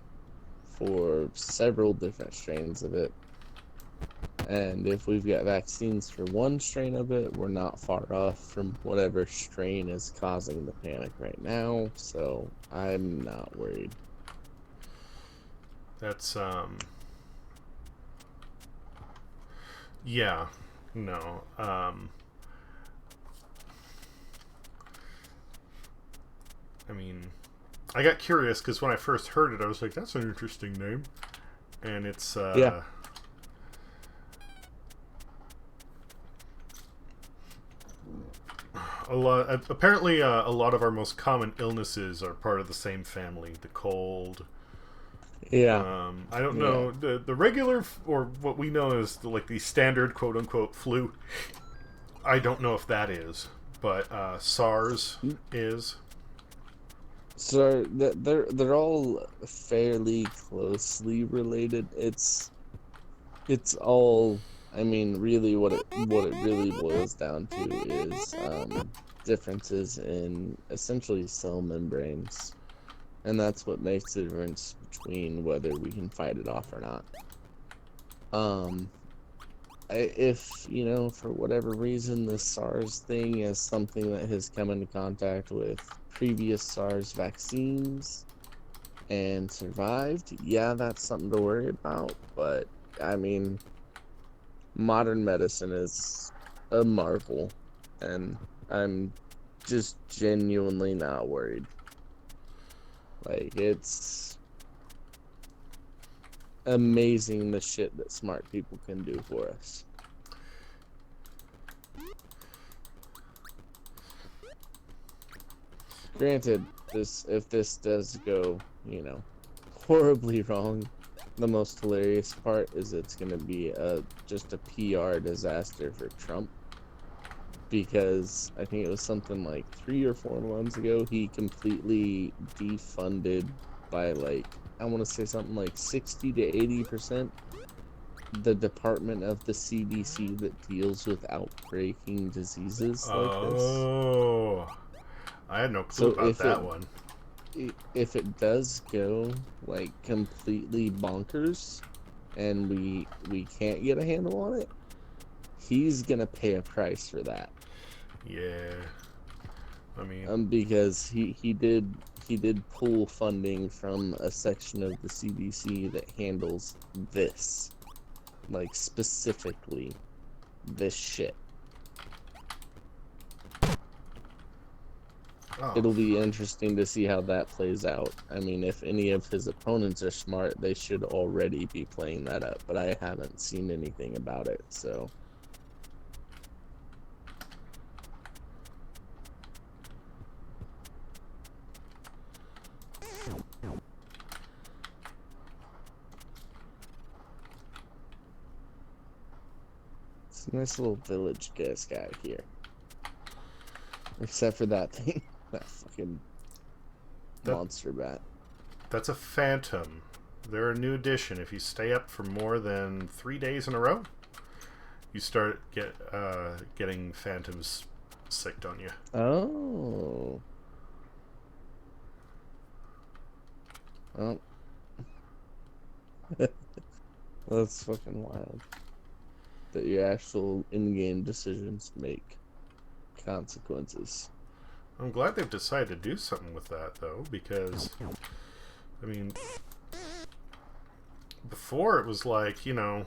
for several different strains of it. And if we've got vaccines for one strain of it, we're not far off from whatever strain is causing the panic right now. So I'm not worried. That's yeah. No. I mean, I got curious because when I first heard it, I was like, "That's an interesting name," and it's Yeah. a lot. Apparently, a lot of our most common illnesses are part of the same family: the cold. Yeah. I don't know the regular or what we know as the standard quote unquote flu. I don't know if that is, but SARS is. So they're all fairly closely related. It's all, I mean, really what it really boils down to is differences in essentially cell membranes. And that's what makes the difference between whether we can fight it off or not. If, for whatever reason, the SARS thing is something that has come into contact with previous SARS vaccines and survived, yeah, that's something to worry about. But, I mean, modern medicine is a marvel, and I'm just genuinely not worried. Like, it's amazing the shit that smart people can do for us. Granted, if this does go, horribly wrong, the most hilarious part is it's going to be just a PR disaster for Trump. Because I think it was something like 3 or 4 months ago, he completely defunded by I want to say something like 60 to 80% the department of the CDC that deals with outbreaking diseases like this. Oh, I had no clue about that one. If it does go completely bonkers and we can't get a handle on it, he's gonna pay a price for that. Yeah, I mean, because he did pull funding from a section of the CDC that handles this, specifically this shit. It'll be interesting to see how that plays out. I mean, if any of his opponents are smart, they should already be playing that up, but I haven't seen anything about it, so. It's a nice little village guys got here. Except for that thing. That fucking That- monster bat. That's a phantom. They're a new addition. If you stay up for more than 3 days in a row, you start getting phantoms sicked on you. Oh. Well. That's fucking wild. That your actual in-game decisions make consequences. I'm glad they've decided to do something with that, though, because, I mean, before it was like, you know,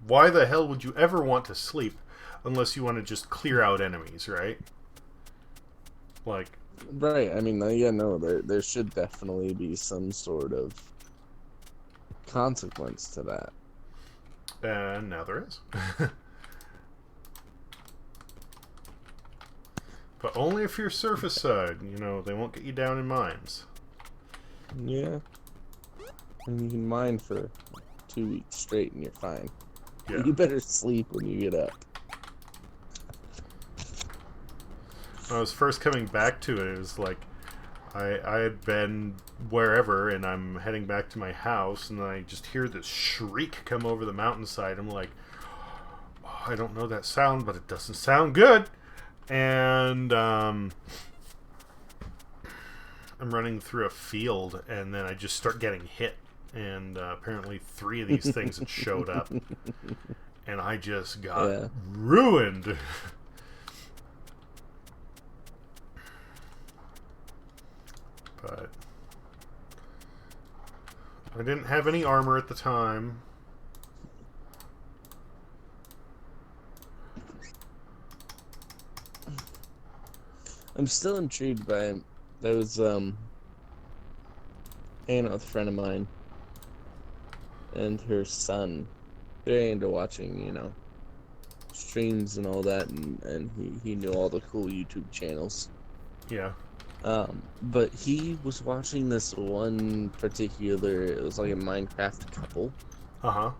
why the hell would you ever want to sleep unless you want to just clear out enemies, right? Like, Right, I mean, yeah, no, there should definitely be some sort of consequence to that. and now there is. But only if you're surface side, you know, they won't get you down in mines. Yeah. And you can mine for 2 weeks straight and you're fine. Yeah. You better sleep when you get up. When I was first coming back to it, it was like I had been wherever and I'm heading back to my house and I just hear this shriek come over the mountainside. I'm like, oh, I don't know that sound, but it doesn't sound good. And I'm running through a field and then I just start getting hit. And apparently 3 of these things had showed up. And I just got ruined. But I didn't have any armor at the time. I'm still intrigued by there was hanging out with a friend of mine and her son. They're into watching, you know, streams and all that, and he knew all the cool YouTube channels. Yeah. But he was watching this one particular, it was like a Minecraft couple, Uh-huh.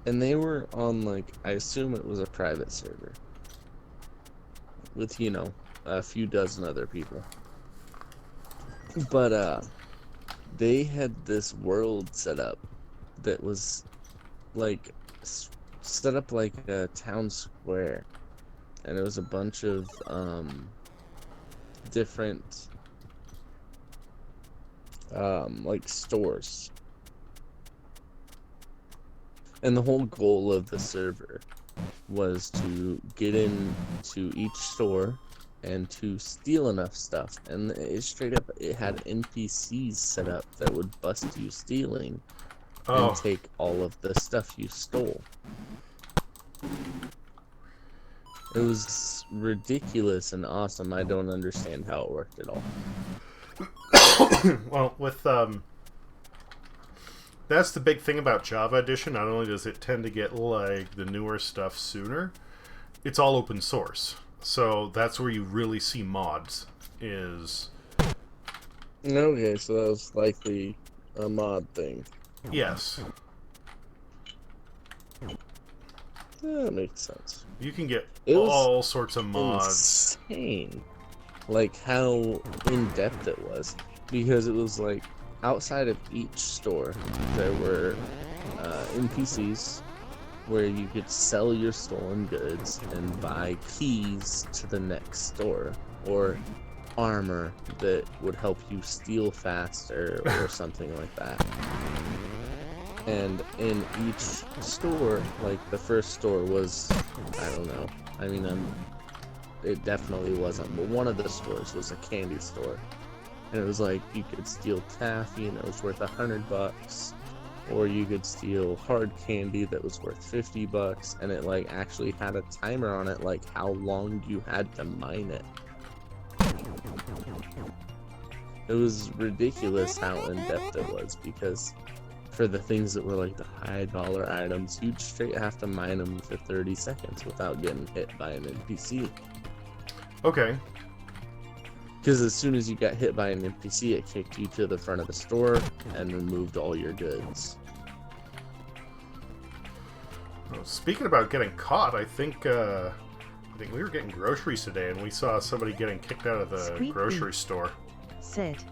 and they were on, like, I assume it was a private server with, you know, a few dozen other people. But they had this world set up that was like set up like a town square, and it was a bunch of different like stores, and the whole goal of the server was to get into each store and to steal enough stuff. And it straight up, it had NPCs set up that would bust you stealing and take all of the stuff you stole. It was ridiculous and awesome. I don't understand how it worked at all. Well, with that's the big thing about Java Edition. Not only does it tend to get like the newer stuff sooner, it's all open source. So that's where you really see mods. Is Okay, so that was likely a mod thing. yes, That makes sense. you can get It was all sorts of mods. Insane, like how in depth it was, because it was like outside of each store there were NPCs where you could sell your stolen goods and buy keys to the next store, or armor that would help you steal faster or something like that. And in each store, like the first store was, I don't know, I mean, it definitely wasn't, but one of the stores was a candy store. And it was like, you could steal taffy and it was worth $100, or you could steal hard candy that was worth $50, and it like actually had a timer on it, like how long you had to mine it. It was ridiculous how in-depth it was, because for the things that were like the high dollar items, you'd straight have to mine them for 30 seconds without getting hit by an NPC. Okay. Because as soon as you got hit by an NPC, it kicked you to the front of the store and removed all your goods. Well, speaking about getting caught, I think I think we were getting groceries today, and we saw somebody getting kicked out of the Squeaky. grocery store. Said.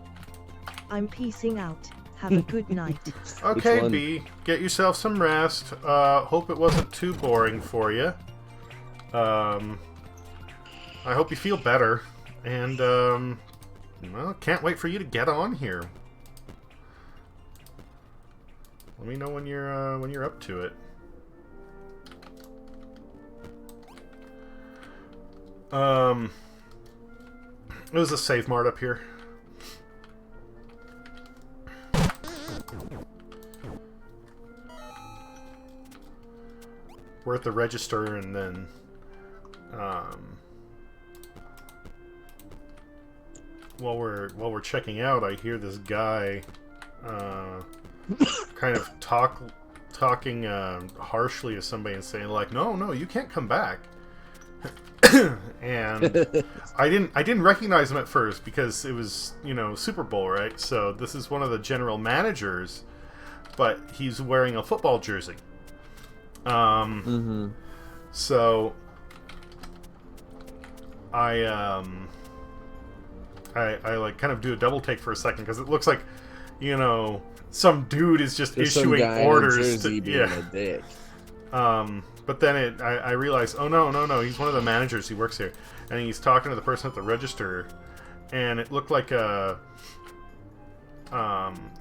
I'm peacing out. Have a good night. Okay, one? B, get yourself some rest. Hope it wasn't too boring for you. I hope you feel better, and well, can't wait for you to get on here. Let me know when you're up to it. It was a Save Mart up here. We're at the register, and then while we're checking out, I hear this guy kind of talking harshly to somebody and saying like, "No, you can't come back." And I didn't recognize him at first because it was, Super Bowl, right? So this is one of the general managers, but he's wearing a football jersey. So I like kind of do a double take for a second because it looks like, some dude is just There's some issuing guy in a orders jersey to, being a dick. But then I realized, oh no, he's one of the managers. He works here, and he's talking to the person at the register, and it looked like a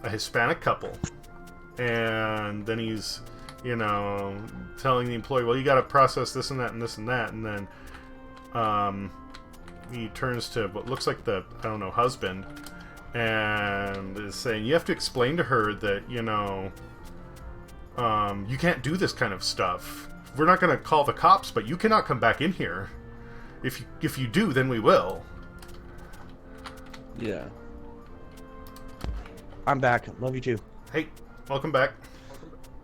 Hispanic couple, and then he's telling the employee, well, you got to process this and that and this and that, and then he turns to what looks like the husband, and is saying, you have to explain to her that you can't do this kind of stuff. We're not going to call the cops, but you cannot come back in here. If you do, then we will. Yeah. I'm back. Love you too. Hey, welcome back.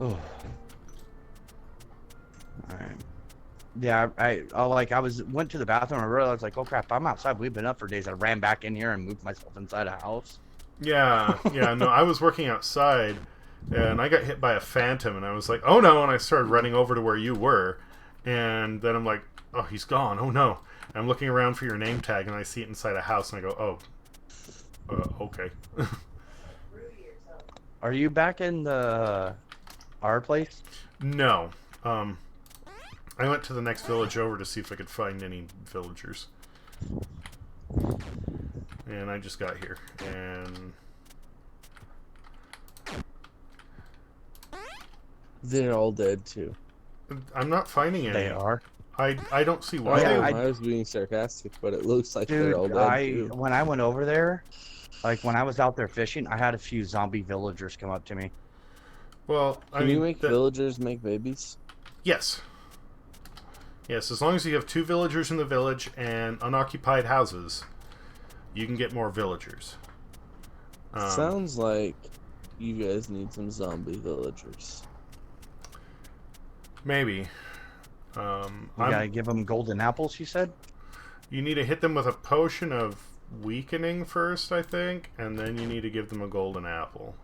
Oh. Alright. Yeah, I went to the bathroom and I realized like, oh crap, I'm outside. We've been up for days. I ran back in here and moved myself inside a house. Yeah, no, I was working outside, and I got hit by a phantom, and I was like, oh no, and I started running over to where you were, and then I'm like, oh, he's gone, oh no. And I'm looking around for your name tag, and I see it inside a house, and I go, oh, okay. Are you back in our place? No, I went to the next village over to see if I could find any villagers. And I just got here, and They're all dead too. I'm not finding any. They are. I don't see why. Yeah, they... I was being sarcastic, but it looks like Dude, they're all dead too. when I went over there, like when I was out there fishing, I had a few zombie villagers come up to me. Well, I Can mean, you make villagers make babies? Yes. Yes, as long as you have 2 villagers in the village and unoccupied houses, you can get more villagers. Sounds like you guys need some zombie villagers. Maybe. You gotta give them golden apples, you said? You need to hit them with a potion of weakening first, I think, and then you need to give them a golden apple.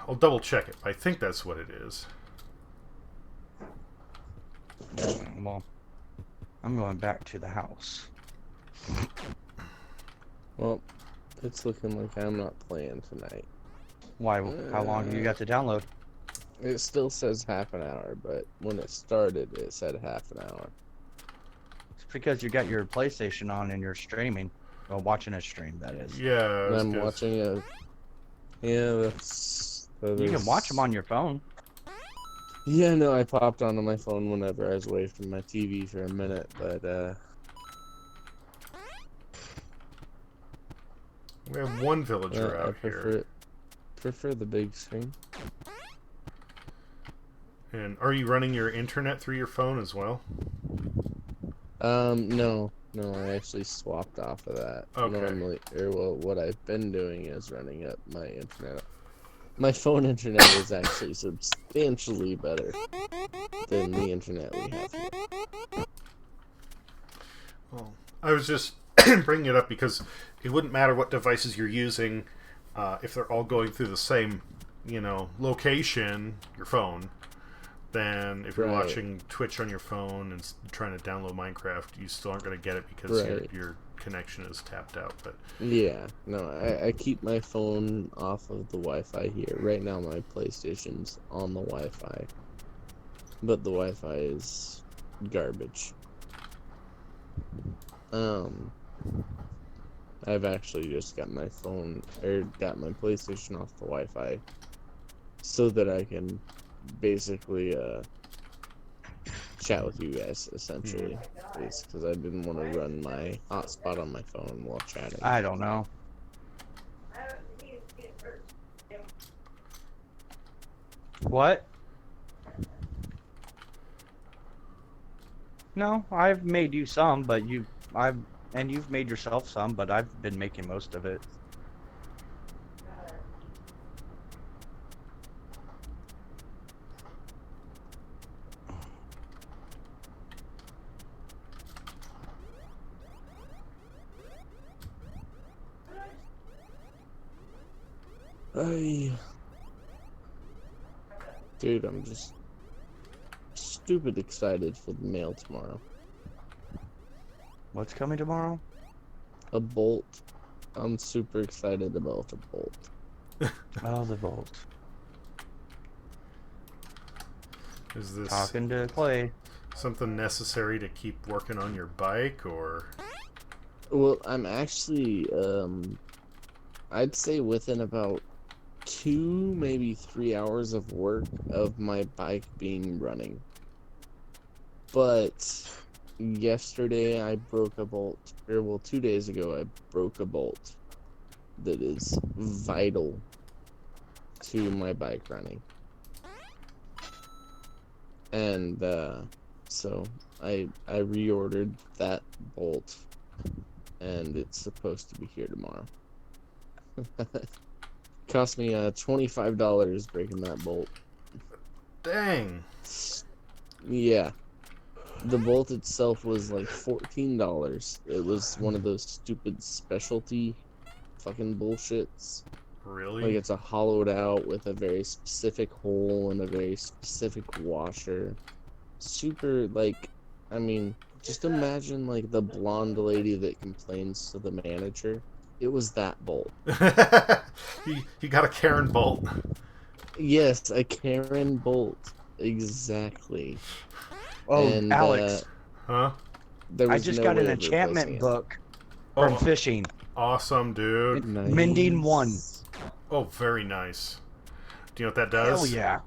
I'll double check it. I think that's what it is. Well, I'm going back to the house. Well, it's looking like I'm not playing tonight. Why? How long do you got to download? It still says half an hour, but when it started, it said half an hour. It's because you got your PlayStation on and you're streaming. Well, watching a stream, that is. Yeah. And I'm watching a... Yeah, You can watch them on your phone. Yeah, no, I popped onto my phone whenever I was away from my TV for a minute, but, We have 1 villager I out here. prefer the big screen. And are you running your internet through your phone as well? No, I actually swapped off of that. Okay. Normally, what I've been doing is running up my internet. My phone internet is actually substantially better than the internet we have here. Well, I was just bringing it up because it wouldn't matter what devices you're using if they're all going through the same, location, your phone. then if you're Right. watching Twitch on your phone and trying to download Minecraft, you still aren't going to get it because Right. your connection is tapped out. But Yeah, no, I keep my phone off of the Wi-Fi here. Right now, my PlayStation's on the Wi-Fi, but the Wi-Fi is garbage. I've actually just got my phone, or got my PlayStation off the Wi-Fi, so that I can basically chat with you guys, essentially. It's because I didn't want to run my hotspot on my phone while chatting. I don't know. What? No, I've made you some, but you've made yourself some, but I've been making most of it. Dude, I'm just stupid excited for the mail tomorrow. What's coming tomorrow? A bolt. I'm super excited about the bolt. Oh, the Bolt. is this Talking to Clay. something necessary to keep working on your bike, or? Well, I'm actually, I'd say within about 2, maybe 3 hours of work of my bike being running. But yesterday I broke a bolt, or well, 2 days ago I broke a bolt that is vital to my bike running. And so I reordered that bolt, and it's supposed to be here tomorrow. Cost me $25 breaking that bolt. Dang. Yeah. The bolt itself was like $14. It was one of those stupid specialty fucking bullshits. Really? Like, it's a hollowed out with a very specific hole and a very specific washer. Super, like, I mean, just imagine, like, the blonde lady that complains to the manager. It was that bolt. you got a Karen bolt. Yes, a Karen bolt. Exactly. Oh, And, Alex, Huh? There I was just no got way an of enchantment replacing it. book from Oh, fishing. awesome, dude. Mending 1. Oh, very nice. Do you know what that does? Hell yeah.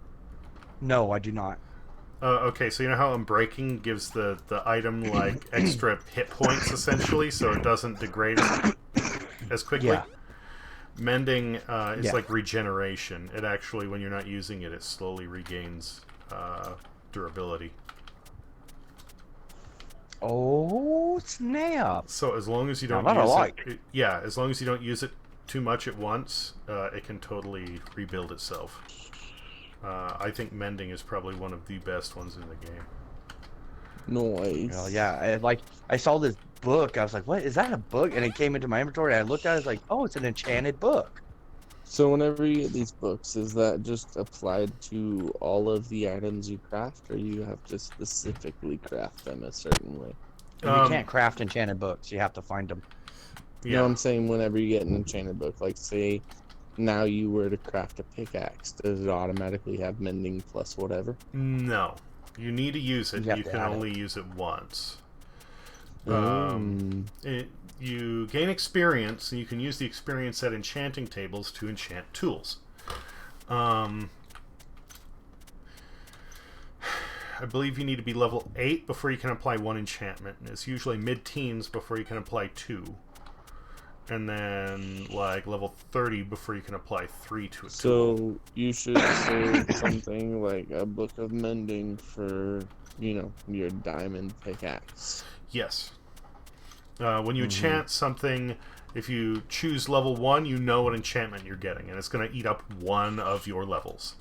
No, I do not. Okay, so you know how Unbreaking gives the item like extra hit points essentially, so it doesn't degrade as quickly. Yeah. Mending is Yeah. like regeneration. It actually, when you're not using it, it slowly regains durability. Oh, snap. So as long as you don't Now that I use like. yeah, as long as you don't use it too much at once, it can totally rebuild itself. I think Mending is probably one of the best ones in the game. Nice. Well, yeah, I saw this book. I was like, what? Is that a book? And it came into my inventory. And I looked at it. I was like, oh, it's an enchanted book. So whenever you get these books, is that just applied to all of the items you craft, or you have to specifically craft them a certain way? And you can't craft enchanted books. You have to find them. Yeah. No, I'm saying whenever you get an enchanted book, like say now you were to craft a pickaxe, does it automatically have mending plus whatever? No. You need to use it. You have You to can add it. only use it once. Mm. You gain experience, and you can use the experience at enchanting tables to enchant tools. I believe you need to be level 8 before you can apply 1 enchantment, and it's usually mid-teens before you can apply 2. And then, like, level 30 before you can apply 3 to a tool. So you should say something like a book of mending for, you know, your diamond pickaxe. Yes. When you enchant something, if you choose level 1, you know what enchantment you're getting, and it's going to eat up one of your levels.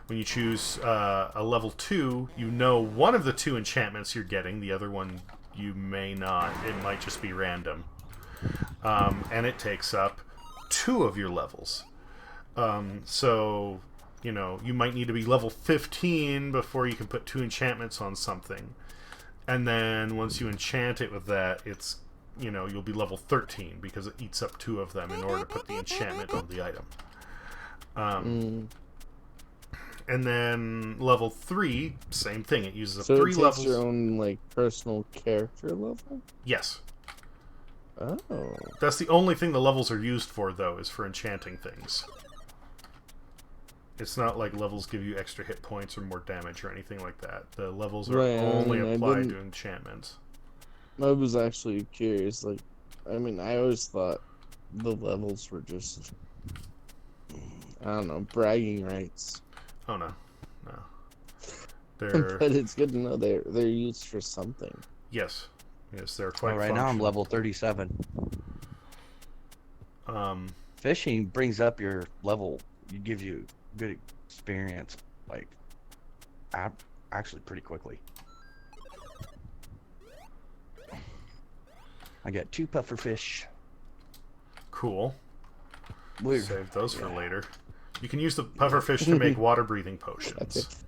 When you choose a level 2, you know one of the 2 enchantments you're getting, the other one you may not. It might just be random. And it takes up 2 of your levels. So you know, you might need to be level 15 before you can put 2 enchantments on something. And then once you enchant it with that, it's, you know, you'll be level 13 because it eats up 2 of them in order to put the enchantment on the item. And then level 3, same thing. It uses up So 3 it takes levels. your own like personal character level. Yes. Oh. That's the only thing the levels are used for, though, is for enchanting things. It's not like levels give you extra hit points or more damage or anything like that. The levels are Right, only I mean, I applied didn't- to enchantments. I was actually curious. Like, I mean, I always thought the levels were just, I don't know, bragging rights. Oh, no. No. They're... But it's good to know they're used for something. Yes. Yes, they're quite Well, right now I'm functional. level 37. Fishing brings up your level. It gives you good experience, like, actually pretty quickly. I got 2 puffer fish. Cool. Weird. Save those for later. You can use the pufferfish to make water-breathing potions.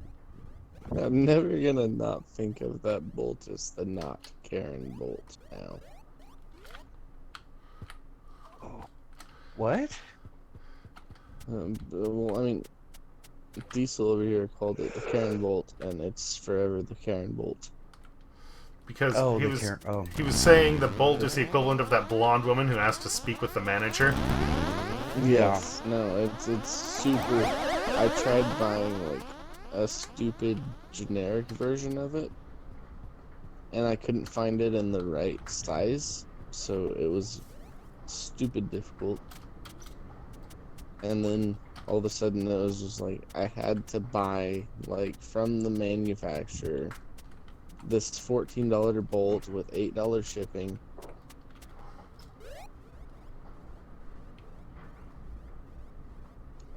I'm never gonna not think of that bolt as the not Karen bolt now. What? Well, I mean, Diesel over here called it the Karen bolt, and it's forever the Karen bolt. Because Oh, he the was Karen. Oh. he was saying the bolt is the equivalent of that blonde woman who asked to speak with the manager. Yes, no, it's super. I tried buying like a stupid generic version of it, and I couldn't find it in the right size, so it was stupid difficult. And then all of a sudden it was just like I had to buy, like, from the manufacturer this $14 bolt with $8 shipping.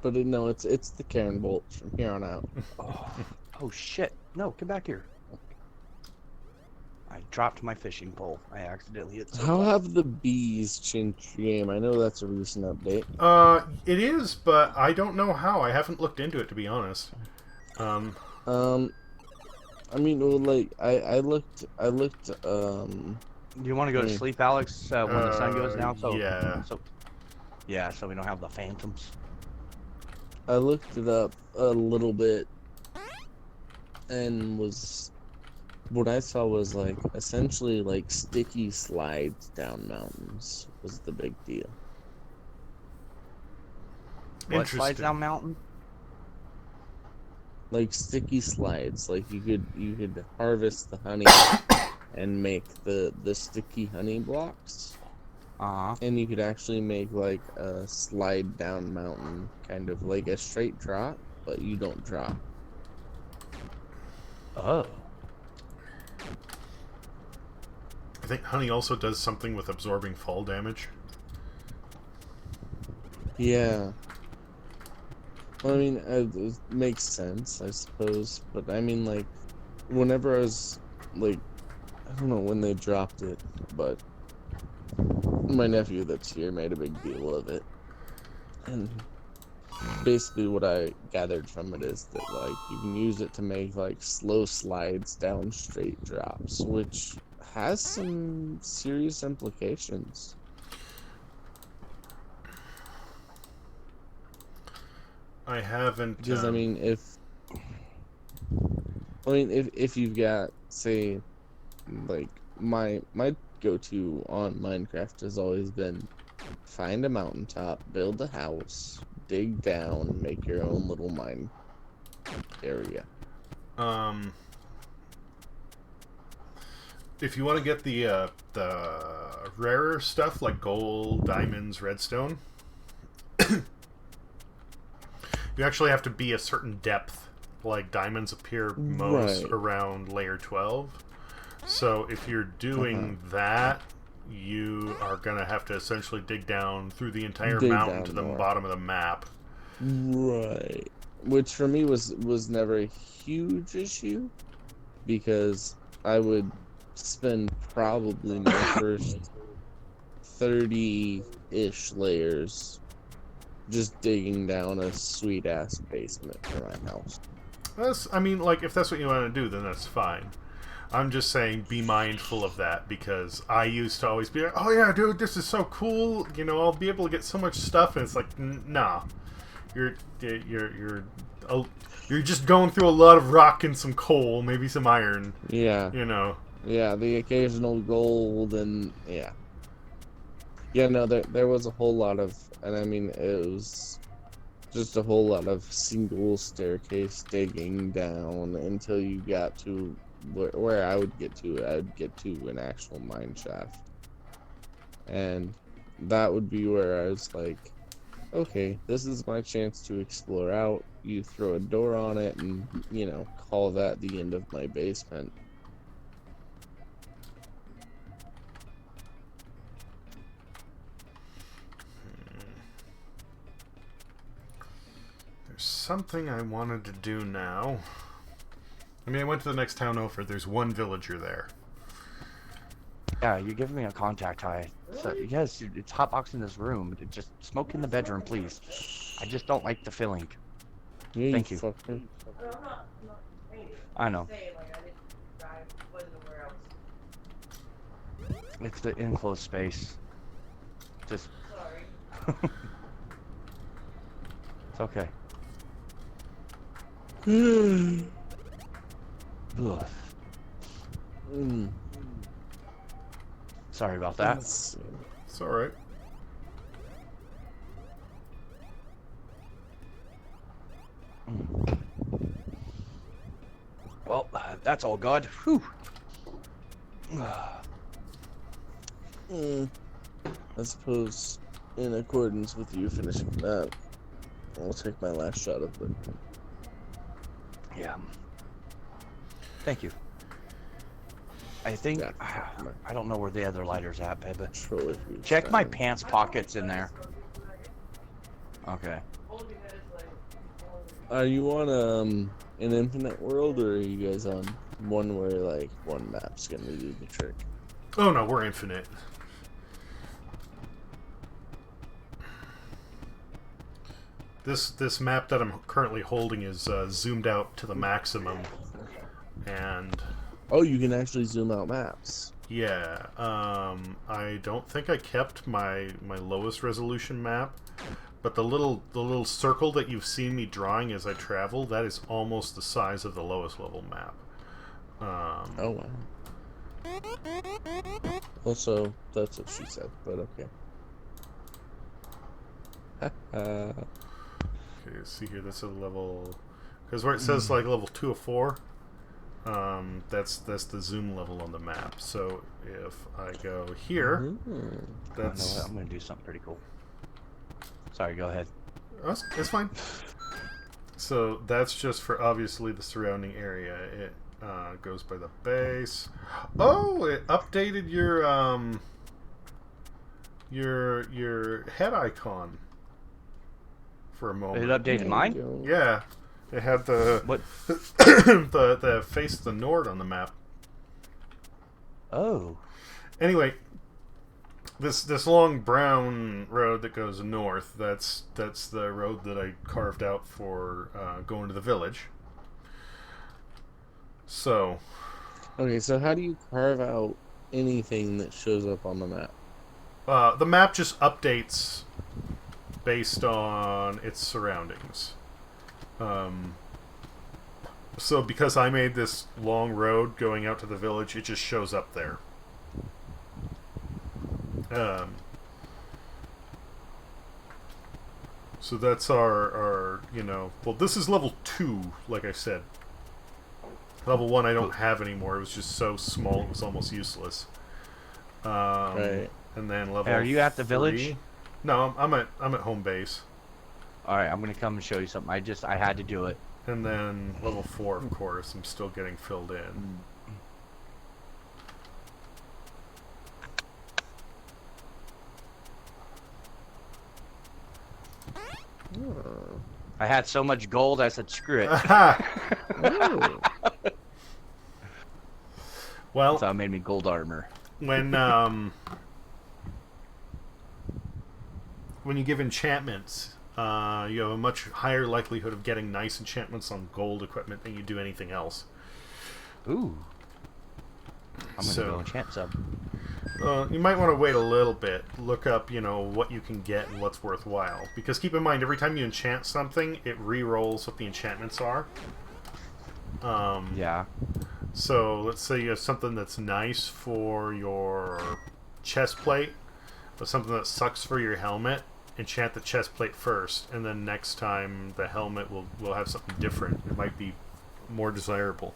But no, it's the Karen bolt from here on out. Oh shit! No, come back here. I dropped my fishing pole. I accidentally hit. How have the bees changed your game? I know that's a recent update. It is, but I don't know how. I haven't looked into it, to be honest. I mean, well, like I looked. Do you want to go to sleep, Alex? When the sun goes down, so yeah. so we don't have the phantoms. I looked it up a little bit, and what I saw was like essentially like sticky slides down mountains was the big deal. What slides Interesting. down mountain? Like sticky slides, like you could harvest the honey and make the sticky honey blocks, and you could actually make like a slide down mountain, kind of like a straight drop, but you don't drop. Oh. I think honey also does something with absorbing fall damage. Yeah. Well, I mean, it makes sense, I suppose. But I mean, like, whenever I was, like, I don't know when they dropped it, but my nephew that's here made a big deal of it. And basically what I gathered from it is that, like, you can use it to make, like, slow slides down straight drops, which has some serious implications. I haven't. Because I mean, if you've got, say, like my go-to on Minecraft has always been find a mountaintop, build a house, dig down, make your own little mine area. If you want to get the rarer stuff like gold, diamonds, redstone, you actually have to be a certain depth. Like diamonds appear most Right. around layer 12. So if you're doing that, you are gonna have to essentially dig down through the entire Dig mountain down to the more. bottom of the map. Right. Which for me was never a huge issue, because I would spend probably my first 30-ish layers just digging down a sweet ass basement for my house. I mean, like, if that's what you want to do, then that's fine. I'm just saying, be mindful of that, because I used to always be like, oh yeah, dude, this is so cool. You know, I'll be able to get so much stuff, and it's like, nah, you're just going through a lot of rock and some coal, maybe some iron. Yeah. You know. Yeah, the occasional gold and yeah. Yeah, no, there was a whole lot of, and I mean, it was just a whole lot of single staircase digging down until you got to where I would get to. I would get to an actual mine shaft. And that would be where I was like, okay, this is my chance to explore out. You throw a door on it and, you know, call that the end of my basement. There's something I wanted to do now. I mean, I went to the next town over. There's one villager there. Yeah, you're giving me a contact high. So, yes, it's hotboxing this room. Just smoke in the bedroom, please. I just don't like the feeling. Yeah, Thank you. fucker. I know. It's the enclosed space. Just. It's okay. Ugh. Mm. Sorry about that. It's alright. Well, that's all good. Whew. I suppose, in accordance with you finishing that, I'll take my last shot of it. Yeah. Thank you. I think Yeah. I don't know where the other lighter's at, babe. But Totally huge check my fan. pants pockets in there. Okay. Are you on an infinite world, or are you guys on one where like one map's gonna do the trick? Oh no, we're infinite. This map that I'm currently holding is zoomed out to the maximum, and Oh, you can actually zoom out maps. yeah, I don't think I kept my lowest resolution map, but the little circle that you've seen me drawing as I travel, that is almost the size of the lowest level map. Oh wow. Also, that's what she said, but okay. Okay, see here, that's a level, because where it says like level 2 of 4, that's the zoom level on the map. So if I go here, Mhm. I know that's what, I'm gonna do something pretty cool. Sorry, go ahead. it's fine. So that's just for obviously the surrounding area. It goes by the base. Oh, it updated your head icon for a It moment. updated mine? Yeah, it had the What? the face the Nord on the map. Oh. Anyway, this long brown road that goes north, that's the road that I carved out for going to the village. So, Okay, so how do you carve out anything that shows up on the map? the map just updates based on its surroundings. So because I made this long road going out to the village, it just shows up there. So that's our well, this is level 2, like I said. Level 1 I don't have anymore. It was just so small it was almost useless. Right. And then level Hey, are you at the village? 3 No, I'm at home base. All right, I'm gonna come and show you something. I had to do it. And then level 4, of course, I'm still getting filled in. Oh. I had so much gold, I said, screw it. Oh. Well, So it made me gold armor. when you give enchantments, You have a much higher likelihood of getting nice enchantments on gold equipment than you do anything else. Ooh. I'm gonna So- go enchant some. You might want to wait a little bit. Look up, what you can get and what's worthwhile. Because keep in mind, every time you enchant something, it re-rolls what the enchantments are. Yeah. So let's say you have something that's nice for your chest plate, but something that sucks for your helmet. Enchant the chest plate first, and then next time the helmet will have something different. It might be more desirable.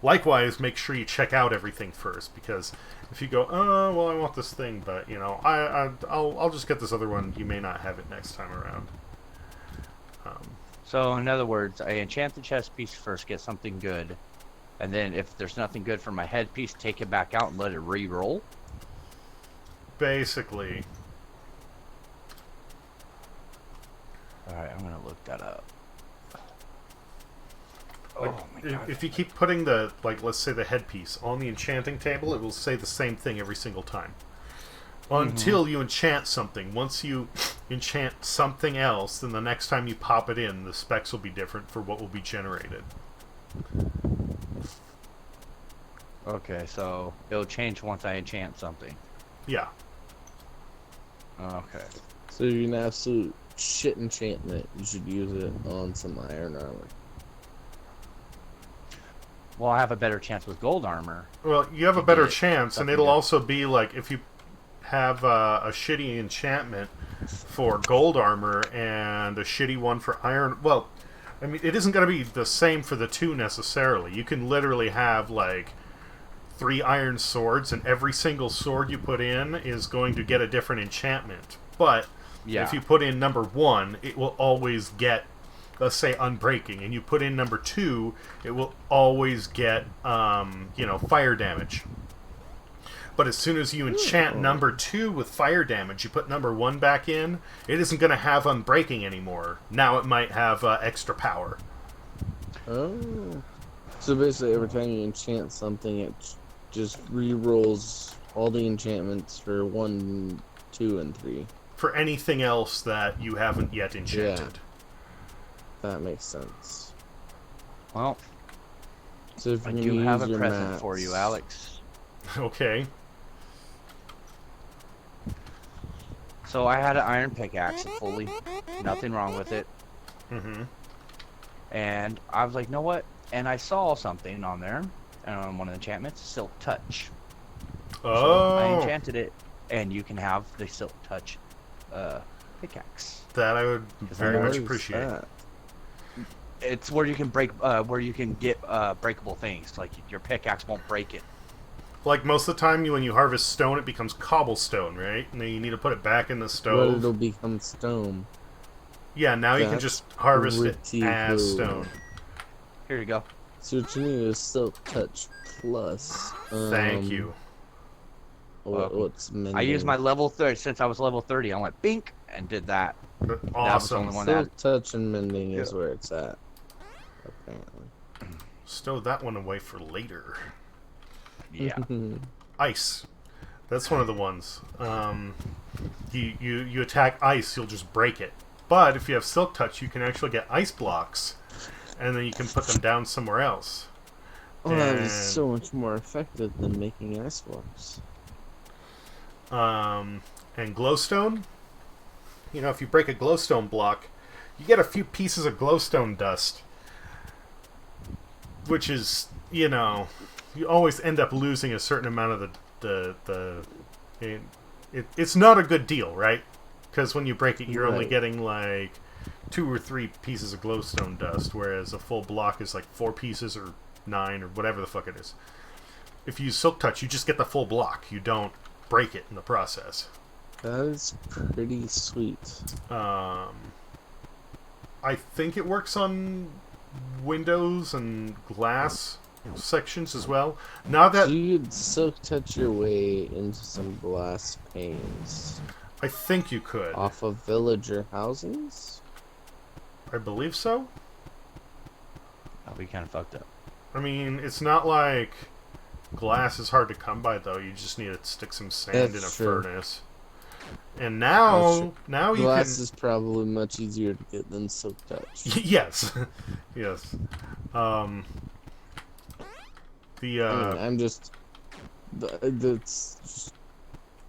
Likewise, make sure you check out everything first, because if you go, oh, well, I want this thing, but I'll just get this other one. You may not have it next time around. So in other words, I enchant the chest piece first, get something good, and then if there's nothing good for my headpiece, take it back out and let it re-roll. Basically, All right, I'm gonna look that up. like, Oh my god. if you keep putting let's say the headpiece on the enchanting table, it will say the same thing every single time. Until you enchant something. Once you enchant something else, then the next time you pop it in, the specs will be different for what will be generated. Okay, so it'll change once I enchant something. Yeah. Okay. So if you're an absolute shit enchantment, you should use it on some iron armor. Well, I have a better chance with gold armor. Well, you have a To better get chance, and something it'll good. also be like if you have a shitty enchantment for gold armor and a shitty one for iron. Well, I mean, it isn't going to be the same for the two necessarily. You can literally have like 3 iron swords, and every single sword you put in is going to get a different enchantment. But Yeah. if you put in number 1, it will always get, let's say, unbreaking, and you put in number 2, it will always get, fire damage. But as soon as you enchant number 2 with fire damage, you put number 1 back in, it isn't going to have unbreaking anymore. Now it might have extra power. Oh. So basically, every time you enchant something, it just re-rolls all the enchantments for 1, 2, and 3. For anything else that you haven't yet enchanted. That makes sense. Well, So if I you do have a use your present for mats- you, Alex. Okay. So I had an iron pickaxe, fully, nothing wrong with it. Mm-hmm. And I was like, know what? And I saw something on there, on one of the enchantments, Silk Touch. So I Oh, enchanted it, and you can have the Silk Touch pickaxe. that I would very What much is appreciate. that? It's where you can where you can get breakable things. Like your pickaxe won't break it. Like most of the time, when you harvest stone, it becomes cobblestone, right? And then you need to put it back in the But stove. it'll become stone. Yeah, now you can That's just harvest it pretty as cool. stone. Here you go. So what you need is Silk Touch Plus. Thank you. What's I used my mending? level 30 since I was level 30. I went bink and did that. was the Awesome. only one. Silk Touch and mending is Yeah. where it's at. Apparently. Stow that one away for later. Yeah. Ice. That's one of the ones. You attack ice, you'll just break it. But if you have Silk Touch, you can actually get ice blocks, and then you can put them down somewhere else. Oh, that is And- so much more effective than making ice blocks. And glowstone. You know, if you break a glowstone block, you get a few pieces of glowstone dust, which is, you always end up losing a certain amount of it's not a good deal, right? Because when you break it, you're only Right. getting like 2 or 3 pieces of glowstone dust, whereas a full block is like 4 pieces or 9 or whatever the fuck it is. If you use Silk Touch, you just get the full block. You don't break it in the process. That is pretty sweet. I think it works on windows and glass sections as well. Now So that you could Silk Touch your way into some glass panes I think you could, off of villager housings. I believe so. That'll be kind of fucked up. I mean, it's not like glass is hard to come by, though. You just need to stick some sand in a That's true. furnace. And now, Oh, now you Glass can. is probably much easier to get than Silk Touch. Yes, yes. The I mean, I'm just. That's just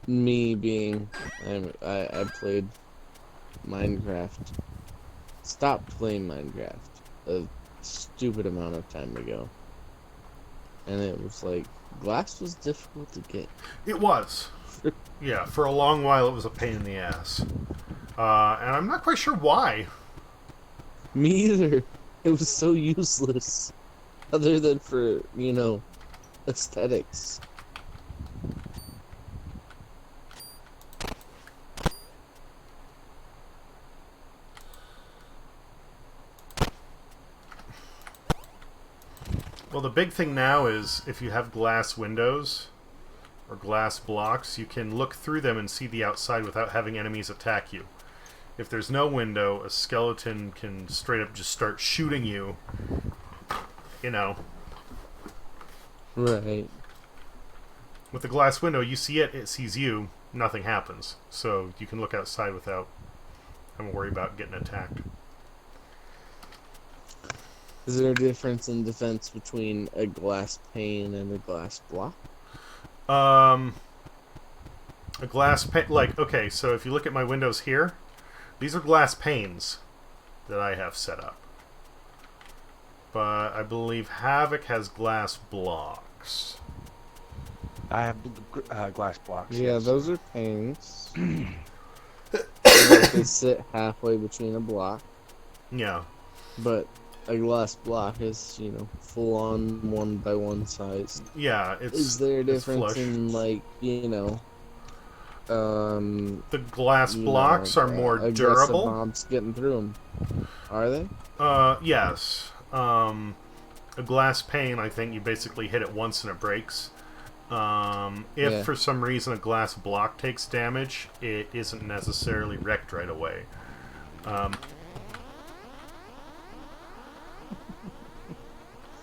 me being. I played Minecraft. Stopped playing Minecraft a stupid amount of time ago. And it was like, glass was difficult to get. it was. Yeah, for a long while it was a pain in the ass. And I'm not quite sure why. Me either. It was so useless. Other than for, aesthetics. Well, the big thing now is if you have glass windows or glass blocks, you can look through them and see the outside without having enemies attack you. If there's no window, a skeleton can straight up just start shooting you. You know, Right. with the glass window, you see it, it sees you, nothing happens. So you can look outside without having to worry about getting attacked. Is there a difference in defense between a glass pane and a glass block? A glass pane, like, okay, so if you look at my windows here, these are glass panes that I have set up. But I believe Havoc has glass blocks. I have glass blocks. Yeah, yes. those are panes. They sit halfway between a block, Yeah. but a glass block is, full on 1x1 size. Yeah, it's Is there a it's difference flush. in, like, The glass blocks are more aggressive durable. mobs getting through them? Are they? Yes. A glass pane, I think you basically hit it once and it breaks. If Yeah. for some reason a glass block takes damage, it isn't necessarily wrecked right away.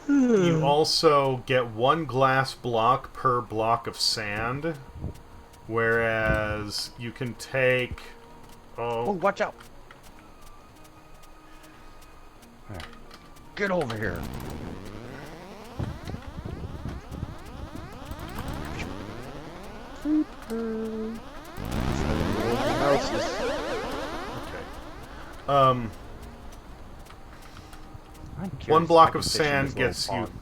You also get one glass block per block of sand, whereas you can take... Oh, watch out! There. Get over here. Houses. Okay. I'm curious One if block I can of fish in sand this little gets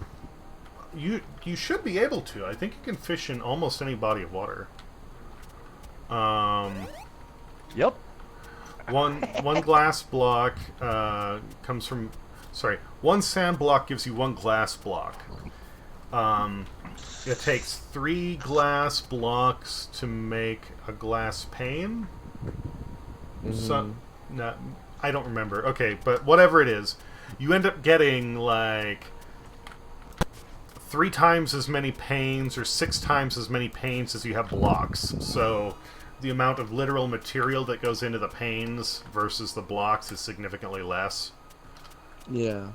you... pond. You should be able to. I think you can fish in almost any body of water. Yep. One glass block comes from... Sorry, one sand block gives you one glass block. It takes 3 glass blocks to make a glass pane. So, no, I don't remember. Okay, but whatever it is, you end up getting like 3 times as many panes or 6 times as many panes as you have blocks. So the amount of literal material that goes into the panes versus the blocks is significantly less. Yeah.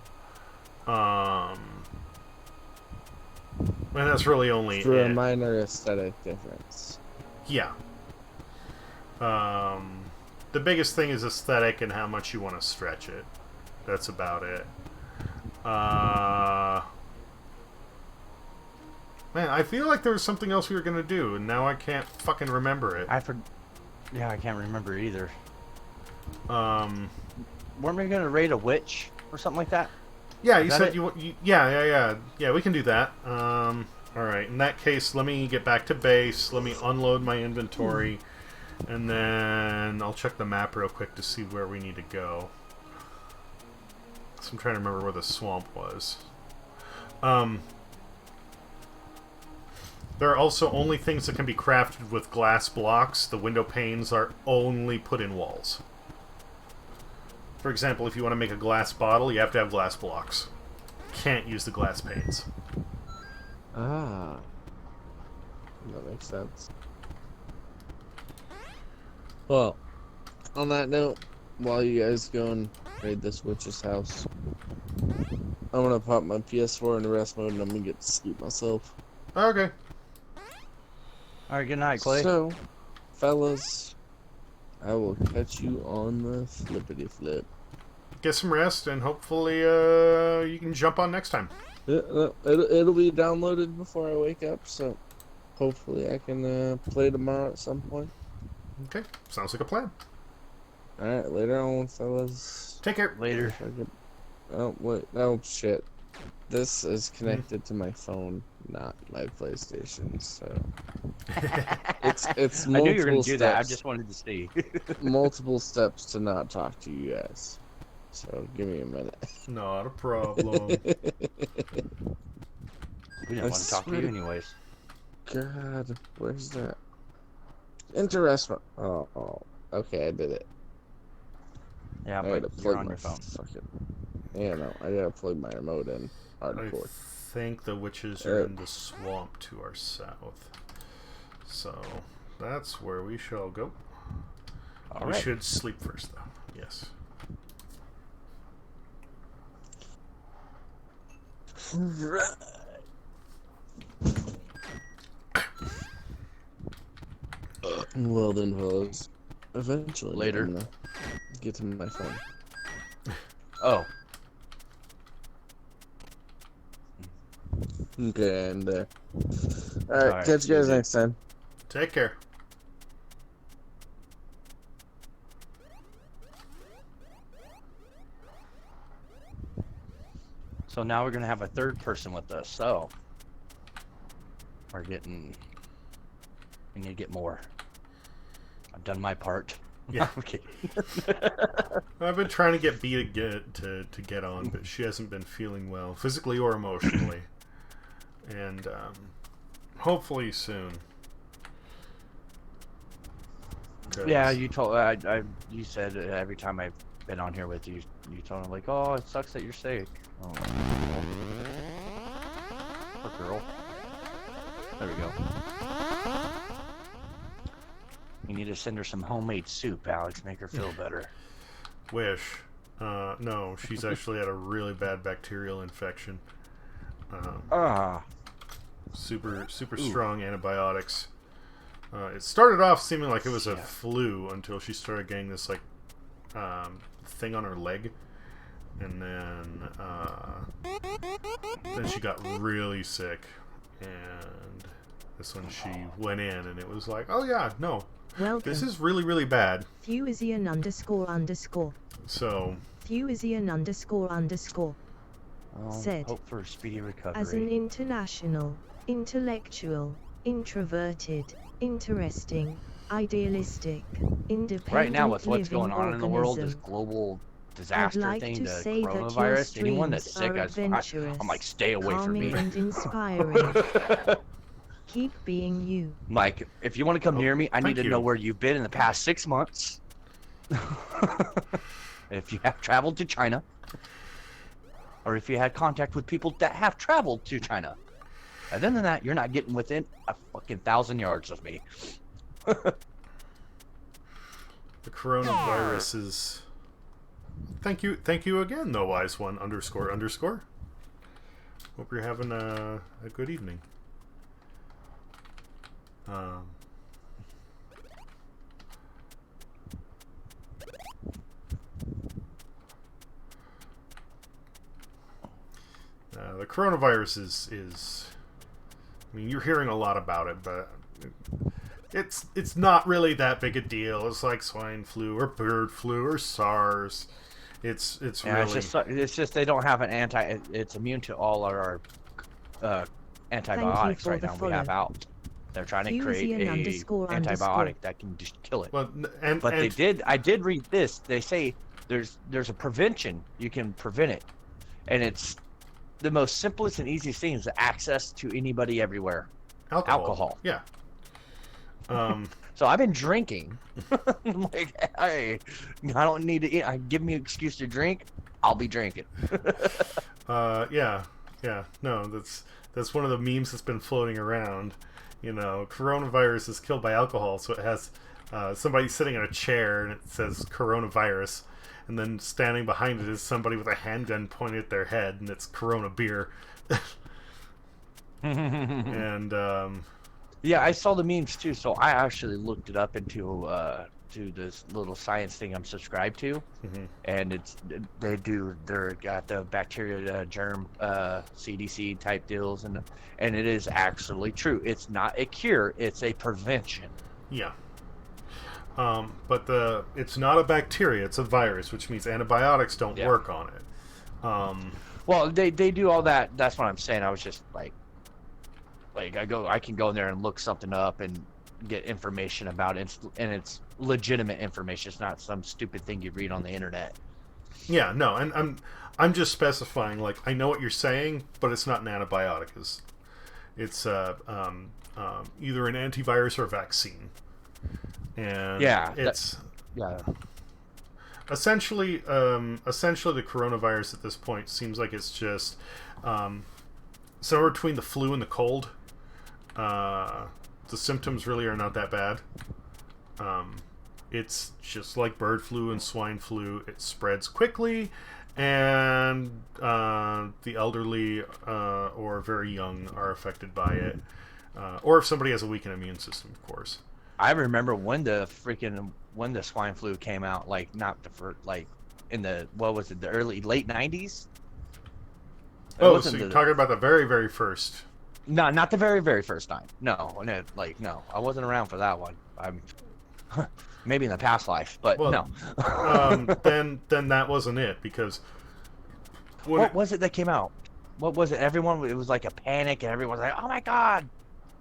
And that's really only For a it. minor aesthetic difference. Yeah. The biggest thing is aesthetic and how much you want to stretch it. That's about it. Man, I feel like there was something else we were gonna do, and now I can't fucking remember it. Yeah, I can't remember either. Um, Weren't we gonna raid a witch or something like that? yeah, you Is that said it? you yeah, we can do that. All right. In that case, let me get back to base. Let me unload my inventory, and then I'll check the map real quick to see where we need to go. So I'm trying to remember where the swamp was. There are also only things that can be crafted with glass blocks. The window panes are only put in walls. For example, if you want to make a glass bottle, you have to have glass blocks. Can't use the glass panes. Ah. That makes sense. Well, on that note, while you guys go and raid this witch's house, I'm gonna pop my PS4 into rest mode and I'm gonna get to sleep myself. Okay. All right, good night, Clay. So, fellas, I will catch you on the flippity flip. Get some rest, and hopefully you can jump on next time. It'll be downloaded before I wake up, so hopefully I can play tomorrow at some point. Okay, sounds like a plan. Alright, later on, fellas. Take care. Later. Oh, wait. Oh, shit. This is connected to my phone, not my PlayStation, so... It's I knew you were multiple gonna do that. I steps. just wanted to see. Multiple steps to not talk to you guys. So, give me a minute. Not a problem. We didn't I want to talk to swear you to- anyways. God, where's that? Interesting. Oh, okay, I did it. Yeah, I gotta but you're plug on my your phone. fucking... Yeah, no, I gotta plug my remote in. I Hardcore. think the witches are in the swamp to our south. So, that's where we shall go. All We right. should sleep first, though. Yes. Well then, fellas. Eventually, Later. I'm gonna get to my phone. Oh, Okay, and Alright, Alright, catch you guys see you. next time. Take care. so now we're gonna have a third person with us. So we're getting. We need to get more. I've done my part. Yeah. Okay. I've been trying to get B to get on, but she hasn't been feeling well, physically or emotionally. And hopefully soon. 'Cause- Yeah, you told you said every time I've been on here with you, you told me like, oh, it sucks that you're sick. Oh, poor girl. There we go. You need to send her some homemade soup, Alex. Make her feel better. Wish. No, she's actually had a really bad bacterial infection. Ah, Super Ooh. strong antibiotics. It started off seeming like it was a Yeah. flu until she started getting this like thing on her leg, and then she got really sick, and that's when she went in, and it was like, oh yeah, no, Welcome. this is really bad. Fusian __. So Fusian __. well, Said. hope for a speedy recovery. As an international, intellectual, introverted, interesting, idealistic, independent Right now, with what's living going on in the world, this organism, global I'd disaster like thing, to the say that your coronavirus, anyone that's streams sick, are I'm adventurous, like, stay away from calming me. and inspiring. Keep being you. Mike, if you want to come near me, I need thank to you. know where you've been in the past 6 months. If you have traveled to China, or if you had contact with people that have traveled to China. Other than that, you're not getting within a fucking 1,000 yards of me. the coronavirus is. Thank you again, though, wise one __. Hope you're having a good evening. The coronavirus is. I mean, you're hearing a lot about it, but it's not really that big a deal. It's like swine flu or bird flu or SARS. It's Yeah, really it's just they don't have an it's immune to all our antibiotics for right the now we have follow. out. They're trying to create Fusian a __. antibiotic that can just kill it. well, and But and I did read this. They say there's a prevention. You can prevent it. And it's the most simplest and easiest thing is access to anybody everywhere. alcohol. Yeah. So I've been drinking. Like, hey, I don't need to eat. Give me an excuse to drink. I'll be drinking. Yeah. No, that's one of the memes that's been floating around. You know, coronavirus is killed by alcohol, so it has somebody sitting in a chair and it says coronavirus, and then standing behind it is somebody with a handgun pointed at their head, and it's Corona beer. And Yeah, I saw the memes too, so I actually looked it up into to this little science thing I'm subscribed to, Mhm. and they're got the bacteria germ CDC type deals, and it is actually true. It's not a cure; it's a prevention. Yeah. But it's not a bacteria; it's a virus, which means antibiotics don't Yeah. work on it. Well, they do all that. That's what I'm saying. I was just like I can go in there and look something up and get information about it, and it's legitimate information. It's not some stupid thing you read on the internet. Yeah, no, and I'm just specifying. Like, I know what you're saying, but it's not an antibiotic. It's either an antivirus or a vaccine. And Yeah, it's Yeah. essentially the coronavirus at this point seems like it's just somewhere between the flu and the cold. The symptoms really are not that bad. It's just like bird flu and swine flu. It spreads quickly, and the elderly or very young are affected by it. Or if somebody has a weakened immune system, of course. I remember when the swine flu came out, like not the first, like in the the late 90s. Oh, so you're talking about the very, very first. No, not the very, very first time. No, I wasn't around for that one. I'm maybe in the past life, but Well, no. then that wasn't it, because What was it that came out? What was it? It was like a panic, and everyone was like, "Oh my god!"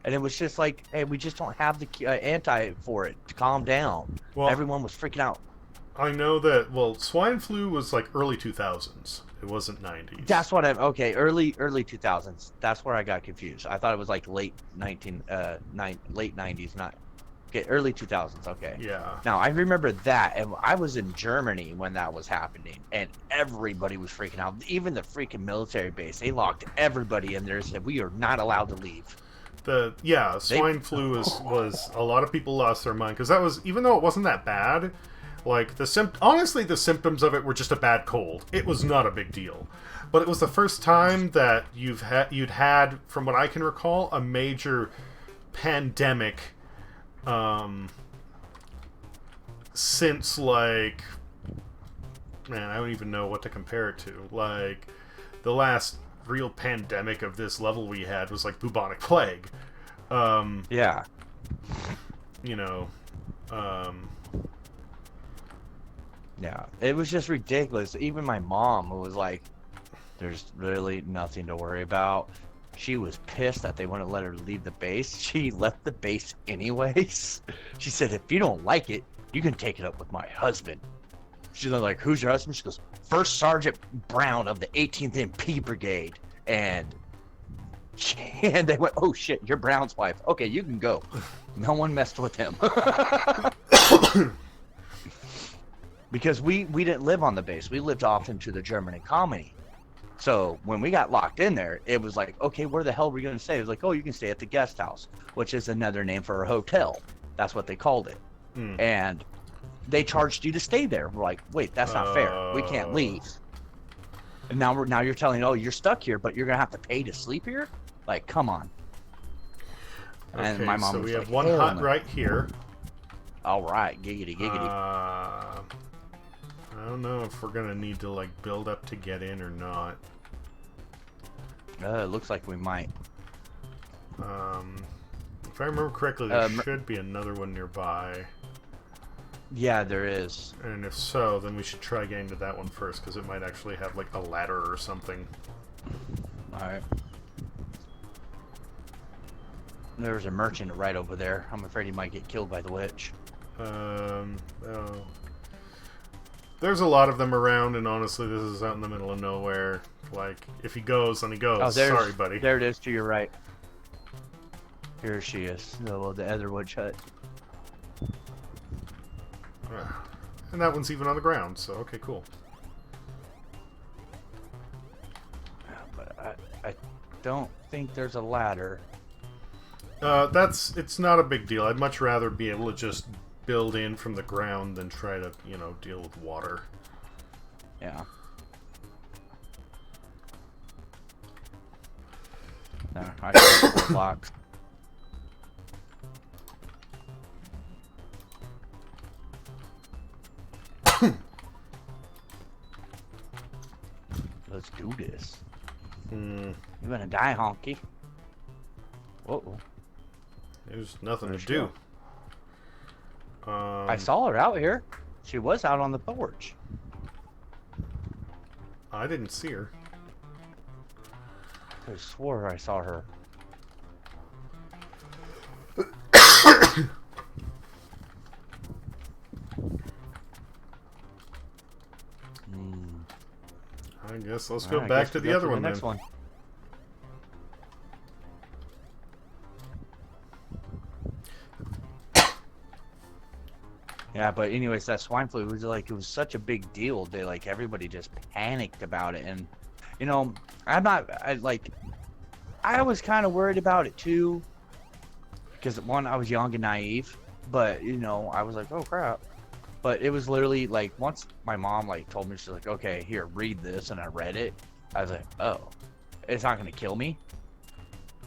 And it was just like, "Hey, we just don't have the anti for it to calm down." Well, Everyone was freaking out. I know that. Swine flu was like early 2000s. It wasn't 90s. That's what early 2000s. That's where I got confused. I thought it was like late 90s, not early 2000s. Okay. Yeah. Now I remember that, and I was in Germany when that was happening, and everybody was freaking out. Even the freaking military base, they locked everybody in there and said, "We are not allowed to leave." Swine flu was a lot of people lost their mind, because that was, even though it wasn't that bad, like honestly the symptoms of it were just a bad cold. It was not a big deal, but it was the first time that you'd had, from what I can recall, a major pandemic since, like, man, I don't even know what to compare it to. Like, the last real pandemic of this level we had was like bubonic plague. Yeah. You know, Yeah, it was just ridiculous. Even my mom was like, "There's really nothing to worry about." She was pissed that they wouldn't let her leave the base. She left the base anyways. She said, "If you don't like it, you can take it up with my husband." She's like, "Who's your husband?" She goes, "First Sergeant Brown of the 18th MP Brigade." And they went, "Oh shit, you're Brown's wife. Okay, you can go." No one messed with him. Because we didn't live on the base. We lived off into the German colony. So when we got locked in there, it was like, okay, where the hell are we going to stay? It was like, oh, you can stay at the guest house, which is another name for a hotel. That's what they called it. And they charged you to stay there. We're like, wait, that's not fair. We can't leave. And now you're telling, oh, you're stuck here, but you're going to have to pay to sleep here? Like, come on. Okay, and my mom so was we have like, one hell hut no. right here. All right, giggity, giggity. I don't know if we're gonna need to like build up to get in or not. It looks like we might. If I remember correctly, there should be another one nearby. Yeah, there is. And if so, then we should try getting to that one first, because it might actually have like a ladder or something. All right. There's a merchant right over there. I'm afraid he might get killed by the witch. Oh. There's a lot of them around, and honestly, this is out in the middle of nowhere. Like, if he goes, then he goes. Oh, Sorry, buddy. There it is to your right. Here she is, the other witch hut. And that one's even on the ground, so okay, cool. But I don't think there's a ladder. It's not a big deal. I'd much rather be able to just build in from the ground than try to, deal with water. Yeah. No, I got 4 blocks. Let's do this. Hmm. You're gonna die, honky. Whoa. There's nothing Where'd to she do. I saw her out here. She was out on the porch. I didn't see her. I swore I saw her. I guess let's All go right, I back guess to we the go other to one the next then. one. Yeah, but anyways, that swine flu was like, it was such a big deal. They like, everybody just panicked about it. And, you know, I was kind of worried about it too. Because one, I was young and naive, but you know, I was like, oh crap. But it was literally like, once my mom like told me, she's like, okay, here, read this. And I read it. I was like, oh, it's not going to kill me.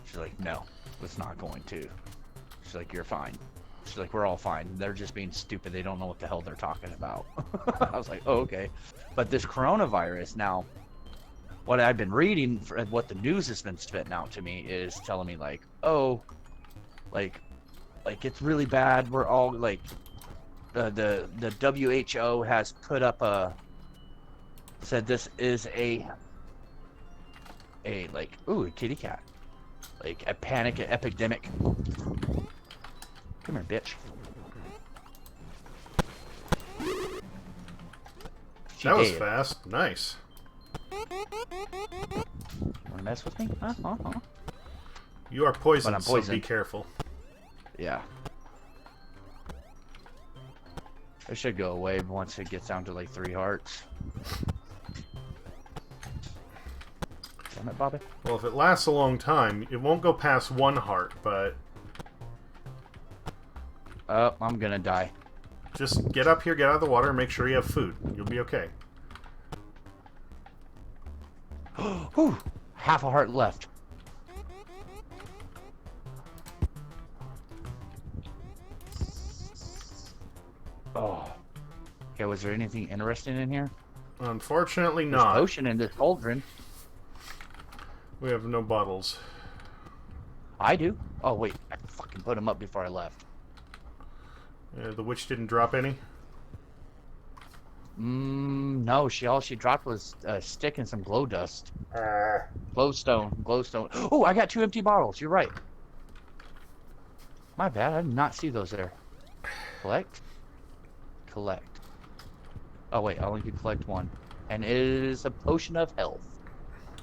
She's like, no, it's not going to. She's like, you're fine. She's like, we're all fine. They're just being stupid. They don't know what the hell they're talking about. I was like, oh, okay. But this coronavirus, now, what I've been reading, what the news has been spitting out to me is telling me like, oh, like it's really bad. We're all like, the WHO has put up said this is a like, ooh, a kitty cat, like a panic, an epidemic. Come here, bitch. That was dead. fast. Nice. Wanna mess with me? Huh? You are poisoned, But I'm so be poisoned. careful. Yeah. It should go away once it gets down to like 3 hearts. Damn it, Bobby. Well, if it lasts a long time, it won't go past 1 heart, but Oh, I'm gonna die. just get up here, get out of the water, and make sure you have food. You'll be okay. Whew, half a heart left. Oh. Okay, was there anything interesting in here? Unfortunately There's not. potion in this cauldron. We have no bottles. I do. Oh, wait. I fucking put them up before I left. The witch didn't drop any. No. All she dropped was a stick and some glow dust. Glowstone. Oh, I got 2 empty bottles. You're right. My bad. I did not see those there. Collect. Oh wait, I only could collect 1, and it is a potion of health.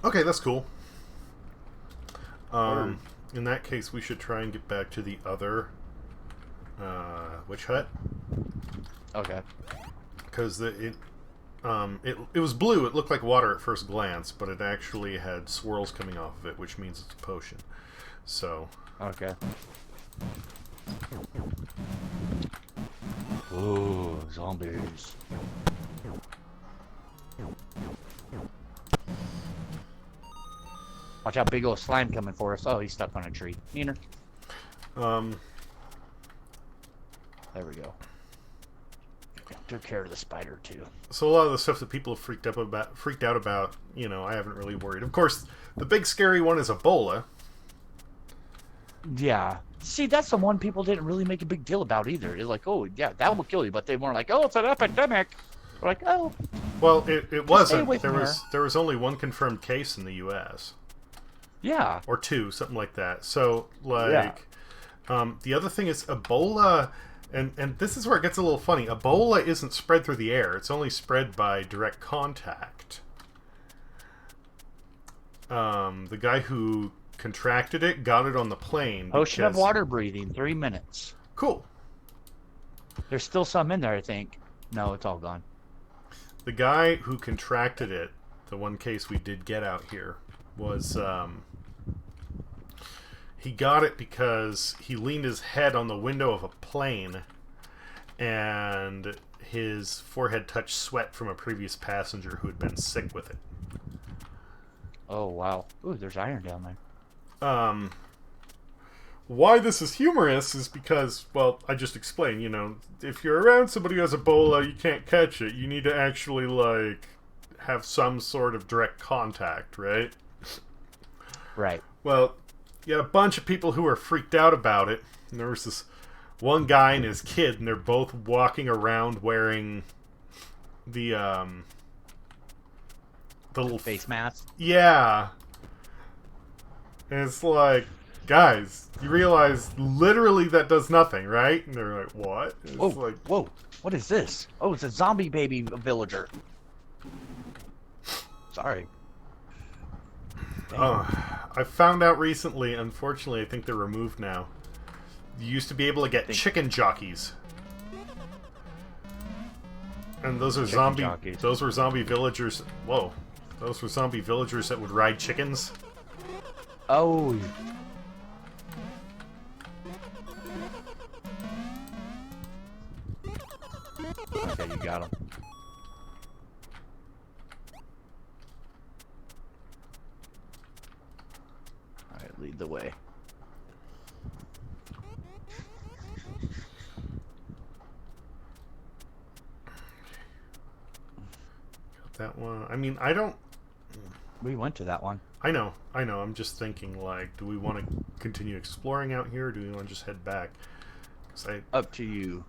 Okay, that's cool. In that case, we should try and get back to the other witch hut, Okay. because it was blue. It looked like water at first glance, but it actually had swirls coming off of it, which means it's a potion. So Okay. Ooh, zombies. Watch out, big old slime coming for us. Oh, he's stuck on a tree. Neener. There we go. Took care of the spider too. So a lot of the stuff that people have freaked out about, you know, I haven't really worried. Of course, the big scary one is Ebola. Yeah. See, that's the one people didn't really make a big deal about either. It's like, oh, yeah, that will kill you. But they weren't like, oh, it's an epidemic. We're like, oh. Well, it away wasn't. from There was only 1 confirmed case in the U.S. Yeah. or 2, something like that. So like, the other thing is Ebola. And this is where it gets a little funny. Ebola isn't spread through the air. It's only spread by direct contact. The guy who contracted it got it on the plane. Potion of because- water breathing, 3 minutes. Cool. There's still some in there, I think. No, it's all gone. The guy who contracted it, the one case we did get out here, was he got it because he leaned his head on the window of a plane and his forehead touched sweat from a previous passenger who had been sick with it. Oh, wow. Ooh, there's iron down there. why this is humorous is because, well, I just explained, if you're around somebody who has Ebola, you can't catch it. You need to actually, like, have some sort of direct contact, right? Right. Well, you had a bunch of people who were freaked out about it. And there was this one guy and his kid, and they're both walking around wearing the little Face mask. Yeah. And it's like, guys, you realize literally that does nothing, right? And they're like, what? It's Whoa, like, whoa, what is this? Oh, it's a zombie baby villager. Sorry. I found out recently, unfortunately, I think they're removed now. You used to be able to get chicken jockeys. And those are those were zombie villagers. Whoa. Those were zombie villagers that would ride chickens. Oh. Okay, you got him. Alright, lead the way. Got that one. I mean, I don't... We went to that one. I know. I'm just thinking, like, do we want to continue exploring out here, or do we want to just head back? 'Cause Up to you.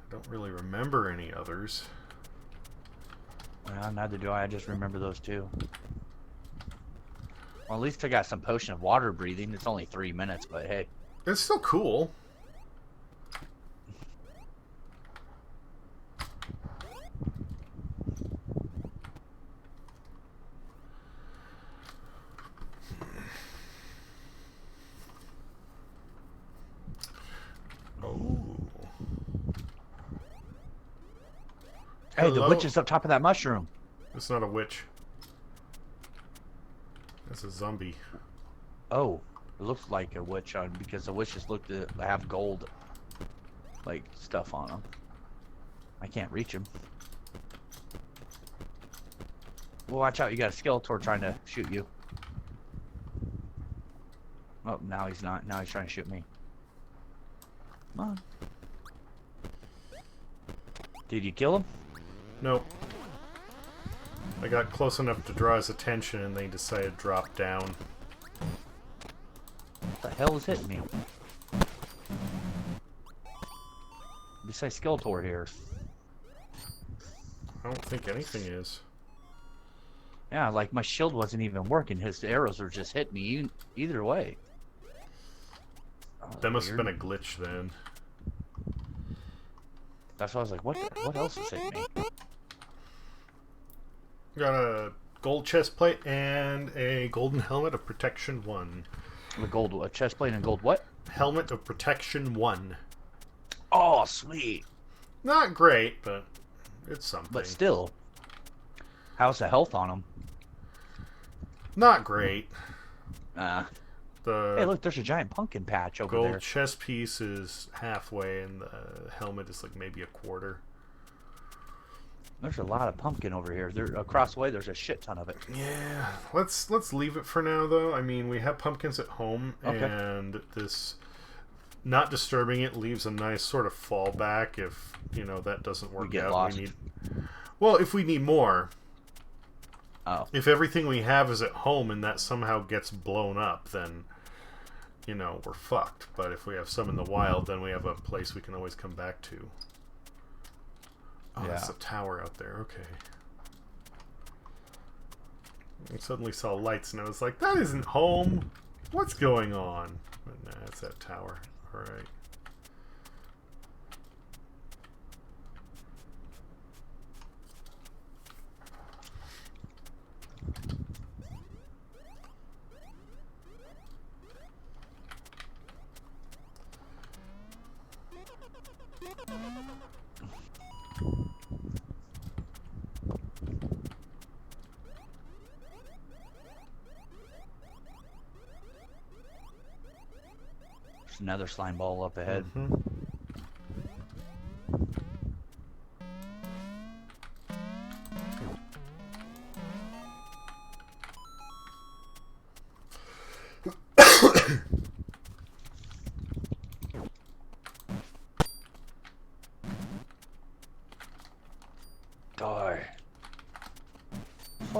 I don't really remember any others. Well, neither do I. I just remember those two. Well, at least I got some potion of water breathing. It's only 3 minutes, but hey. It's still cool. Hey, the Hello? witch is up top of that mushroom. It's not a witch. It's a zombie. Oh, it looks like a witch because the witches look to have gold, like, stuff on them. I can't reach him. Well, watch out! You got a Skeletor trying to shoot you. Oh, now he's not. Now he's trying to shoot me. Come on. Did you kill him? Nope. I got close enough to draw his attention and they decided to drop down. What the hell is hitting me? Besides Skeletor here. I don't think anything is. Yeah, like my shield wasn't even working. His arrows were just hitting me either way. Oh, That must have weird. been a glitch then. That's why I was like, what else is hitting me? Got a gold chest plate and a golden helmet of protection 1. A chest plate and gold what? Helmet of protection 1. Oh, sweet. Not great, but it's something. But still, how's the health on him? Not great. Hey, The look, there's a giant pumpkin patch over gold there. chest piece is halfway and the helmet is like maybe a quarter. There's a lot of pumpkin over here. There, across the way, there's a shit ton of it. Yeah, let's leave it for now though. I mean, we have pumpkins at home, Okay. and this not disturbing it leaves a nice sort of fallback if that doesn't work get out. lost. Well, if we need more. Oh, If everything we have is at home and that somehow gets blown up, then we're fucked. But if we have some in the wild, then we have a place we can always come back to. Oh, Yeah. that's a tower out there. Okay. I suddenly saw lights and I was like, that isn't home. What's going on? But nah, it's that tower. Alright. there's another slime ball up ahead. Mhm.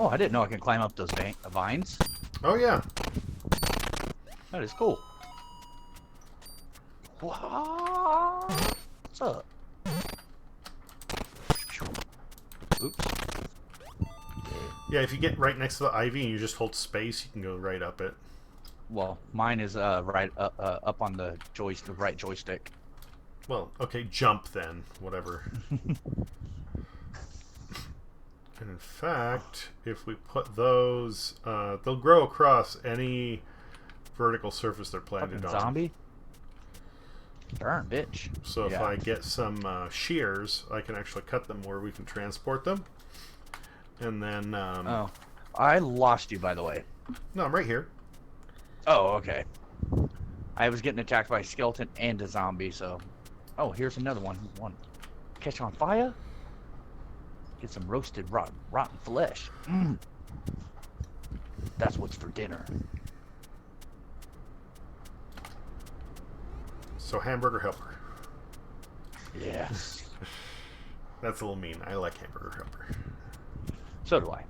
Oh, I didn't know I can climb up those vines. Oh yeah. That is cool. What's up? Oops. Yeah, if you get right next to the ivy and you just hold space, you can go right up it. Well, mine is right up on the right joystick. Well, okay, jump then. Whatever. And in fact, if we put those, they'll grow across any vertical surface they're planted Fucking on. zombie. Darn bitch. So if Yeah. I get some shears, I can actually cut them where we can transport them. And then, Oh, I lost you, by the way. no, I'm right here. Oh, okay. I was getting attacked by a skeleton and a zombie, so... Oh, here's another one. Catch on fire? Get some roasted rotten flesh. Mm. That's what's for dinner. So hamburger helper. Yeah. That's a little mean. I like hamburger helper. So do I.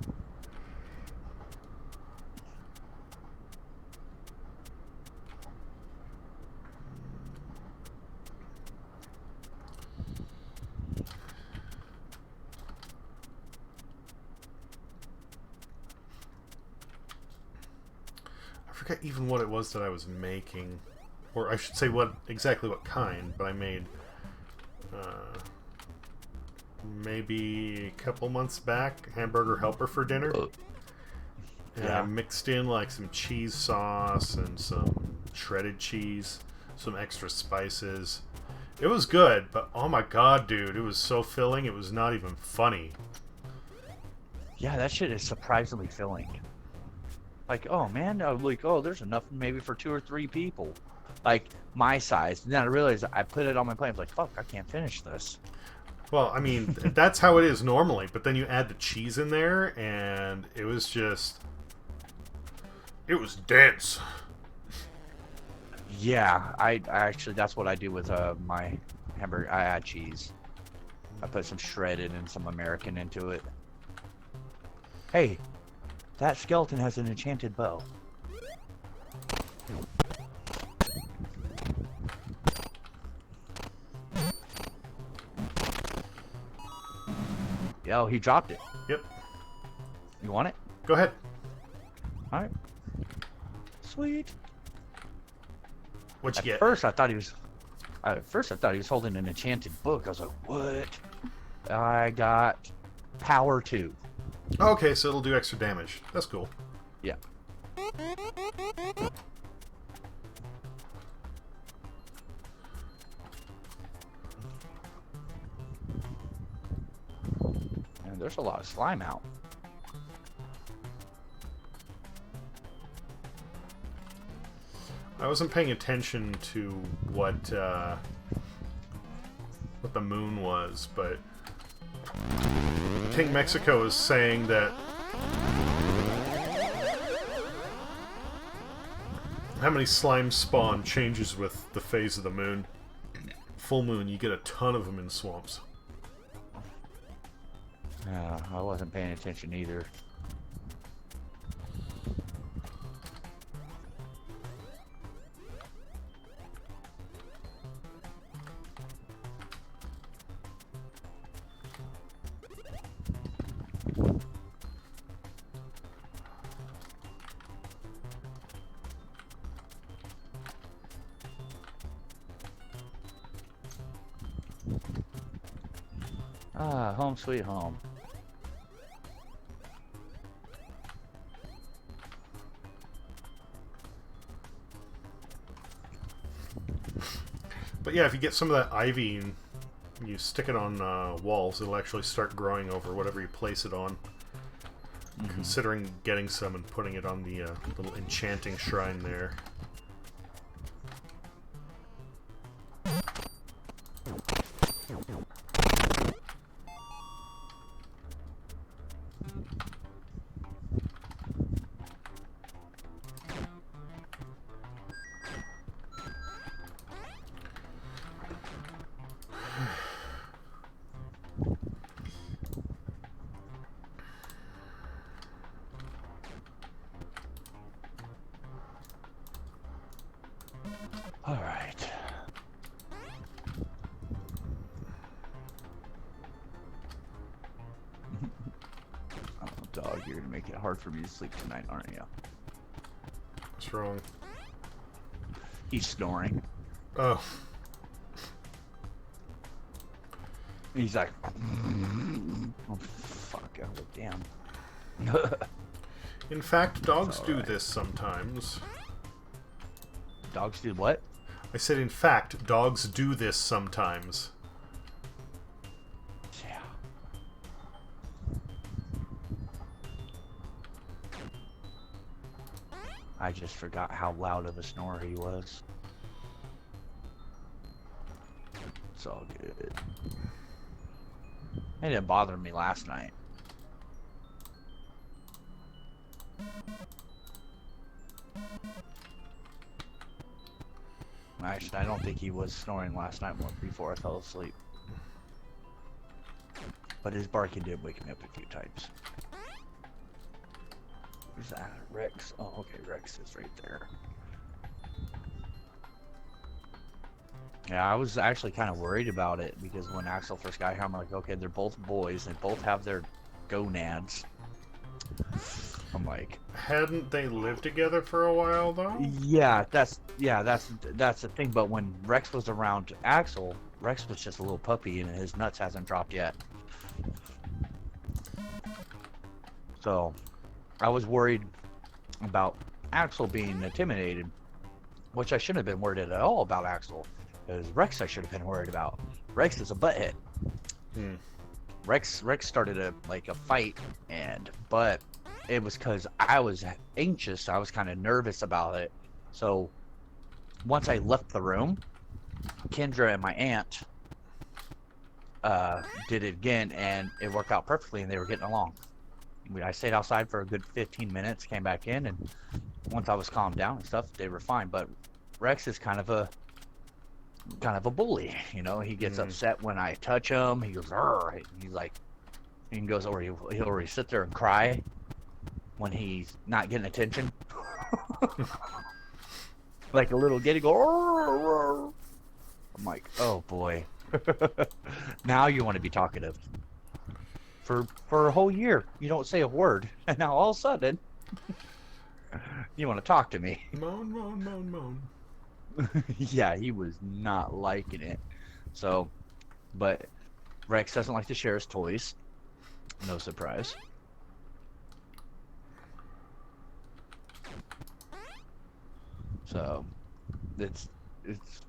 I forget even what it was that I was making. Or I should say exactly what kind, but I made maybe a couple months back hamburger helper for dinner. And I Yeah. mixed in like some cheese sauce and some shredded cheese, some extra spices. It was good, but oh my god, dude, it was so filling, it was not even funny. Yeah, that shit is surprisingly filling. Like, oh man, I'm like, oh, there's enough maybe for 2 or 3 people. Like, my size. And then I realized I put it on my plate. I was like, fuck, I can't finish this. Well, I mean, that's how it is normally, but then you add the cheese in there, and it was just... It was dense. Yeah, I actually, that's what I do with my hamburger. I add cheese. I put some shredded and some American into it. Hey, that skeleton has an enchanted bow. Yo, he dropped it. Yep. You want it? Go ahead. All right. Sweet. What'd you At get? first, I thought he was holding an enchanted book. I was like, what? I got Power 2. Okay, so it'll do extra damage. That's cool. Yeah. And there's a lot of slime out. I wasn't paying attention to what the moon was, but King Mexico is saying that how many slime spawn changes with the phase of the moon. Full moon, you get a ton of them in swamps. I wasn't paying attention either. Ah, home sweet home. But yeah, if you get some of that ivy and you stick it on walls, it'll actually start growing over whatever you place it on. Considering getting some and putting it on the little enchanting shrine there. dog, you're gonna make it hard for me to sleep tonight, aren't you? What's wrong? He's snoring. Oh. He's like, oh fuck, oh damn. In fact, dogs do alright. this sometimes. Dogs do what? I said, in fact, dogs do this sometimes. Yeah. I just forgot how loud of a snorer he was. It's all good. It didn't bother me last night. Actually, I don't think he was snoring last night before I fell asleep. But his barking did wake me up a few times. Where's that? Rex? Oh, okay, Rex is right there. Yeah, I was actually kind of worried about it because when Axel first got here, I'm like, okay, they're both boys. They both have their gonads. I'm like, Hadn't they lived together for a while, though? yeah, that's the thing. But when Rex was around Axel, Rex was just a little puppy and his nuts hasn't dropped yet. So, I was worried about Axel being intimidated, which I shouldn't have been worried at all about Axel. Because Rex I should have been worried about. Rex is a butthead. Hmm. Rex started a fight, but it was because I was anxious. I was kind of nervous about it. So once I left the room, Kendra and my aunt did it again, and it worked out perfectly, and they were getting along. I stayed outside for a good 15 minutes, came back in, and once I was calmed down and stuff, they were fine. But Rex is kind of a bully, you know. He gets upset when I touch him. He goes, "Arr!" He's like, he goes, or he'll sit there and cry when he's not getting attention, like a little kid. He go, "Arr, arr." I'm like, oh boy, now you want to be talkative. For a whole year, you don't say a word, and now all of a sudden, you want to talk to me. Moan, moan, moan, moan. Yeah, he was not liking it. So, but Rex doesn't like to share his toys. No surprise. So, it's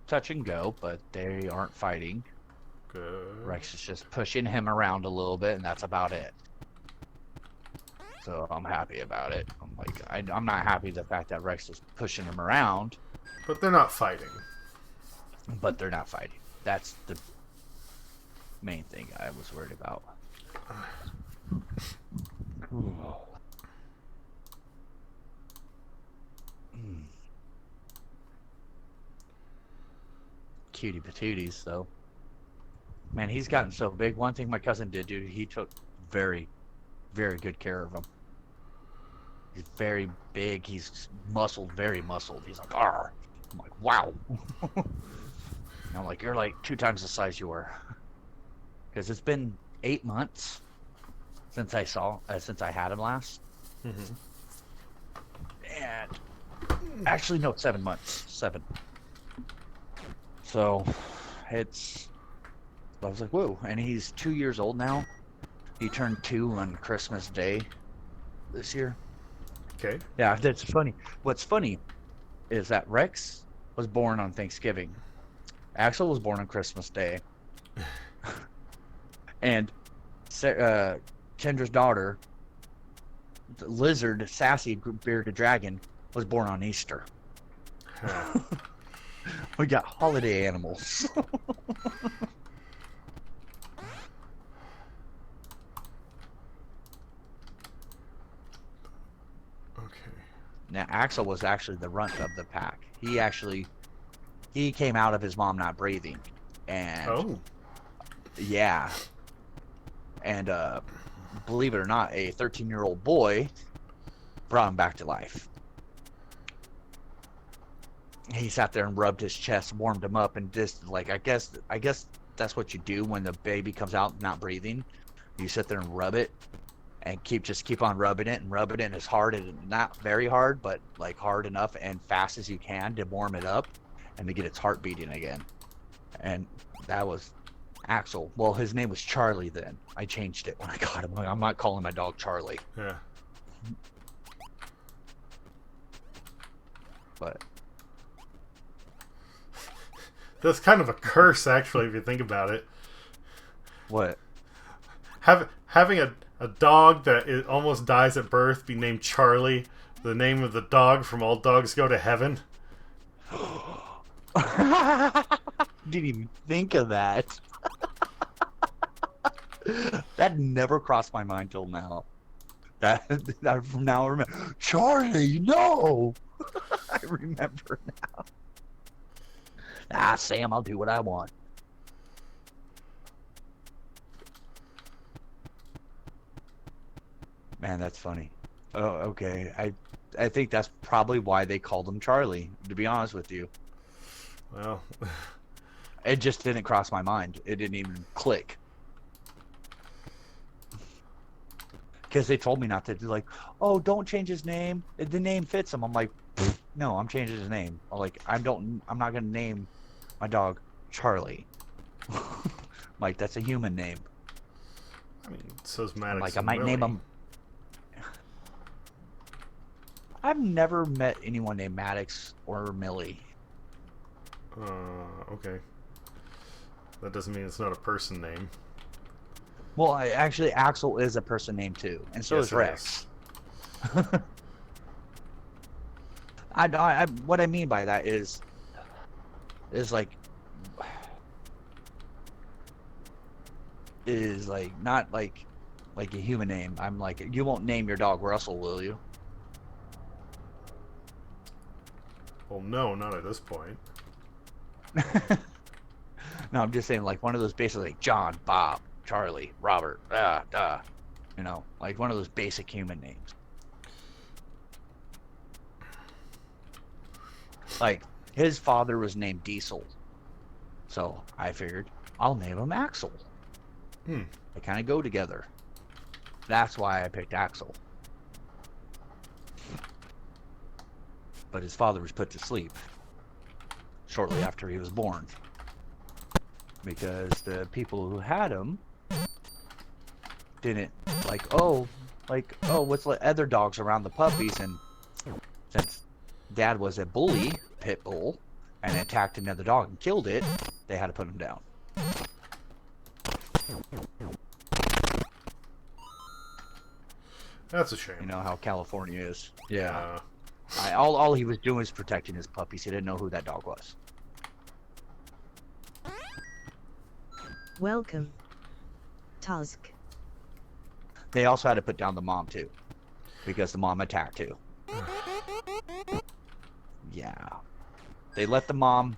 touch and go, but they aren't fighting. Good. Rex is just pushing him around a little bit, and that's about it. So I'm happy about it. I'm like, I'm not happy the fact that Rex is pushing him around, But they're not fighting. but they're not fighting. That's the main thing I was worried about. Cutie patooties, though. Man, he's gotten so big. One thing my cousin did, dude, he took very, very good care of him. He's very big. He's muscled, very muscled. He's like, "Arr!" I'm like, wow. And I'm like, you're like 2 times the size you were. Because it's been 8 months since I had him last. Mm-hmm. And actually, no, 7 months. 7. So I was like, whoa. And he's 2 years old now. He turned 2 on Christmas Day this year. Okay. Yeah, that's funny. What's funny is that Rex was born on Thanksgiving. Axel was born on Christmas Day. And Kendra's daughter, the lizard, Sassy Bearded Dragon, was born on Easter. Huh. We got holiday animals. Okay. Now, Axel was actually the runt of the pack. He came out of his mom not breathing. And Oh. yeah. And believe it or not, a 13-year-old boy brought him back to life. He sat there and rubbed his chest, warmed him up, and just like I guess that's what you do when the baby comes out not breathing. You sit there and rub it, and keep on rubbing it and rubbing it as hard and not very hard, but like hard enough and fast as you can to warm it up and to get its heart beating again. And that was Axel. Well, his name was Charlie then. I changed it when I got him. I'm not calling my dog Charlie. Yeah. But That's kind of a curse, actually, if you think about it. what? Having a dog that almost dies at birth be named Charlie, the name of the dog from All Dogs Go to Heaven. Didn't even think of that. That never crossed my mind till now. That I now remember. Charlie, no. I remember now. Sam, I'll do what I want. Man, that's funny. Oh, okay. I think that's probably why they called him Charlie, to be honest with you. Well, It just didn't cross my mind. It didn't even click. Because they told me not to. They're like, oh, don't change his name. The name fits him. I'm like, no, I'm changing his name. I'm like, I'm not going to name my dog Charlie. Like, that's a human name. I mean, so's Maddox. Like, I and might name Willie. him. I've never met anyone named Maddox or Millie. Okay. That doesn't mean it's not a person name. Well, actually, Axel is a person name too, and so Yes, is it Rex. What I mean by that is like not like a human name. I'm like, you won't name your dog Russell, will you? Well, no, not at this point. No, I'm just saying, like, one of those basically like John, Bob, Charlie, Robert, you know, like one of those basic human names. Like, his father was named Diesel, so I figured I'll name him Axel. Hmm. They kind of go together. That's why I picked Axel. But his father was put to sleep shortly after he was born, because the people who had him didn't what's like other dogs around the puppies, and since Dad was a bully pit bull and attacked another dog and killed it, they had to put him down. That's a shame. You know how California is. Yeah. All he was doing was protecting his puppies. He didn't know who that dog was. Welcome. Tusk. They also had to put down the mom too, because the mom attacked too. Yeah. They let the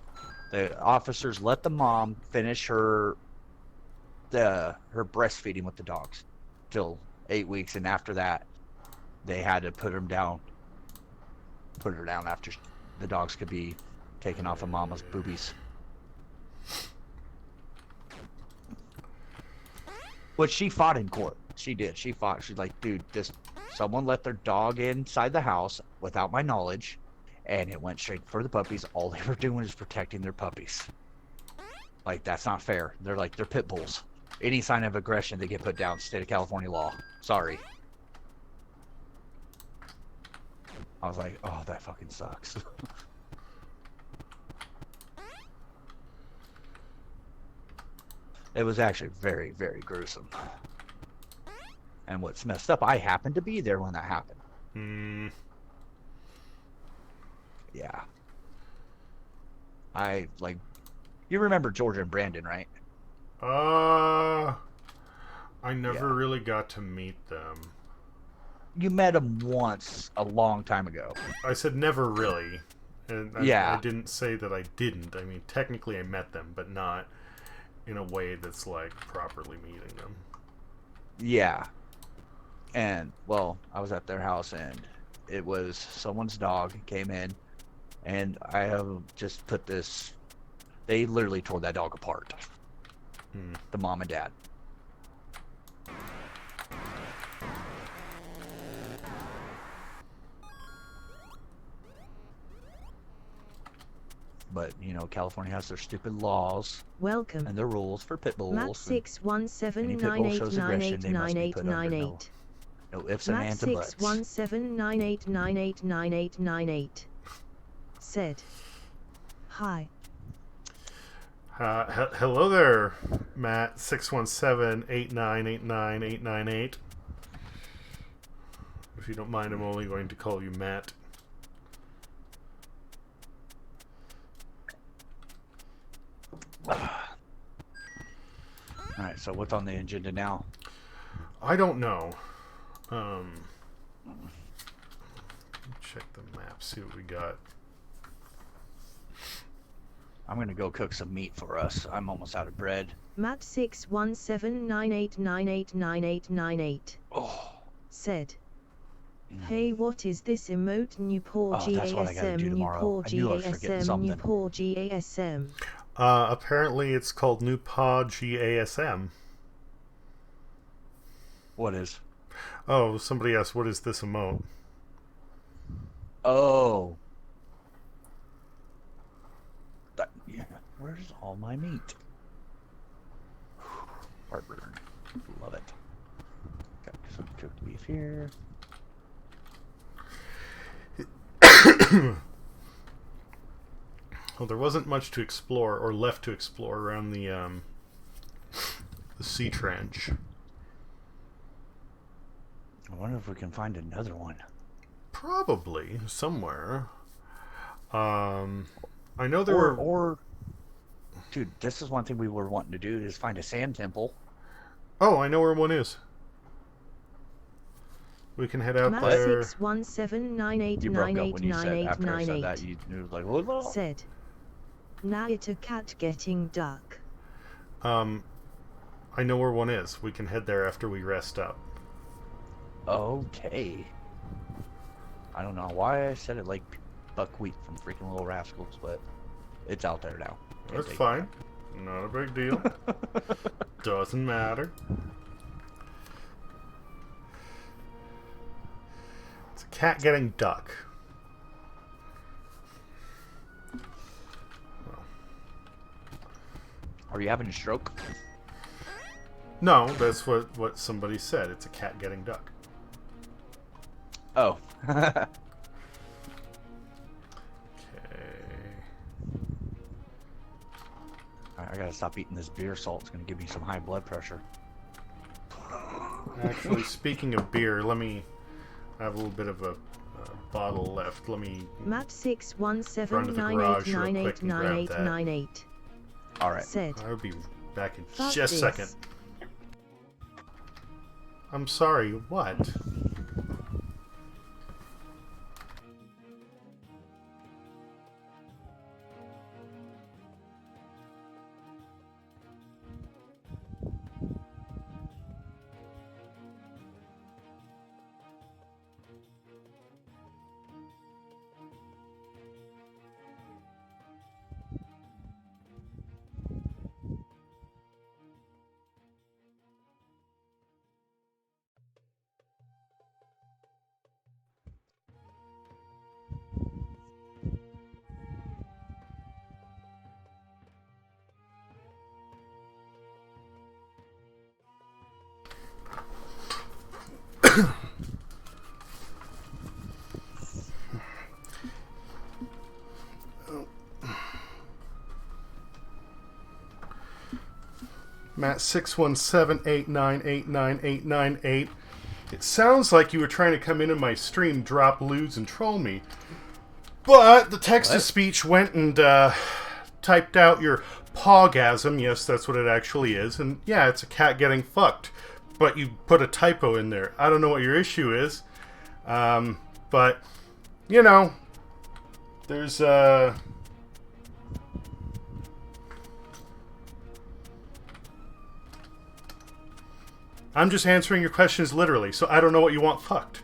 officers let the mom finish her breastfeeding with the dogs till 8 weeks, and after that they had to put her down after the dogs could be taken off of mama's boobies. Which she fought in court. She did. She fought. She's like, dude, someone let their dog inside the house without my knowledge, and it went straight for the puppies. All they were doing is protecting their puppies. Like, that's not fair. They're pit bulls. Any sign of aggression, they get put down. State of California law. Sorry. I was like, oh, that fucking sucks. It was actually very, very gruesome. And what's messed up, I happened to be there when that happened. Hmm. Yeah. You remember Georgia and Brandon, right? I never Yeah. really got to meet them. You met them once a long time ago. I said never really. And Yeah. I didn't say that I didn't. I mean, technically I met them, but not in a way that's like properly meeting them. Yeah. And, well, I was at their house, and it was someone's dog came in, and I have just put this... They literally tore that dog apart. Hmm. The mom and dad. but you know, California has their stupid laws Welcome. and their rules for pit bulls. Matt and 617 any pit bull shows aggression, they must be put under no ifs and Matt ands and buts. 61798989898 said, "Hi. Hello there, Matt 617-8989898. If you don't mind, I'm only going to call you Matt. Alright, so what's on the agenda now? I don't know. Check the map, see what we got. I'm gonna go cook some meat for us. I'm almost out of bread. Matt 61798989898 Oh, said, "Hey, what is this emote? New poor Oh, that's what I gotta do GASM, new tomorrow. poor I knew I was forgetting GASM, new something. poor GASM." Apparently it's called New Pod GASM. what is? Oh, somebody asked, what is this emote? Oh. Yeah. Where's all my meat? Heartburn. Love it. Got some cooked beef here. Well, there wasn't much to explore or left to explore around the sea trench. I wonder if we can find another one. Probably somewhere. I know there were. Or, dude, this is one thing we were wanting to do is find a sand temple. Oh, I know where one is. We can head out Matt there. 61798989898 You broke up when you said after I said that. You were like, "What?" said, "Now it's a cat getting duck." I know where one is. We can head there after we rest up. Okay. I don't know why I said it like buckwheat from freaking Little Rascals, but it's out there now. Can't That's take it fine. back. Not a big deal. Doesn't matter. It's a cat getting duck. Well, Are you having a stroke? no, that's what somebody said. It's a cat getting duck. Oh. Okay. I gotta stop eating this beer salt. It's gonna give me some high blood pressure. Actually, speaking of beer, let me. I have a little bit of a bottle left. Let me. Matt Run to the garage real quick and grab that. 617989898 All right. said, I'll be back in "Fuck just a this." second. I'm sorry. What? Matt 617-8989898. It sounds like you were trying to come into my stream, drop lewds, and troll me. But the text-to-speech went and typed out your pawgasm. Yes, that's what it actually is. And yeah, it's a cat getting fucked. But you put a typo in there. I don't know what your issue is. But, you know, there's I'm just answering your questions literally, so I don't know what you want fucked.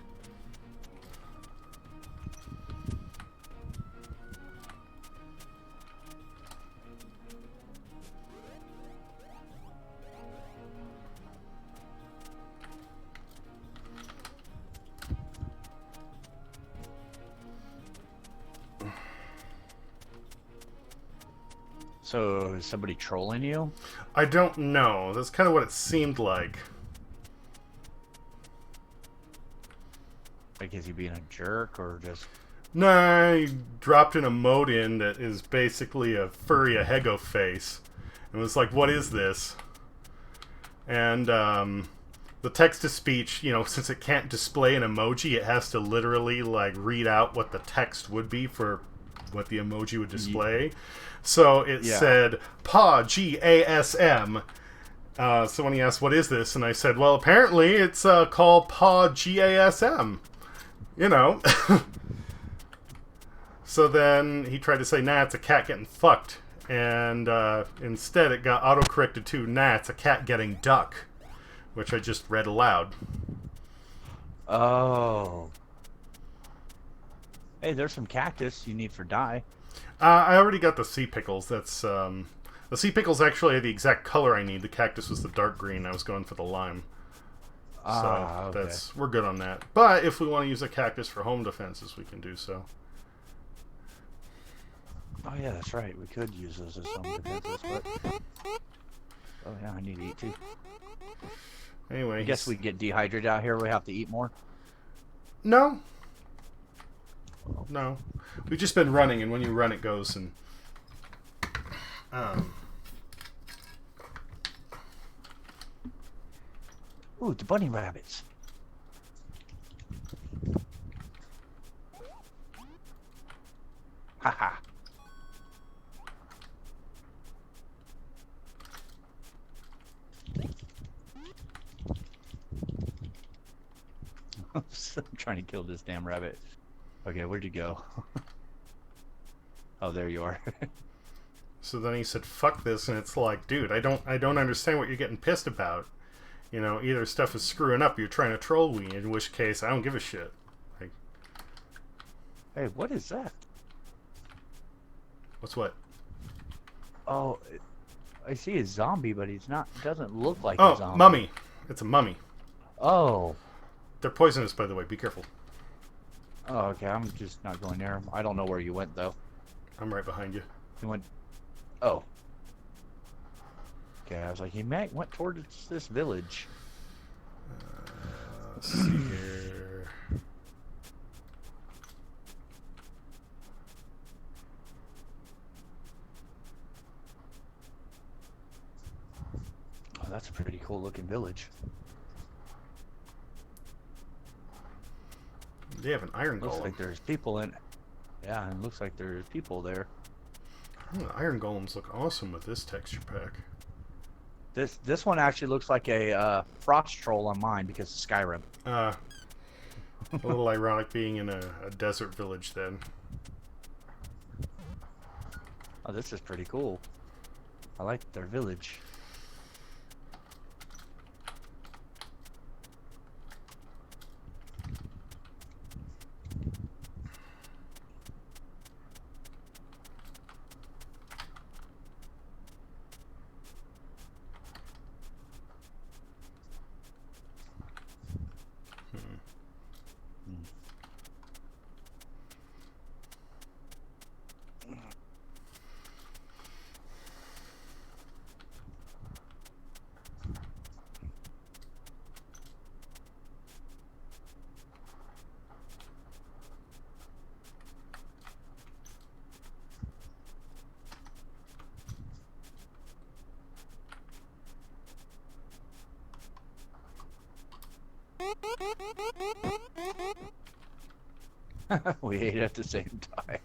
So is somebody trolling you? I don't know. That's kind of what it seemed like. Like, is he being a jerk or just? No, I dropped an emote in that is basically a furry Ahego face. And was like, what is this? And the text-to-speech, you know, since it can't display an emoji, it has to literally, like, read out what the text would be for what the emoji would display. So it said, PA, G-A-S-M. So when he asked, what is this? And I said, well, apparently it's called PA, G-A-S-M. You know. So then he tried to say, nah, it's a cat getting fucked. And instead it got autocorrected to, nah, it's a cat getting duck. Which I just read aloud. Oh. Hey, there's some cactus you need for dye. I already got the sea pickles. That's the sea pickles actually are the exact color I need. The cactus was the dark green. I was going for the lime. So Okay. we're good on that. But if we want to use a cactus for home defenses, we can do so. Oh yeah, that's right. We could use those as some defenses, but oh yeah, I need to eat too. Anyway, I guess we get dehydrated out here. We have to eat more. No. We've just been running, and when you run, it goes and. Ooh, the bunny rabbits. Haha. I'm trying to kill this damn rabbit. Okay, where'd you go? Oh, there you are. So then he said, "Fuck this," and it's like, dude, I don't understand what you're getting pissed about. You know, either stuff is screwing up, you're trying to troll me, in which case I don't give a shit. Like, Hey, what is that? what's what? Oh, I see a zombie, but he's not. Doesn't look like a Oh, zombie. mummy. It's a mummy. Oh. They're poisonous, by the way. Be careful. Oh, okay. I'm just not going there. I don't know where you went though. I'm right behind you. You went. Oh. Okay, I was like, he went towards this village. Let's see here. Oh, that's a pretty cool looking village. They have an iron Looks golem. like there's people in. Yeah, and looks like there's people there. Oh, the iron golems look awesome with this texture pack. This one actually looks like a frost troll on mine because of Skyrim. A little ironic being in a desert village then. Oh, this is pretty cool. I like their village. We ate at the same time.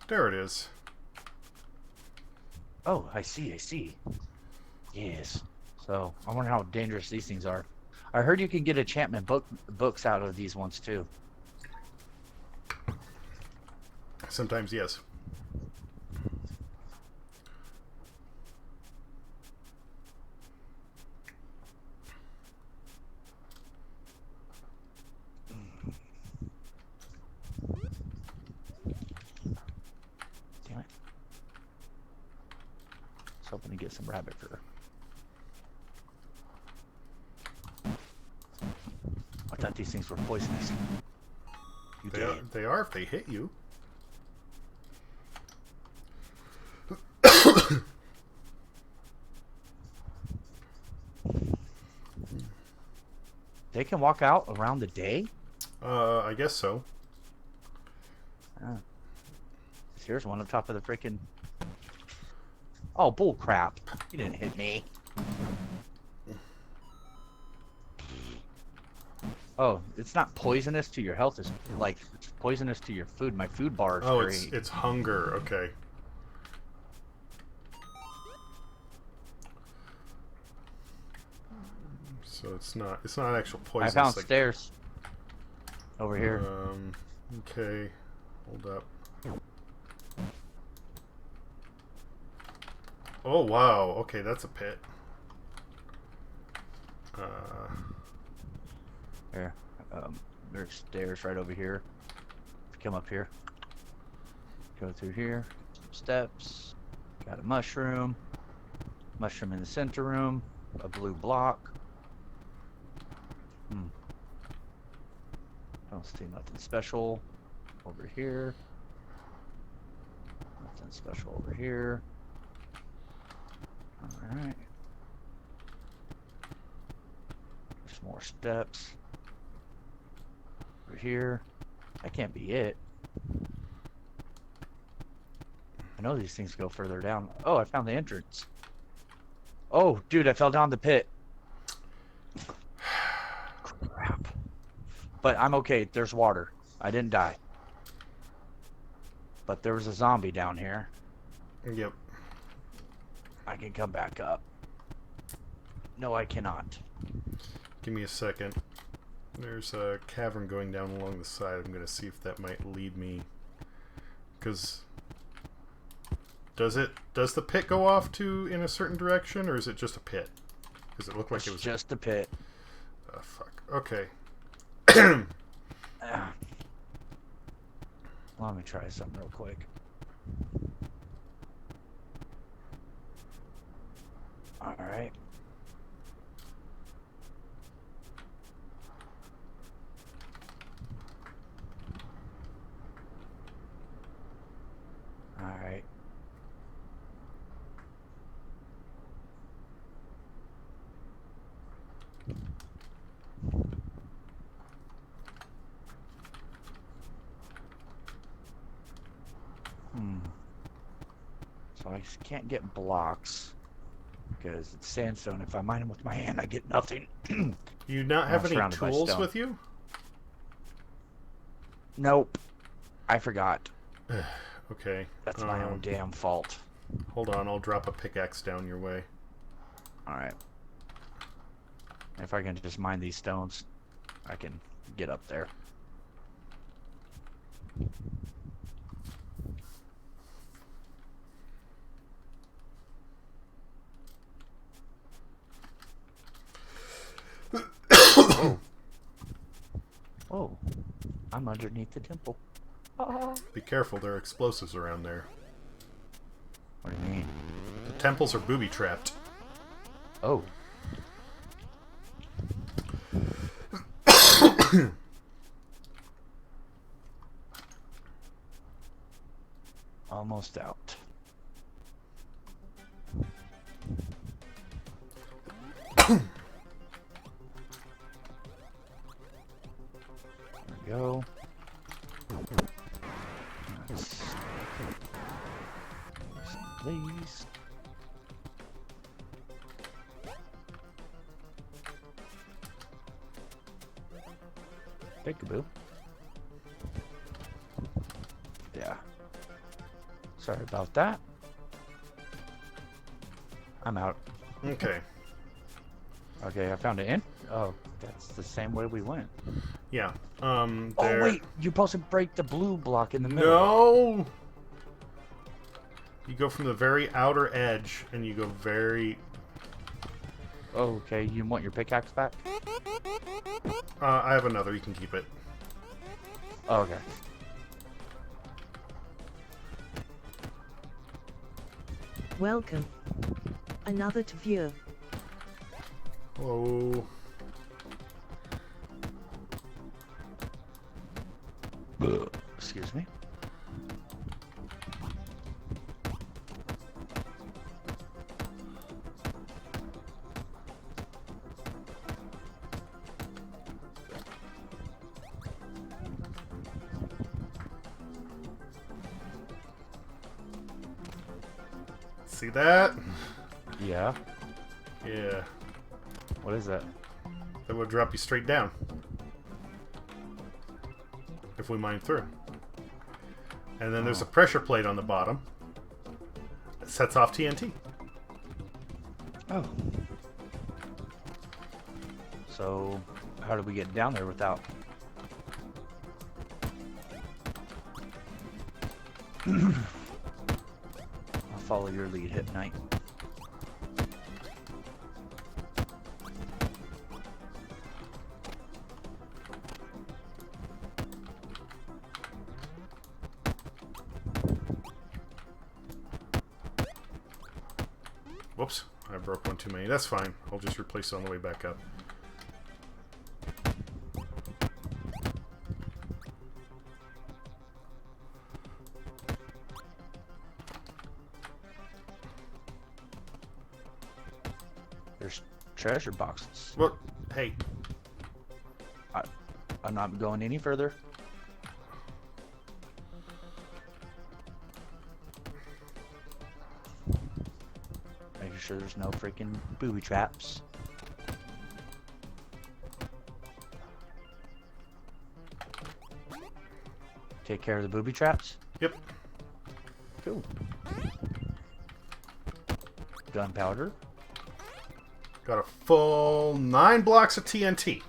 There it is. Oh, I see. Yes. So, I wonder how dangerous these things are. I heard you can get enchantment books out of these ones too. Sometimes, yes. Damn it. I was hoping to get some rabbit fur. I thought these things were poisonous. You They did. are, they are if they hit you. They can walk out around the day? I guess so. Here's one on top of the freaking. Oh, bull crap. You didn't hit me. Oh, it's not poisonous to your health. It's like it's poisonous to your food. My food bar is Oh, very... it's hunger. Okay. So it's not actual poison. I found it's like, stairs. Over here. Okay. Hold up. Oh wow. Okay, that's a pit. Here. There's stairs right over here. Come up here. Go through here. Some steps. Got a mushroom. Mushroom in the center room. A blue block. Don't see nothing special over here. Nothing special over here. Alright. There's more steps. Over here. That can't be it. I know these things go further down. Oh, I found the entrance. Oh, dude, I fell down the pit. Crap. But I'm okay. There's water. I didn't die. But there was a zombie down here. Yep. I can come back up. No, I cannot. Give me a second. There's a cavern going down along the side. I'm going to see if that might lead me. Because does the pit go off to in a certain direction, or is it just a pit? Because it looked like It's it was just a pit. fuck. Okay. Let me try something real quick. Alright. Alright. So I just can't get blocks because it's sandstone. If I mine them with my hand, I get nothing. You not have I'm any surrounded by tools stone. with you? Nope. I forgot. Okay. That's my own damn fault. Hold on, I'll drop a pickaxe down your way. Alright. If I can just mine these stones, I can get up there. Whoa. Whoa. I'm underneath the temple. Oh. Be careful, there are explosives around there. What do you mean? The temples are booby-trapped. Oh. Almost out. There we go. Nice. Please. Peekaboo. Yeah. Sorry about that. I'm out. Okay. Okay, I found it in. Oh, that's the same way we went. Yeah. Oh there... wait, you're supposed to break the blue block in the middle. No! You go from the very outer edge, and you go very... Oh, okay, you want your pickaxe back? I have another, you can keep it. Oh, okay. Welcome. Another to view. Hello. Excuse me. See that? Yeah. Yeah. What is that? That would drop you straight down. If we mine through. And then there's a pressure plate on the bottom. That sets off TNT. Oh. So, how do we get down there without... I'll follow your lead, Hit Knight. Whoops, I broke one too many. That's fine. I'll just replace it on the way back up. There's treasure boxes. Well, hey, I'm not going any further. Making sure there's no freaking booby traps. Take care of the booby traps. yep. Cool. Gunpowder. Got a full 9 blocks of TNT.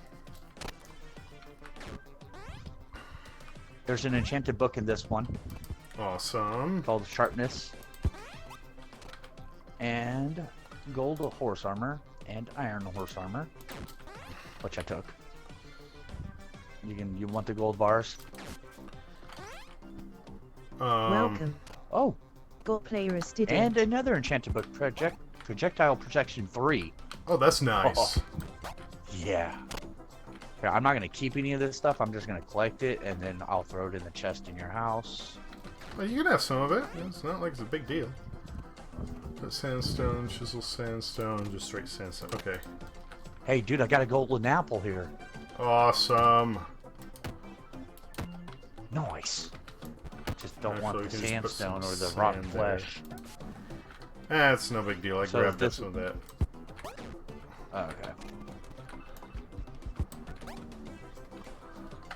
There's an enchanted book in this one Awesome. called Sharpness. And gold horse armor and iron horse armor, which I took. You want the gold bars? Welcome. Oh, Got player as did and it. another enchanted book, Projectile Protection 3. Oh, that's nice. Yeah. Okay, I'm not gonna keep any of this stuff. I'm just gonna collect it and then I'll throw it in the chest in your house. Well, you can have some of it. It's not like it's a big deal. But sandstone, chisel sandstone, just straight sandstone. Okay. Hey, dude, I got a golden apple here. Awesome. Nice. Just don't want Actually, the we can just put sandstone some or the rotten sand there. flesh. That's no big deal. I So grabbed this- some of that. Okay.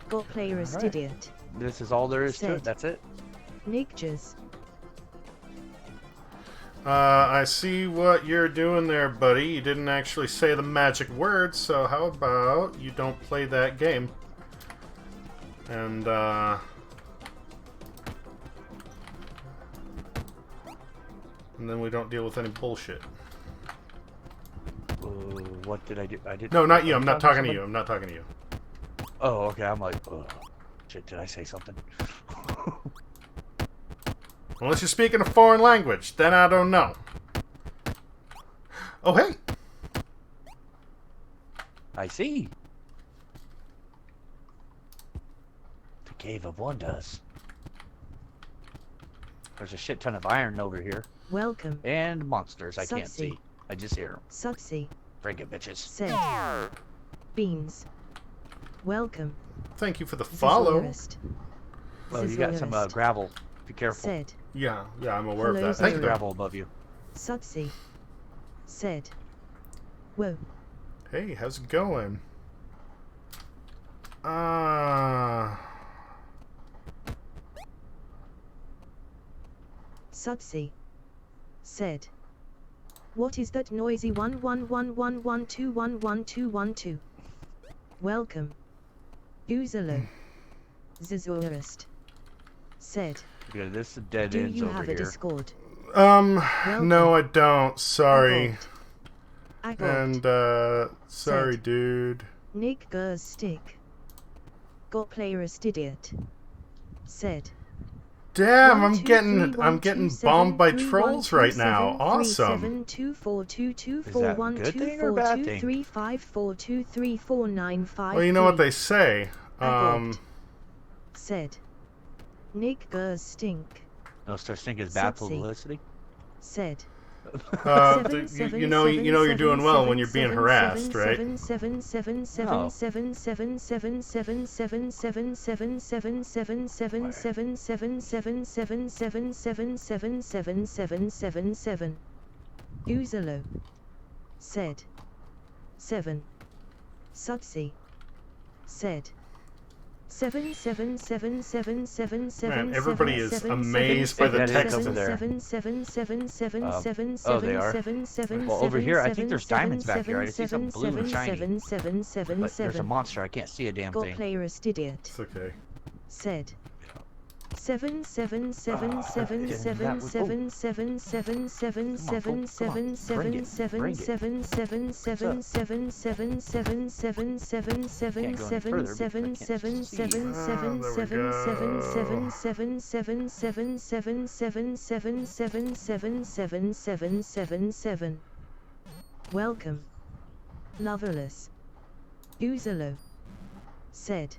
Got player as Alright. did it. This is all there is to Said. it. That's it. Nigjas. I see what you're doing there, buddy. You didn't actually say the magic word, so how about you don't play that game? And, and then we don't deal with any bullshit. What did I do? I did. No, not you. I'm not talking to somebody? you. I'm not talking to you. Oh, okay. I'm like, oh, shit. Did I say something? Unless you're speaking a foreign language, then I don't know. Oh, hey. I see. The Cave of Wonders. There's a shit ton of iron over here. Welcome. And monsters I can't Sussy. see. I just hear them. Suxy. Friggin' bitches. Said. Beans. Welcome. Thank you for the follow. Zizorist. Oh, you got some Zizorist. gravel. Be careful. Said. Yeah, I'm aware of Hello, that. There's Thank you. gravel above you. Suxy. Said. Whoa. Hey, how's it going? Suxy. Said. What is that noisy 111112111212? Welcome. Uzalo. Zizorist. Said. Yeah, this is dead Do ends you over have a here. Discord? No, I don't. Sorry. Agot. And, sorry, Said. dude. Nick Gers stick. Got player as idiot. Said. Damn, 1, I'm 2, getting 3, 1, I'm 2, getting 7, bombed by 3, 1, trolls 2, right 7, now. 3, Awesome. 7, 2, 4, 2, 2, Is 4, that a 1, good 2, thing or a 4, bad 2, thing? 3, 5, 4, 2, 3, 4, 9, 5, Well, you know what 3. they say. Agot. Said. Nick Gers stink. No such thing as bad Subsea. publicity. Said. You know you're doing well when you're being harassed, right? Uzalo. Said. 7. Subsea. Said. 7777777. Man, everybody is amazed by the That is text. over there. Oh, they are. Well, over here, I think there's diamonds back here. I see something blue and shiny. But there's a monster. I can't see a damn Got thing. playerist idiot. It's okay. Said. 777777777777777777777777777777777777777777777777777777777777777777777777777. Welcome. Loverless. Uzalo. Said.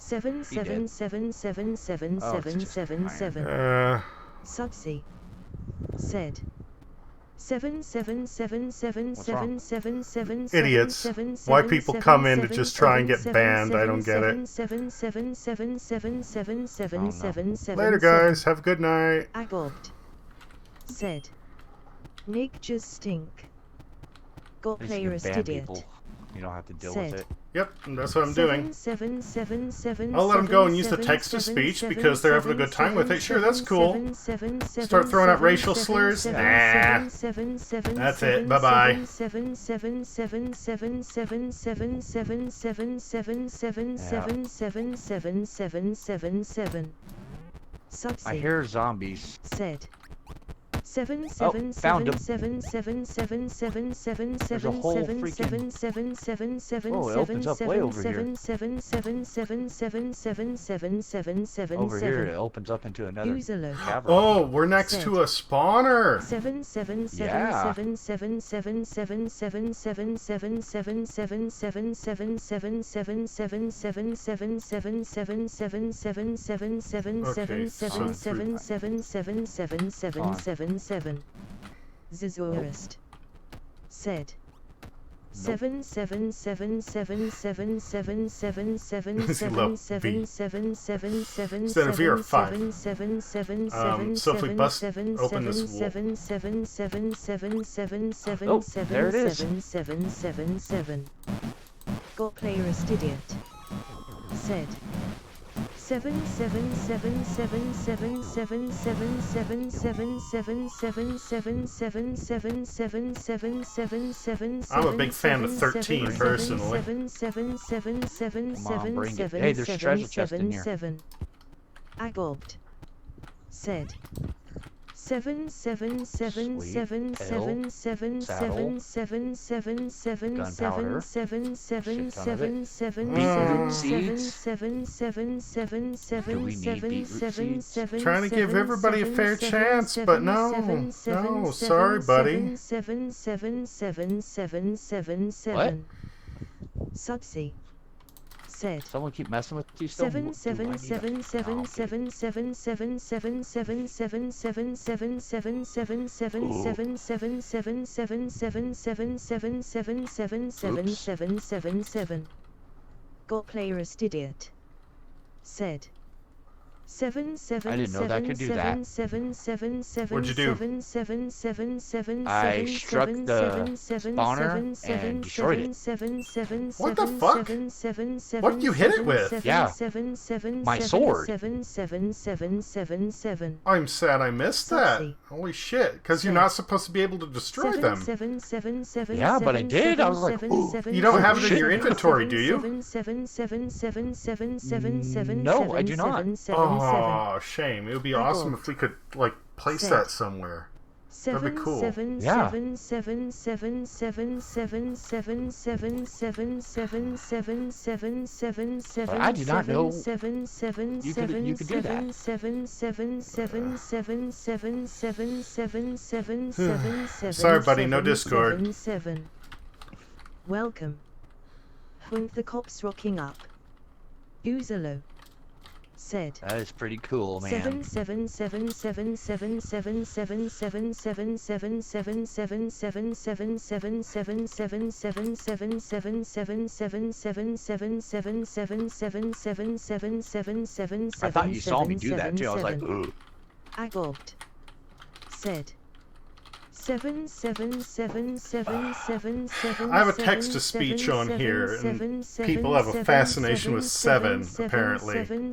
777777777. Subsea. Said. 777777777. Idiots. Why people come in to just try and get banned, I don't get it. Later, guys. Have a good night. Agobbed. Said. Nick just stink. Got At least you can playerist ban idiot. people. You don't have to deal Said. with it. Yep, that's what I'm doing. 77777. I'll let them go and use the text-to-speech because they're having a good time with it. Sure, that's cool. Start throwing out racial slurs? Nah. That's it. Bye-bye. I hear zombies. Said. Found him. There's a whole freaking... Oh, it opens up way over here. Over here, it opens up into another cavern. Oh, we're next to a spawner. Zazorist. Said. 77777777777777777777777777777777777777777777777777777777777777777777777777777777777777777777777777777777777777777777777777777777777777777777777777777777777777777777777. there it is. Got playerist idiot. Said. 7777777777777777777777777777777777777777777777777777777777777777777777777777777777777777777777777777777777777777777777777777777777777777777777777777777777777. Come on, bring it. Hey, there's treasure chest in here. Agobbed. Said. 777777777777777777777777777777777777777777777777777777777777777777777777777777777777777777777777777777777777777777777. Trying to give everybody a fair chance, but no. No, sorry, buddy. What? Subsea. Said. Someone keep messing with you still? 77777777777777777777777777777. Got playerist idiot. Said. I didn't know that could do that. What'd you do? I struck the spawner and destroyed it. What the fuck? What did you hit it with? Yeah. My sword. I'm sad I missed that. Holy shit. Because you're not supposed to be able to destroy them. Yeah, but I did. I was like, ooh. You don't have it in your inventory, do you? No, I do not. Oh, shame. It would be awesome if we could, like, place that somewhere. That'd be cool. Yeah. But I did not know you could do that. Sorry, buddy, no Discord. Welcome. Hunt the cops rocking up. Uzalo. said. That is pretty cool, man. 7777777777777777777777777777777777777777777777777777777777777777777777777777777777777777777777777777777777777777777777777777777777777777777777777777777777777777777777777777777777777777777777777777 I have a text-to-speech on here, and people have a fascination with 7, apparently. Isn't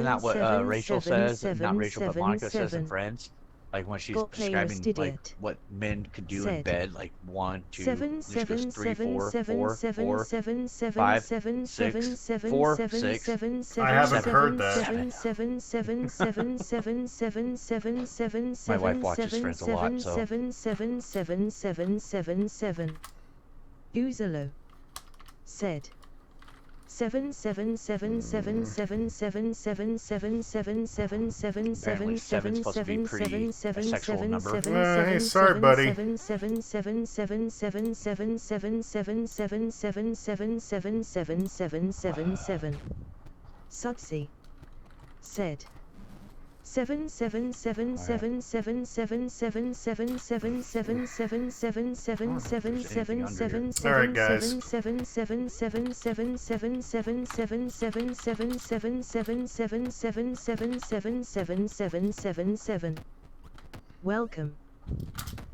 that what Rachel says? Not Rachel, but Monica says in Friends. Like when she's describing like what men could do in bed, like 1, 2, 3, 4, 4, 4, 5, 6, 4, 6. I haven't heard that. My wife watches Friends a lot, so. Uzalo said. 7777777777777777777777777777777777777777777777777777777777777777777777777777777777777777777777777777777777777777777777777777777777777777777777777777777777777777777777777777777 Welcome.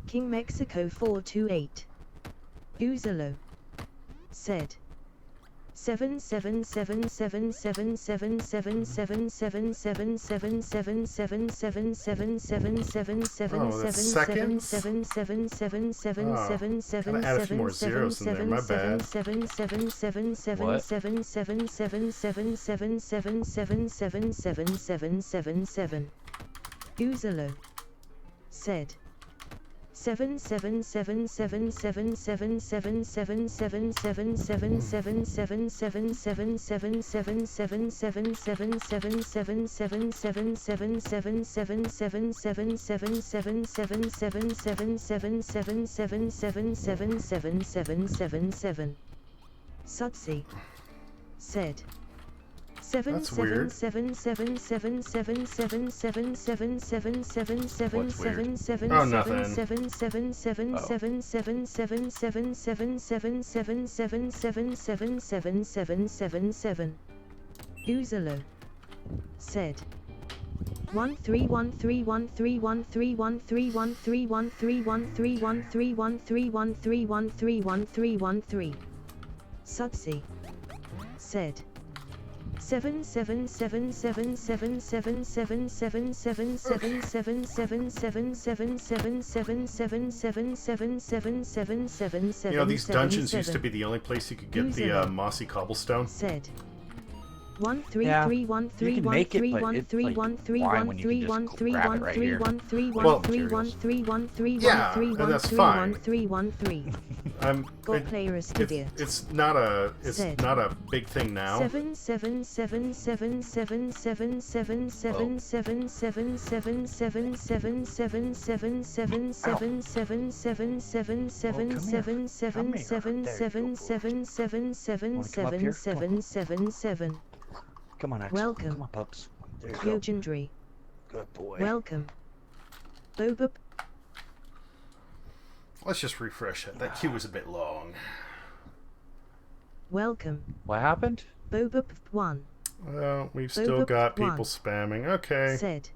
King Mexico 428. Uzalo said. 77777777777777777777777777777777777777777777777777777777777777777777777777777777777777777777777777777777777777777777777777777 Uzalo said. 77777777777777777777777777777777777777777777777 Sudsy said. That's weird. Oh, nothing. Uzalo said. 131313131313131313131313131313 Sudsy said. 777777777777777777777777777777777777777777777777777777777777777777777777777777777777777777777777777777777777777777777777777777777777777777777777777777777777777777777777777777777777777777777777777777777777777777777777777 It's not a big thing now. 7777777777777777777777777777777777777777777 Come on, Axel. Welcome. Come on, pups. There you go. Yogendry. Good boy. Welcome. Boba. Let's just refresh it. That queue was a bit long. Welcome. What happened? Boba 1 Well, we've still got people spamming. Okay. said.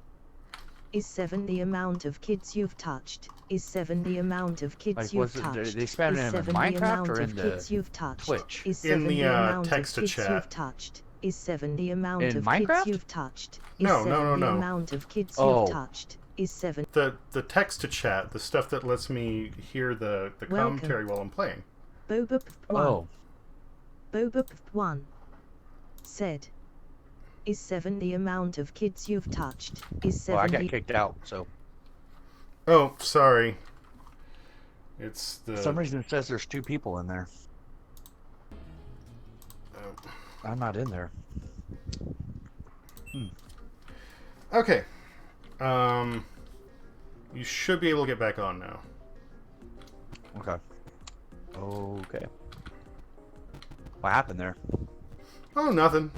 Is 7 the amount of kids you've touched? Is 7 the amount of kids Like, you've was it, touched? they spammed Is it in 7 the Minecraft amount or of in the kids you've touched? Twitch? Is In 7 the, the amount of text-to-chat. kids you've touched? Is 7 the amount In of Minecraft? kids you've touched? Is No, 7 no, the no. amount of kids Oh. you've touched? Is 7 The text to chat, the stuff that lets me hear the commentary while I'm playing. Boba 1 Oh. Boba 1 said. Is 7 the amount of kids you've touched? Is 7 Well, I got the kicked out, so. Oh, sorry. It's the. For some reason it says there's 2 people in there. Oh. I'm not in there. Okay. You should be able to get back on now. Okay. Okay. What happened there? Oh, nothing.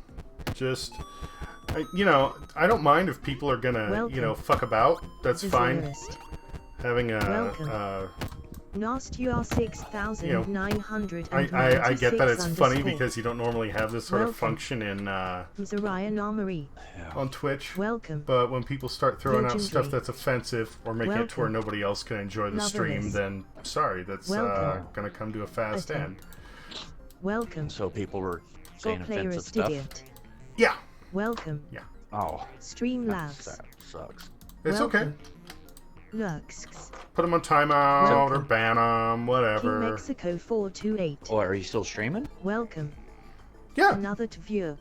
Just, I don't mind if people are gonna, fuck about. That's fine. Zerist. Having Welcome. a Nast UR 6900. I get that it's funny because you don't normally have this sort of Welcome. function in Zariah Namari. on Twitch. Welcome. But when people start throwing out stuff Legendary. that's offensive or make it to where Welcome. nobody else can enjoy the stream, Loveless. then sorry, that's Welcome. gonna come to a fast Okay. end. Welcome. So people were saying Player offensive is stuff. idiot. Yeah, Welcome. Oh, Streamlabs. that sucks. it's okay. Welcome. Lurks. Put them on timeout or Welcome. ban them, King whatever. Mexico 428. Oh, are you still streaming? Welcome. Yeah. Another to view.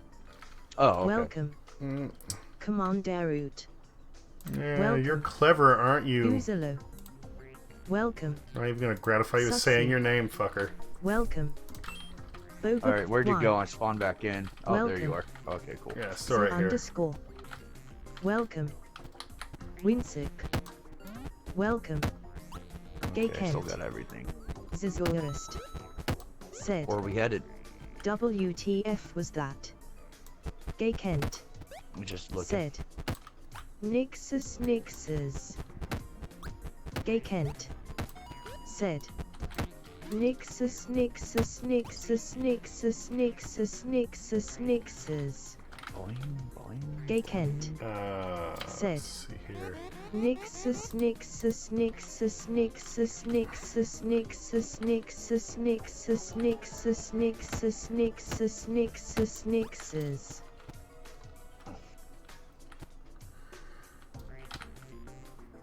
Oh, okay. Welcome. Mm, Commanderut. yeah, Welcome. you're clever, aren't you? Uzalo. Welcome. I'm not even gonna gratify you with saying Sussy. your name, fucker. Welcome. Boba All right, where'd you one. go? I spawned back in. Oh, there you are. Welcome. Okay, cool. Yeah, still right here. Underscore. Welcome. Winsick. Welcome. Gay Okay, still Kent. got everything. Zizorist. Said. Where are we headed? WTF was that? Gay Kent. We just looking. Said. Nixes. Gay Kent. Said. Nixes. Boing, boing. Gay Kent. Said. Let's see here. Nixes.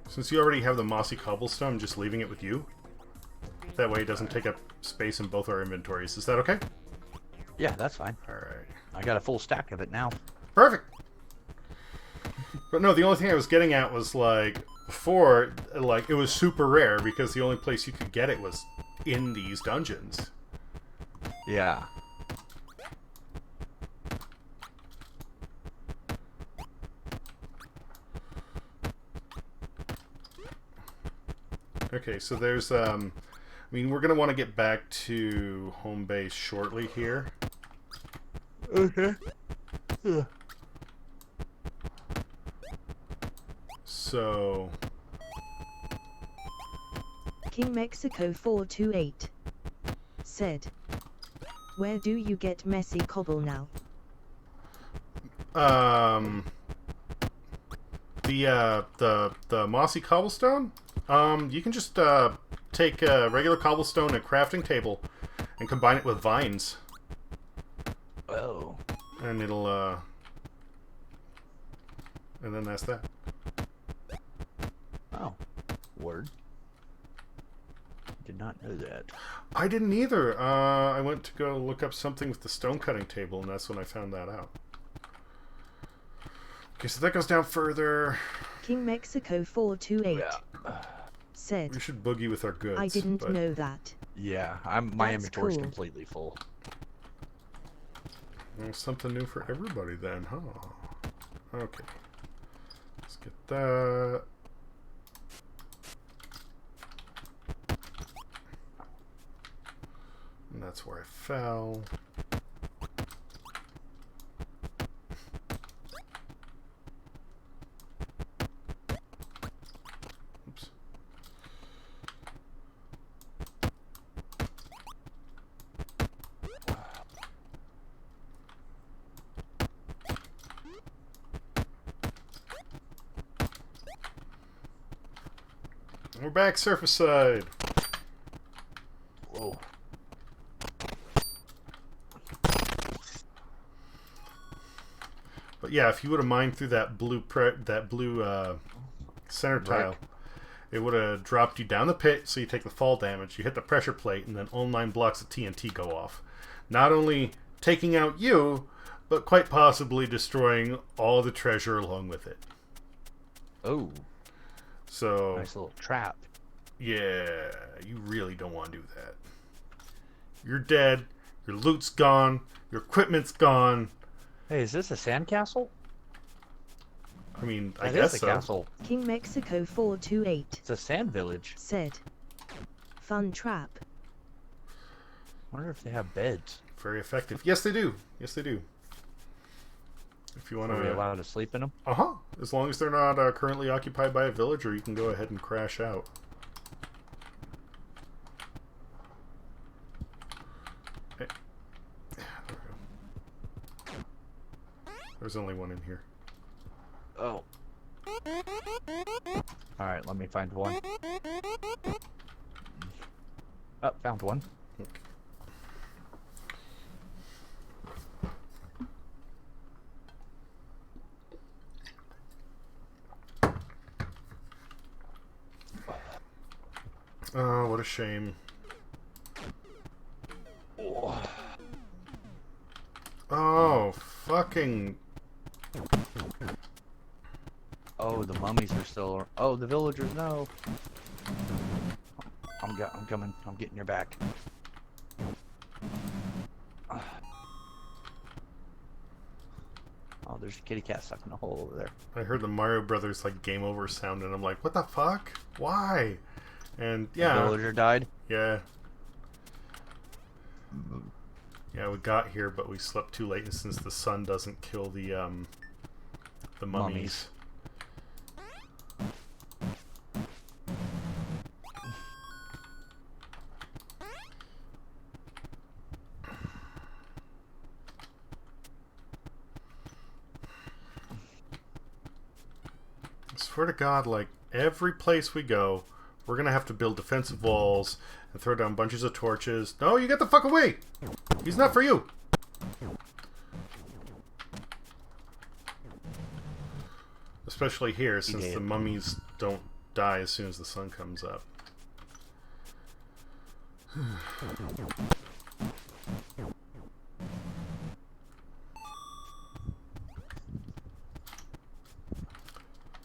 Since you already have the mossy cobblestone, I'm just leaving it with you. That way it doesn't take up space in both our inventories. Is that okay? Yeah, that's fine. Alright. I got a full stack of it now. Perfect! But no, the only thing I was getting at was, like, before, like, it was super rare because the only place you could get it was in these dungeons. Yeah. Okay, so there's, I mean, we're going to want to get back to home base shortly here. Okay. So, King Mexico 428 said. Where do you get messy cobble now? The mossy cobblestone, you can just, take a regular cobblestone and a crafting table and combine it with vines. Oh. And it'll, and then that's that. Oh. Word. Did not know that. I didn't either. I went to go look up something with the stone cutting table, and that's when I found that out. Okay, so that goes down further. King Mexico 428 Yeah. said. We should boogie with our goods. I didn't but know that. Yeah, my That's inventory's cool. completely full. Well, something new for everybody then, huh? Okay. Let's get that. And that's where I fell. Oops. We're back surface side. Whoa. But yeah, if you would have mined through that blue center tile, it would have dropped you down the pit, so you take the fall damage, you hit the pressure plate, and then all 9 blocks of TNT go off. Not only taking out you, but quite possibly destroying all the treasure along with it. Oh. So, Nice little trap. yeah, you really don't want to do that. You're dead, your loot's gone, your equipment's gone. Hey, is this a sandcastle? I mean, I It guess is a so. castle. King Mexico 428 It's a sand village. said. Fun trap. Wonder if they have beds. Very effective. Yes, they do. Yes, they do. If you want Are we to... allowed to sleep in them? Uh-huh. As long as they're not currently occupied by a villager, you can go ahead and crash out. Hey. There we go. There's only one in here. Oh. Alright, let me find one. Oh, found one. Okay. Oh, what a shame. Oh, fucking... Oh, the mummies are still... Oh, the villagers, no. I'm coming. I'm getting your back. Oh, there's a kitty cat stuck in a hole over there. I heard the Mario Brothers, like, game over sound, and I'm like, what the fuck? Why? And, The yeah. villager died? Yeah. Yeah, we got here, but we slept too late, and since the sun doesn't kill the mummies. I swear to God, like, every place we go, we're gonna have to build defensive walls and throw down bunches of torches. No, you get the fuck away! He's not for you! Especially here, since the mummies don't die as soon as the sun comes up.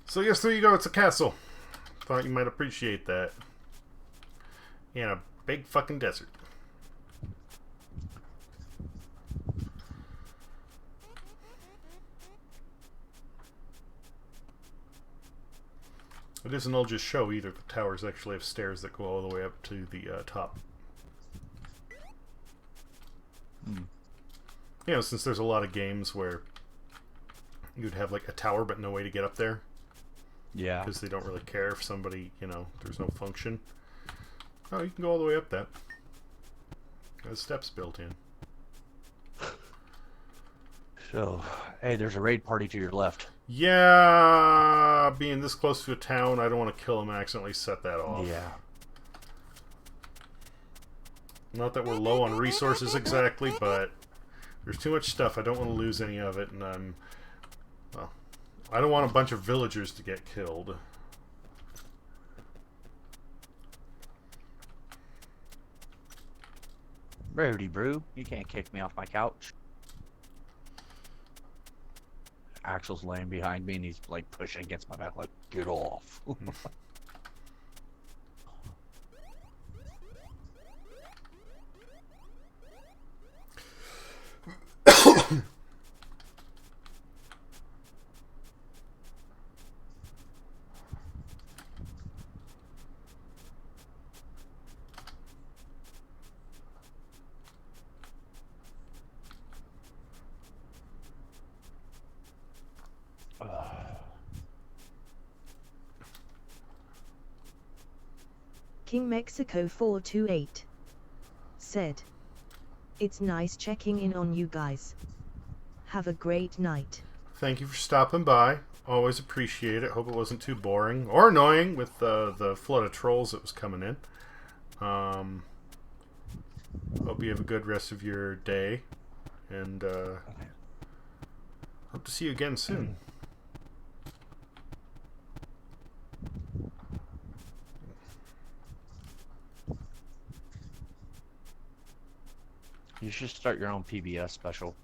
So yes, there you go, it's a castle. Thought you might appreciate that. In a big fucking desert. It isn't all just show either. The towers actually have stairs that go all the way up to the top. You know, since there's a lot of games where you'd have like a tower but no way to get up there. Yeah. Because they don't really care if somebody, you know, there's no function. Oh, you can go all the way up that. There's steps built in. So, hey, there's a raid party to your left. Yeah, being this close to a town, I don't want to kill them and accidentally set that off. Yeah. Not that we're low on resources exactly, but there's too much stuff. I don't want to lose any of it, and well, I don't want a bunch of villagers to get killed. Brody brew, you can't kick me off my couch. Axel's laying behind me and he's like pushing against my back like, get off. King Mexico 428 said, "It's nice checking in on you guys. Have a great night." Thank you for stopping by. Always appreciate it. Hope it wasn't too boring or annoying with the flood of trolls that was coming in. Hope you have a good rest of your day, and hope to see you again soon. You should start your own PBS special.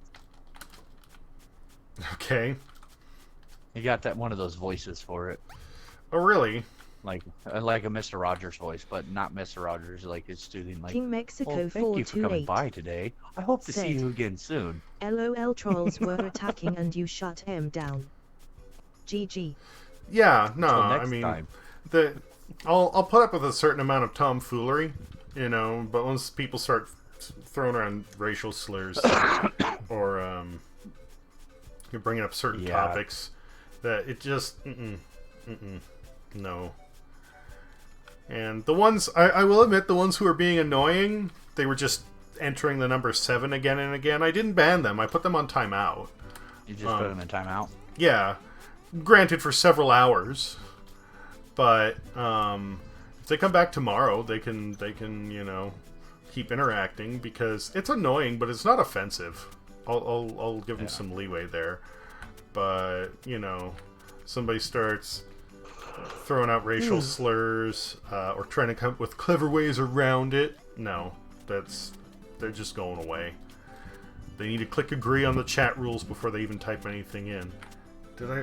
Okay. You got that one of those voices for it, Oh, really? like a Mr. Rogers voice, but not Mr. Rogers. Like it's soothing. Like, King Mexico oh, thank you for coming 428 by today. I hope to see said, you again soon. LOL trolls were attacking and you shut him down. GG. Yeah. No. Till I next mean, time. I'll put up with a certain amount of tomfoolery, you know. But once people start throwing around racial slurs or You're bringing up certain Yeah. topics that it just no. And the ones I will admit, the ones who are being annoying, they were just entering the number 7 again and again. I didn't ban them. I put them on timeout. You just put them in timeout. Yeah, granted for several hours, but if they come back tomorrow, they can keep interacting because it's annoying, but it's not offensive. I'll give them some leeway there, but somebody starts throwing out racial slurs or trying to come up with clever ways around it. No, they're just going away. They need to click agree on the chat rules before they even type anything in.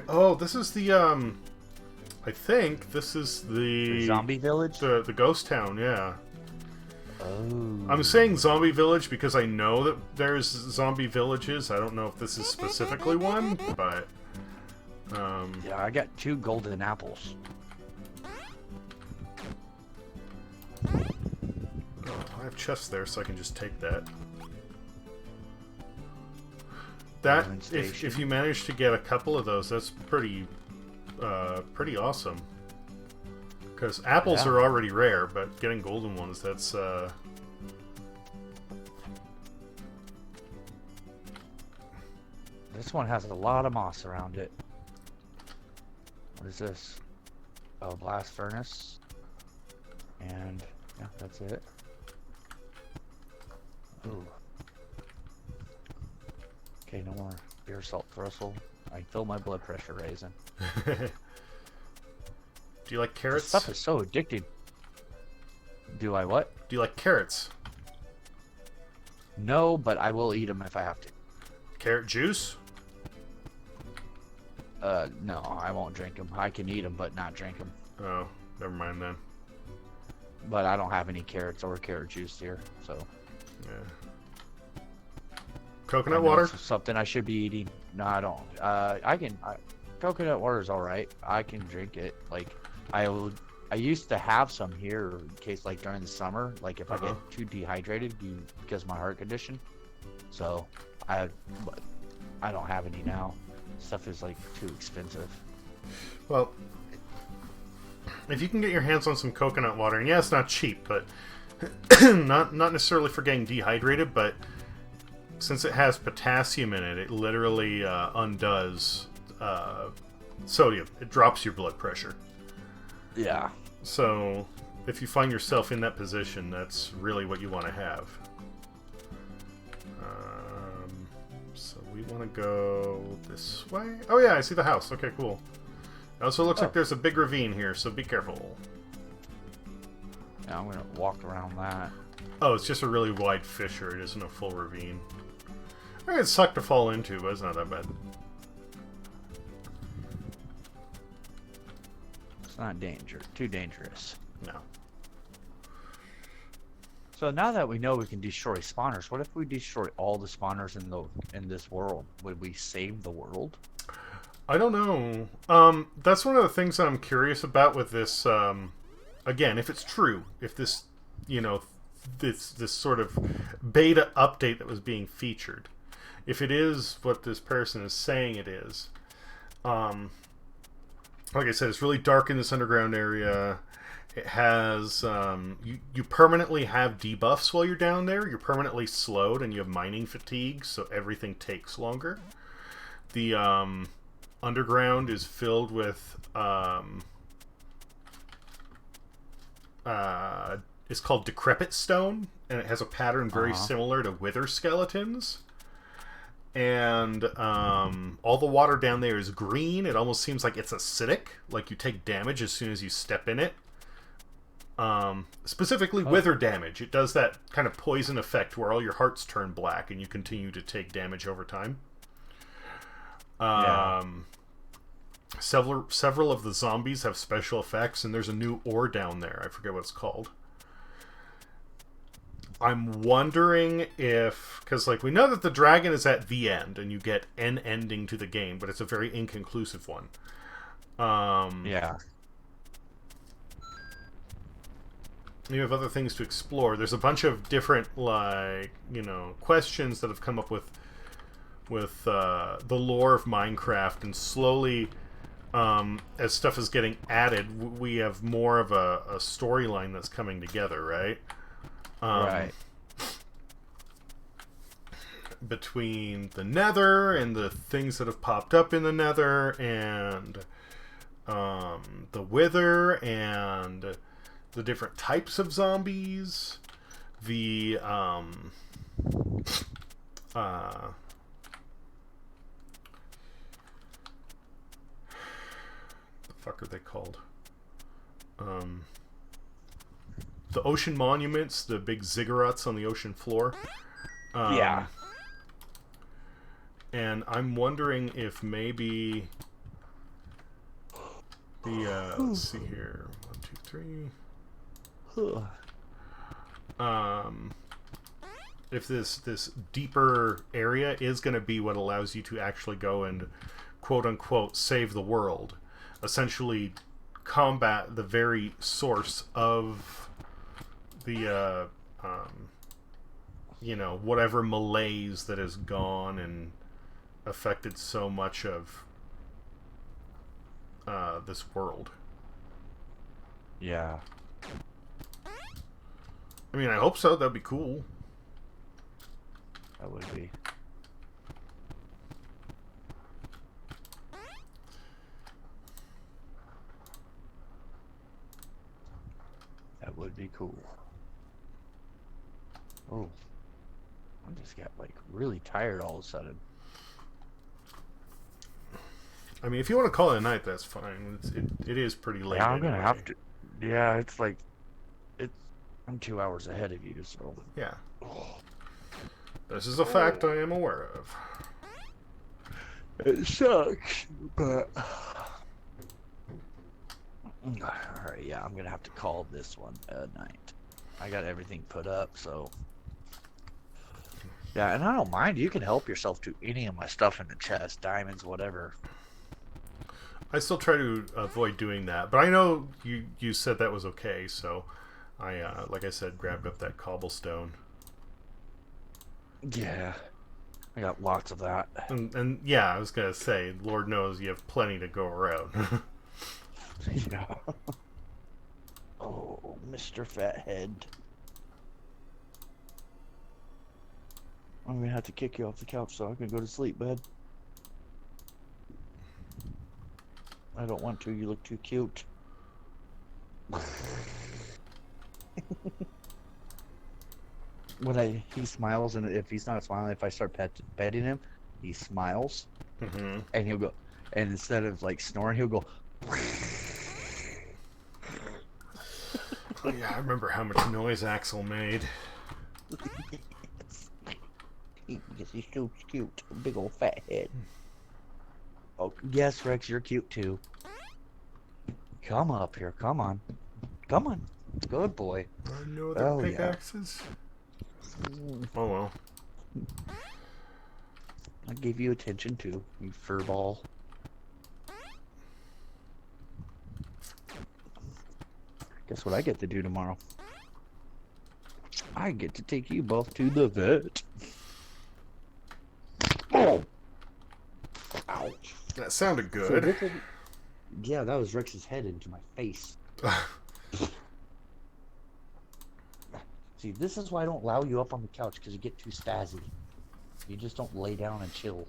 Oh, this is the I think this is the Zombie Village? the ghost town, yeah. Oh. I'm saying zombie village because I know that there's zombie villages. I don't know if this is specifically one, but Yeah, I got 2 golden apples. I have chests there, so I can just take that. That Island if Station. you manage to get a couple of those, that's pretty awesome. Because apples Yeah. are already rare, but getting golden ones, that's This one has a lot of moss around it. What is this? Oh, blast furnace. And yeah, that's it. Ooh. Okay, no more beer salt thrustle. I feel my blood pressure raising. Do you like This carrots? stuff is so addicting. Do I what? Do you like carrots? No, but I will eat them if I have to. Carrot juice? No, I won't drink them. I can eat them, but not drink them. Oh, never mind then. But I don't have any carrots or carrot juice here, so. Yeah. I Coconut know water? it's something I should be eating. No, I don't. Coconut water is all right. I can drink it. Like, I used to have some here in case, like, during the summer, like, if I Uh-huh. get too dehydrated because of my heart condition. So, but I don't have any now. Stuff is, like, too expensive. Well, if you can get your hands on some coconut water, and yeah, it's not cheap, but not necessarily for getting dehydrated, but since it has potassium in it, it literally undoes sodium. It drops your blood pressure. Yeah. So if you find yourself in that position, that's really what you want to have. So we want to go this way. Oh yeah, I see the house. Okay, cool. It also looks like there's a big ravine here, so be careful. Yeah, I'm gonna walk around that. Oh, it's just a really wide fissure. It isn't a full ravine. I mean, it sucked to fall into, but it's not that bad. It's not too dangerous. No. So now that we know we can destroy spawners, what if we destroy all the spawners in this world? Would we save the world? I don't know. That's one of the things that I'm curious about with this. Again, if it's true, if this, this sort of beta update that was being featured, if it is what this person is saying it is, like I said, it's really dark in this underground area. It has you permanently have debuffs while you're down there. You're permanently slowed, and you have mining fatigue, so everything takes longer. The underground is filled with it's called decrepit stone, and it has a pattern very similar to wither skeletons. And all the water down there is green. It almost seems like it's acidic, like you take damage as soon as you step in it. Specifically wither damage. It does that kind of poison effect where all your hearts turn black and you continue to take damage over time. Several of the zombies have special effects, and there's a new ore down there. I forget what it's called. I'm wondering if... Because, we know that the dragon is at the end, and you get an ending to the game, but it's a very inconclusive one. Yeah. You have other things to explore. There's a bunch of different, questions that have come up with the lore of Minecraft, and slowly, as stuff is getting added, we have more of a storyline that's coming together, right? Right. Between the Nether and the things that have popped up in the Nether, and the Wither, and the different types of zombies, the fuck are they called? The ocean monuments, the big ziggurats on the ocean floor. Yeah. And I'm wondering if maybe the let's see here, 1, 2, 3. If this deeper area is going to be what allows you to actually go and quote unquote save the world, essentially combat the very source of the whatever malaise that has gone and affected so much of this world. Yeah. I mean, I hope so. That'd be cool. That would be. That would be cool. Oh. I just got like really tired all of a sudden. I mean, if you want to call it a night, that's fine. It is pretty late. Yeah, I'm gonna anyway. have to. Yeah, it's like I'm 2 hours ahead of you, so. Yeah. This is a fact I am aware of. It sucks, but. Alright, yeah, I'm gonna have to call this one a night. I got everything put up, so. Yeah, and I don't mind. You can help yourself to any of my stuff in the chest, diamonds, whatever. I still try to avoid doing that, but I know you said that was okay, so I, like I said, grabbed up that cobblestone. Yeah, I got lots of that. And yeah, I was gonna say, Lord knows you have plenty to go around. Yeah. Oh, Mr. Fathead. I'm gonna have to kick you off the couch so I can go to sleep, bud. I don't want to. You look too cute. He smiles, and if he's not smiling, if I start petting him, he smiles, Mm-hmm. and he'll go, and instead of like snoring, he'll go. Oh, yeah, I remember how much noise Axel made. Because he's so cute, big old fat head. Oh yes, Rex, you're cute too. Come up here, come on, good boy. I know their Oh, yeah. pickaxes. Oh well. I gave you attention too, you furball. Guess what I get to do tomorrow? I get to take you both to the vet. Oh! Ouch. That sounded So good. this is- yeah, that was Rex's head into my face. See, this is why I don't allow you up on the couch, because you get too spazzy. You just don't lay down and chill.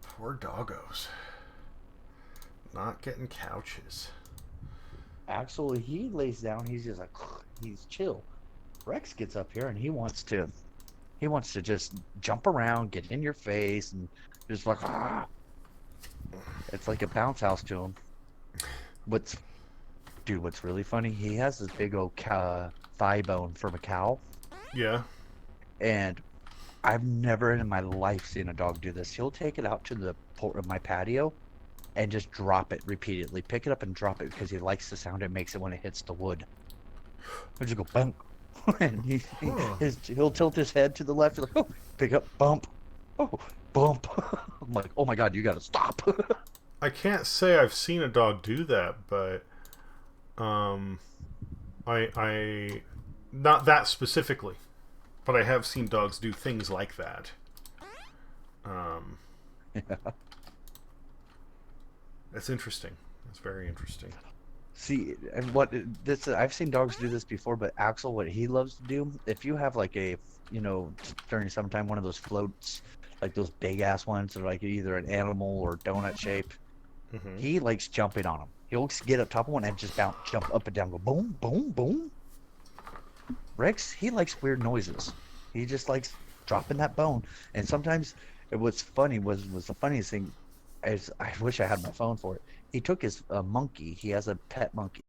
Poor doggos. Not getting couches. Axel, he lays down, he's just like, he's chill. Rex gets up here and he wants to just jump around, get in your face, and just like, ah. It's like a bounce house to him. What's really funny, he has this big old thigh bone from a cow, Yeah. and I've never in my life seen a dog do this. He'll take it out to the port of my patio and just drop it repeatedly. Pick it up and drop it because he likes the sound it makes it when it hits the wood. He'll just go bump. And he'll tilt his head to the left. He's like, oh, pick up, bump. Oh, bump. I'm like, oh my god, you gotta stop. I can't say I've seen a dog do that, but I not that specifically. but I have seen dogs do things like that. That's interesting. That's very interesting. See, and what this I've seen dogs do this before, but Axel, what he loves to do, if you have like a, during summertime, one of those floats, like those big ass ones, that are like either an animal or donut shape, Hmm. he likes jumping on them. He'll get up top of one and just jump up and down, go boom, boom, boom. Rex, he likes weird noises. He just likes dropping that bone. And sometimes, what's funny was the funniest thing is, I wish I had my phone for it. He took his monkey. He has a pet monkey.